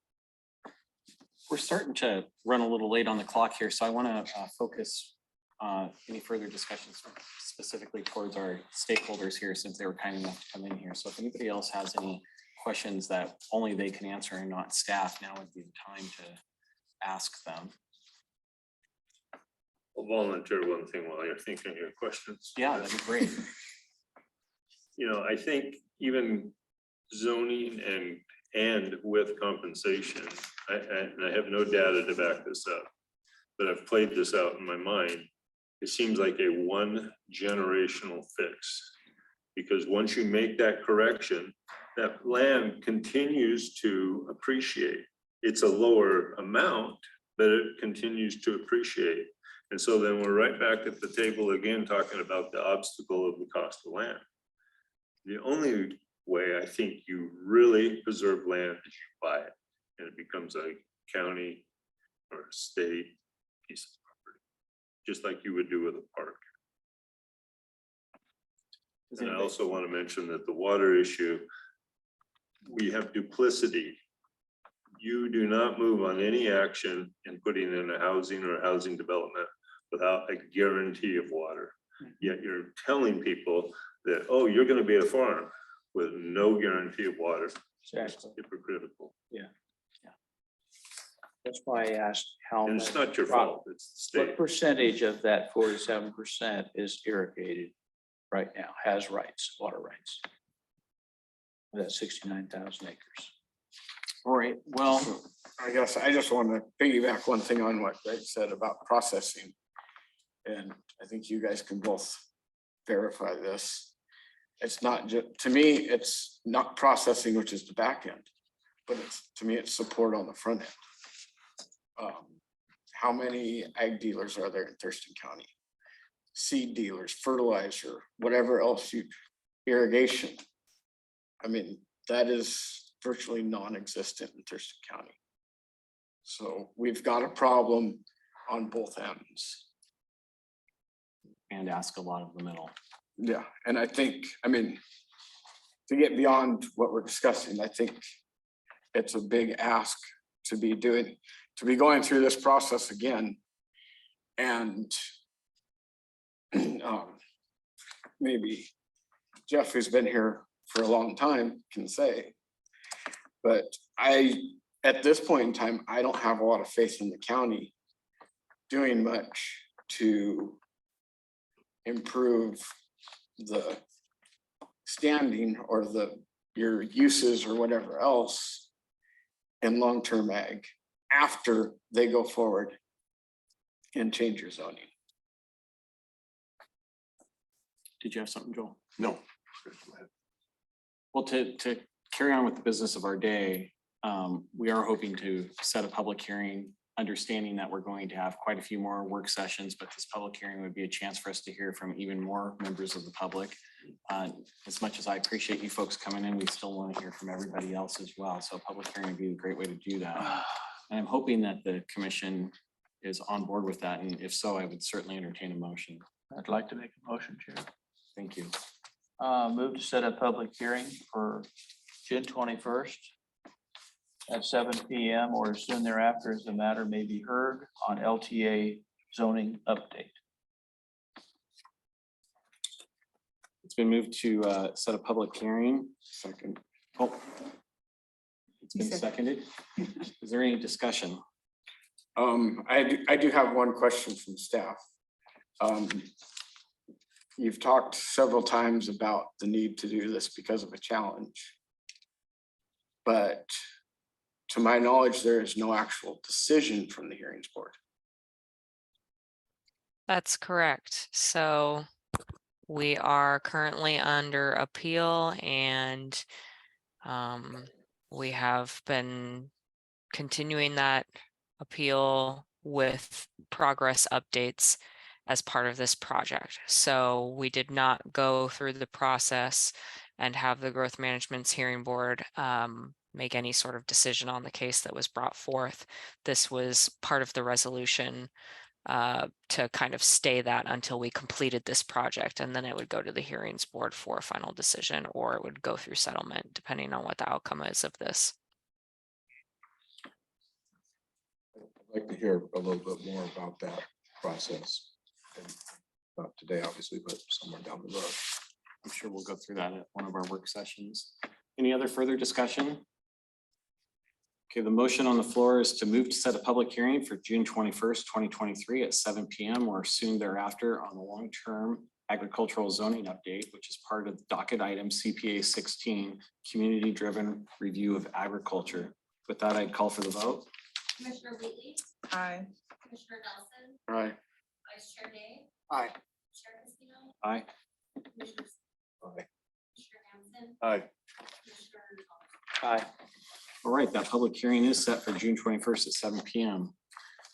We're starting to run a little late on the clock here, so I want to focus any further discussions specifically towards our stakeholders here, since they were kind enough to come in here. So if anybody else has any questions that only they can answer and not staff, now would be the time to ask them. I'll volunteer one thing while you're thinking of your questions. Yeah, that'd be great. You know, I think even zoning and with compensation, and I have no data to back this up, but I've played this out in my mind. It seems like a one generational fix, because once you make that correction, that land continues to appreciate. It's a lower amount, but it continues to appreciate. And so then we're right back at the table again, talking about the obstacle of the cost of land. The only way I think you really preserve land is you buy it and it becomes a county or a state piece of property, just like you would do with a park. And I also want to mention that the water issue, we have duplicity. You do not move on any action in putting in a housing or housing development without a guarantee of water. Yet you're telling people that, oh, you're going to be a farm with no guarantee of water. Exactly. It's hypocritical. Yeah. That's why I asked how And much. it's not your fault, it's the What state. percentage of that 47% is irrigated right now, has rights, water rights? That's 69,000 acres. All right, well, I guess I just want to piggyback one thing on what Greg said about processing. And I think you guys can both verify this. It's not just, to me, it's not processing, which is the back end, but it's, to me, it's support on the front end. How many ag dealers are there in Thurston County? Seed dealers, fertilizer, whatever else you, irrigation. I mean, that is virtually non-existent in Thurston County. So we've got a problem on both ends. and ask a lot of the middle. Yeah, and I think, I mean, to get beyond what we're discussing, I think it's a big ask to be doing, to be going through this process again. And maybe Jeff, who's been here for a long time, can say, but at this point in time, I don't have a lot of faith in the county doing much to improve the standing or your uses or whatever else in long-term ag after they go forward and change your zoning. Did you have something, Joel? No. Well, to carry on with the business of our day, we are hoping to set a public hearing, understanding that we're going to have quite a few more work sessions, but this public hearing would be a chance for us to hear from even more members of the public. As much as I appreciate you folks coming in, we still want to hear from everybody else as well. So a public hearing would be a great way to do that. And I'm hoping that the commission is on board with that. And if so, I would certainly entertain a motion. I'd like to make a motion, Chair. Thank you. Move to set a public hearing for June 21st at 7 p.m. or as soon thereafter as the matter may be heard on LTA zoning update. It's been moved to set a public hearing. Second. Oh. It's been seconded. Is there any discussion? I do have one question from staff. You've talked several times about the need to do this because of a challenge. But to my knowledge, there is no actual decision from the hearings board. That's correct. So we are currently under appeal and we have been continuing that appeal with progress updates as part of this project. So we did not go through the process and have the growth management's hearing board make any sort of decision on the case that was brought forth. This was part of the resolution to kind of stay that until we completed this project, and then it would go to the hearings board for a final decision, or it would go through settlement, depending on what the outcome is of this. I'd like to hear a little bit more about that process. And not today, obviously, but somewhere down the road. I'm sure we'll go through that at one of our work sessions. Any other further discussion? Okay, the motion on the floor is to move to set a public hearing for June 21st, 2023 at 7 PM or soon thereafter on the long-term agricultural zoning update, which is part of the docket item CPA 16, community-driven review of agriculture. With that, I'd call for the vote. Commissioner Wheatley, Aye. Commissioner Nelson, Right. Vice Chair Gay, Aye. Chair Casino, Aye. Commissioner Aye. Hanson, Aye. Commissioner Aye. All right, that public hearing is set for June 21st at 7 PM.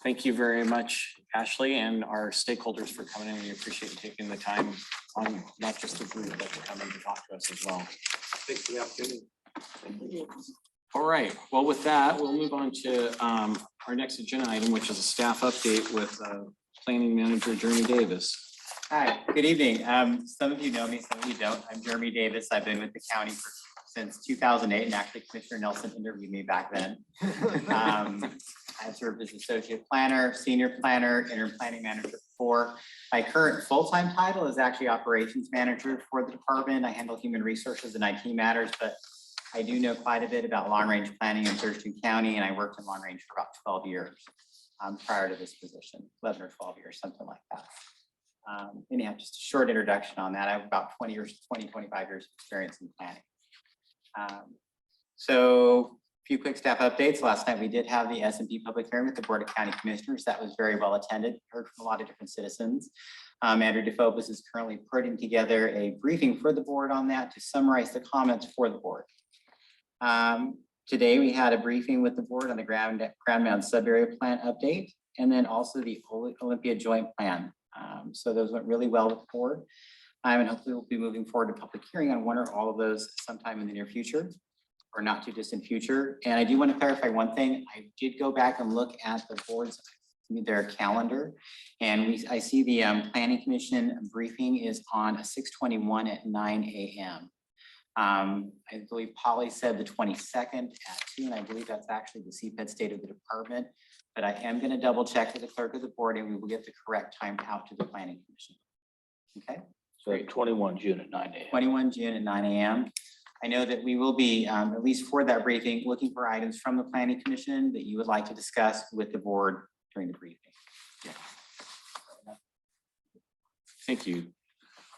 Thank you very much, Ashley, and our stakeholders for coming in. We appreciate you taking the time on not just the group, but to come in to talk to us as well. Thanks for the opportunity. All right, well, with that, we'll move on to our next agenda item, which is a staff update with Planning Manager Jeremy Davis. Hi, good evening. Some of you know me, some of you don't. I'm Jeremy Davis. I've been with the county since 2008, and actually Commissioner Nelson interviewed me back then. I've served as associate planner, senior planner, interim planning manager before. My current full-time title is actually operations manager for the department. I handle human resources and IT matters, but I do know quite a bit about long-range planning in Thurston County, and I worked in long range for about 12 years prior to this position, 11 or 12 years, something like that. Anyhow, just a short introduction on that. I have about 25 years of experience in planning. So a few quick staff updates. Last night we did have the S&P public hearing with the Board of County Commissioners. That was very well attended, heard from a lot of different citizens. Andrew DeFocus is currently putting together a briefing for the board on that to summarize the comments for the board. Today we had a briefing with the board on the Grand Mound sub-area plan update, and then also the Olympia joint plan. So those went really well with the board. And hopefully we'll be moving forward to public hearing on one or all of those sometime in the near future or not too distant future. And I do want to clarify one thing. I did go back and look at the board's, their calendar, and I see the Planning Commission briefing is on 6/21 at 9 AM. I believe Polly said the 22nd at 2, and I believe that's actually the CPED state of the department. But I am going to double check with the clerk of the board, and we will get the correct time out to the Planning Commission. Okay. So 21 June at 9 AM. 21 June at 9 AM. I know that we will be, at least for that briefing, looking for items from the Planning Commission that you would like to discuss with the board during the briefing. Thank you.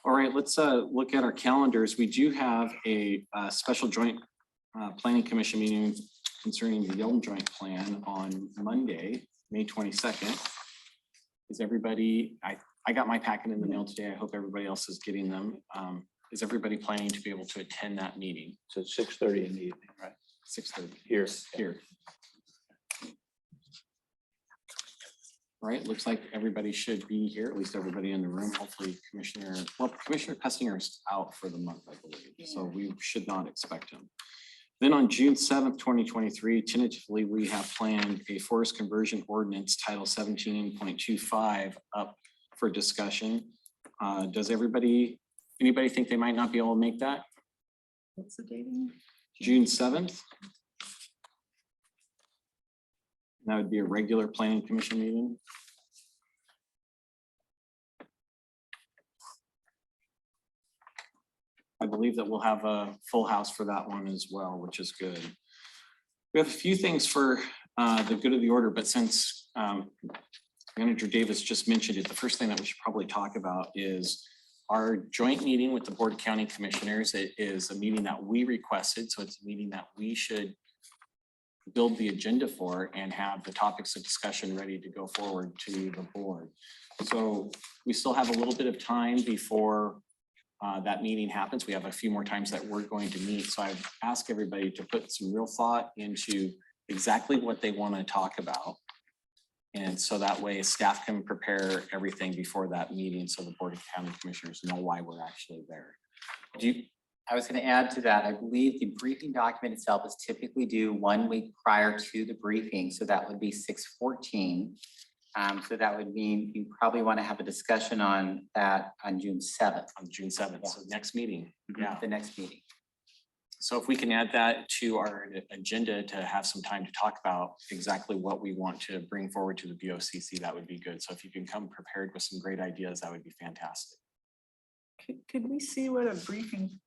All right, let's look at our calendars. We do have a special joint planning commission meeting concerning the Yelm joint plan on Monday, May 22nd. Is everybody, I got my packet in the mail today. I hope everybody else is getting them. Is everybody planning to be able to attend that meeting? So 6:30 in the evening, right? 6:30 Here. here. All right, looks like everybody should be here, at least everybody in the room. Hopefully Commissioner Cussinger is out for the month, I believe, so we should not expect him. Then on June 7th, 2023, tentatively, we have planned a forest conversion ordinance title 17.25 up for discussion. Does anybody think they might not be able to make that? What's the date? again? June 7th? That would be a regular planning commission meeting. I believe that we'll have a full house for that one as well, which is good. We have a few things for the good of the order, but since Manager Davis just mentioned it, the first thing that we should probably talk about is our joint meeting with the Board of County Commissioners. It is a meeting that we requested, so it's a meeting that we should build the agenda for and have the topics of discussion ready to go forward to the board. So we still have a little bit of time before that meeting happens. We have a few more times that we're going to meet. So I've asked everybody to put some real thought into exactly what they want to talk about. And so that way staff can prepare everything before that meeting so the Board of County Commissioners know why we're actually there. I was gonna add to that, I believe the briefing document itself is typically due 1 week prior to the briefing, so that would be 6/14. So that would mean you probably want to have a discussion on that on June 7th. On June 7th, so next meeting. Yeah. The next meeting. So if we can add that to our agenda to have some time to talk about exactly what we want to bring forward to the BOCC, that would be good. So if you can come prepared with some great ideas, that would be fantastic. Could we see what a briefing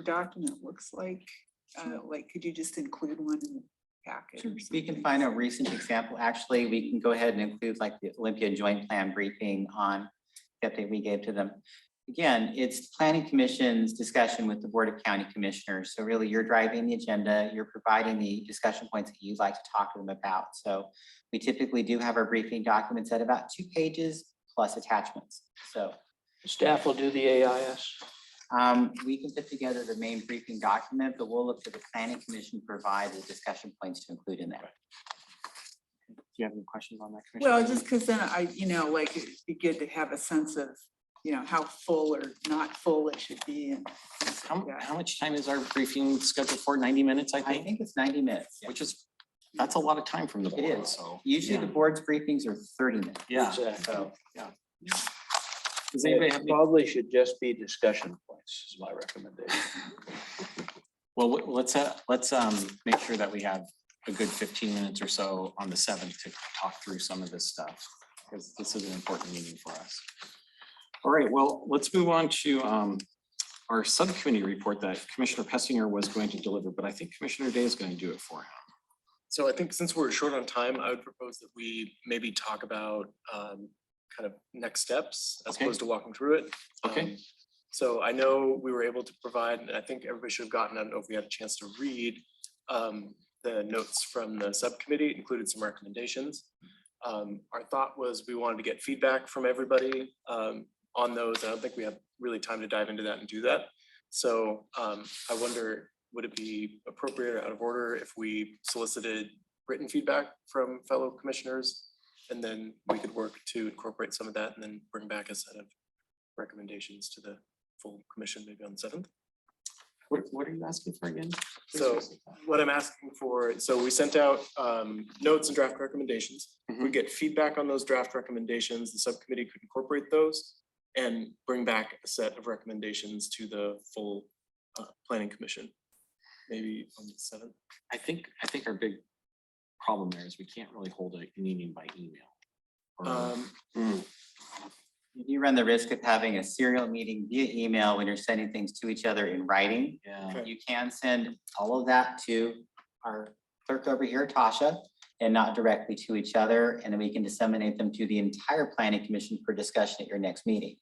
document looks like? Like, could you just include one in the packet or something? We can find a recent example. Actually, we can go ahead and include like the Olympia Joint Plan briefing on the update we gave to them. Again, it's Planning Commission's discussion with the Board of County Commissioners. So really you're driving the agenda, you're providing the discussion points that you'd like to talk to them about. So we typically do have our briefing documents at about 2 pages plus attachments. So Staff will do the AIS. we can put together the main briefing document, but we'll look to the Planning Commission to provide the discussion points to include in that. Do you have any questions on that, Commissioner? Well, just because then like, it'd be good to have a sense of, how full or not full it should be and. things like that. How much time is our briefing scheduled for? 90 minutes, I I think, think it's 90 minutes. Yeah. which is, that's a lot of time from the It board, is. so. Usually the board's briefings are 30 minutes. Yeah. Exactly. So Does anybody have It any? probably should just be discussion points is my recommendation. Well, let's make sure that we have a good 15 minutes or so on the 7th to talk through some of this stuff, because this is an important meeting for us. All right, well, let's move on to our subcommittee report that Commissioner Pessinger was going to deliver, but I think Commissioner Day is going to do it for him. So I think since we're short on time, I would propose that we maybe talk about kind of next steps as Okay. opposed to walking through it. Okay. So I know we were able to provide, and I think everybody should have gotten, I don't know if we had a chance to read the notes from the subcommittee, included some recommendations. Our thought was we wanted to get feedback from everybody on those. I don't think we have really time to dive into that and do that. So I wonder, would it be appropriate or out of order if we solicited written feedback from fellow commissioners? And then we could work to incorporate some of that and then bring back a set of recommendations to the full commission maybe on the 7th. What are you asking for again? So what I'm asking for, so we sent out notes and draft recommendations. We get feedback on those draft recommendations. The subcommittee could incorporate those and bring back a set of recommendations to the full planning commission, maybe on the 7th. I think our big problem there is we can't really hold a meeting by email. you do run the risk of having a serial meeting via email when you're sending things to each other in writing. Yeah. You can send all of that to our clerk over here, Tasha, and not directly to each other. And then we can disseminate them to the entire planning commission for discussion at your next meeting.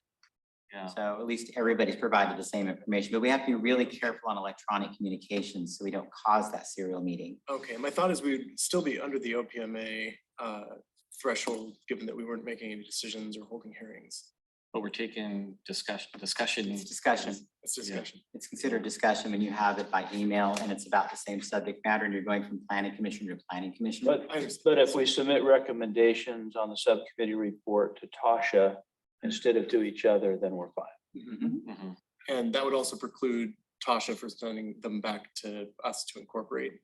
Yeah. So at least everybody's provided the same information, but we have to be really careful on electronic communications so we don't cause that serial meeting. Okay, my thought is we'd still be under the OPMA threshold, given that we weren't making any decisions or holding hearings. But we're taking discussion. It's discussion. It's discussion. It's considered discussion when you have it by email and it's about the same subject matter and you're going from planning commission to planning commission. But if we submit recommendations on the subcommittee report to Tasha instead of to each other, then we're fine. Mhm. And that would also preclude Tasha for sending them back to us to incorporate.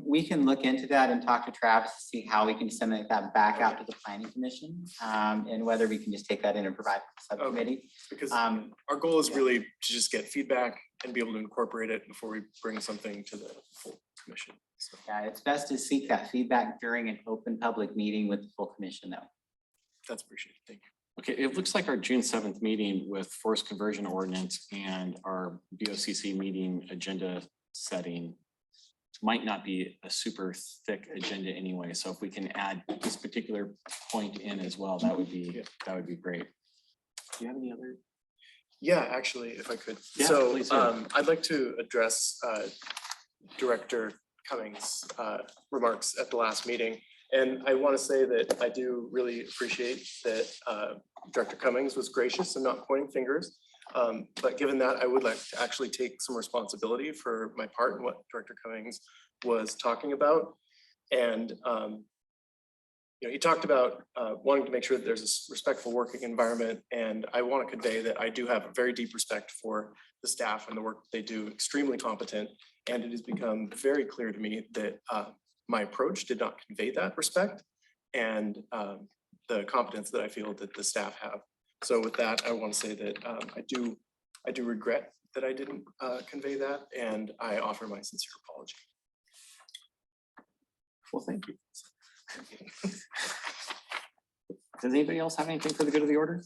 We can look into that and talk to Travis to see how we can disseminate that back out to the planning commission, and whether we can just take that in and provide to the subcommittee. Because Um, our goal is really to just get feedback and be able to incorporate it before we bring something to the full commission. So Yeah, it's best to seek that feedback during an open public meeting with the full commission though. that's appreciated. Thank you. Okay, it looks like our June 7th meeting with forest conversion ordinance and our BOCC meeting agenda setting might not be a super thick agenda anyway. So if we can add this particular point in as well, that would be great. Do you have any other? Yeah, actually, if I could. Yeah, So please do. I'd like to address Director Cummings' remarks at the last meeting. And I want to say that I do really appreciate that Director Cummings was gracious and not pointing fingers. But given that, I would like to actually take some responsibility for my part in what Director Cummings was talking about. And you know, he talked about wanting to make sure that there's a respectful working environment, and I want to convey that I do have a very deep respect for the staff and the work that they do, extremely competent, and it has become very clear to me that my approach did not convey that respect and the competence that I feel that the staff have. So with that, I want to say that I do regret that I didn't convey that, and I offer my sincere apology. Well, thank you. Does anybody else have anything for the good of the order?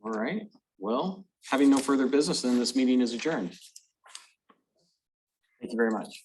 All right, well, having no further business, then this meeting is adjourned. Thank you very much.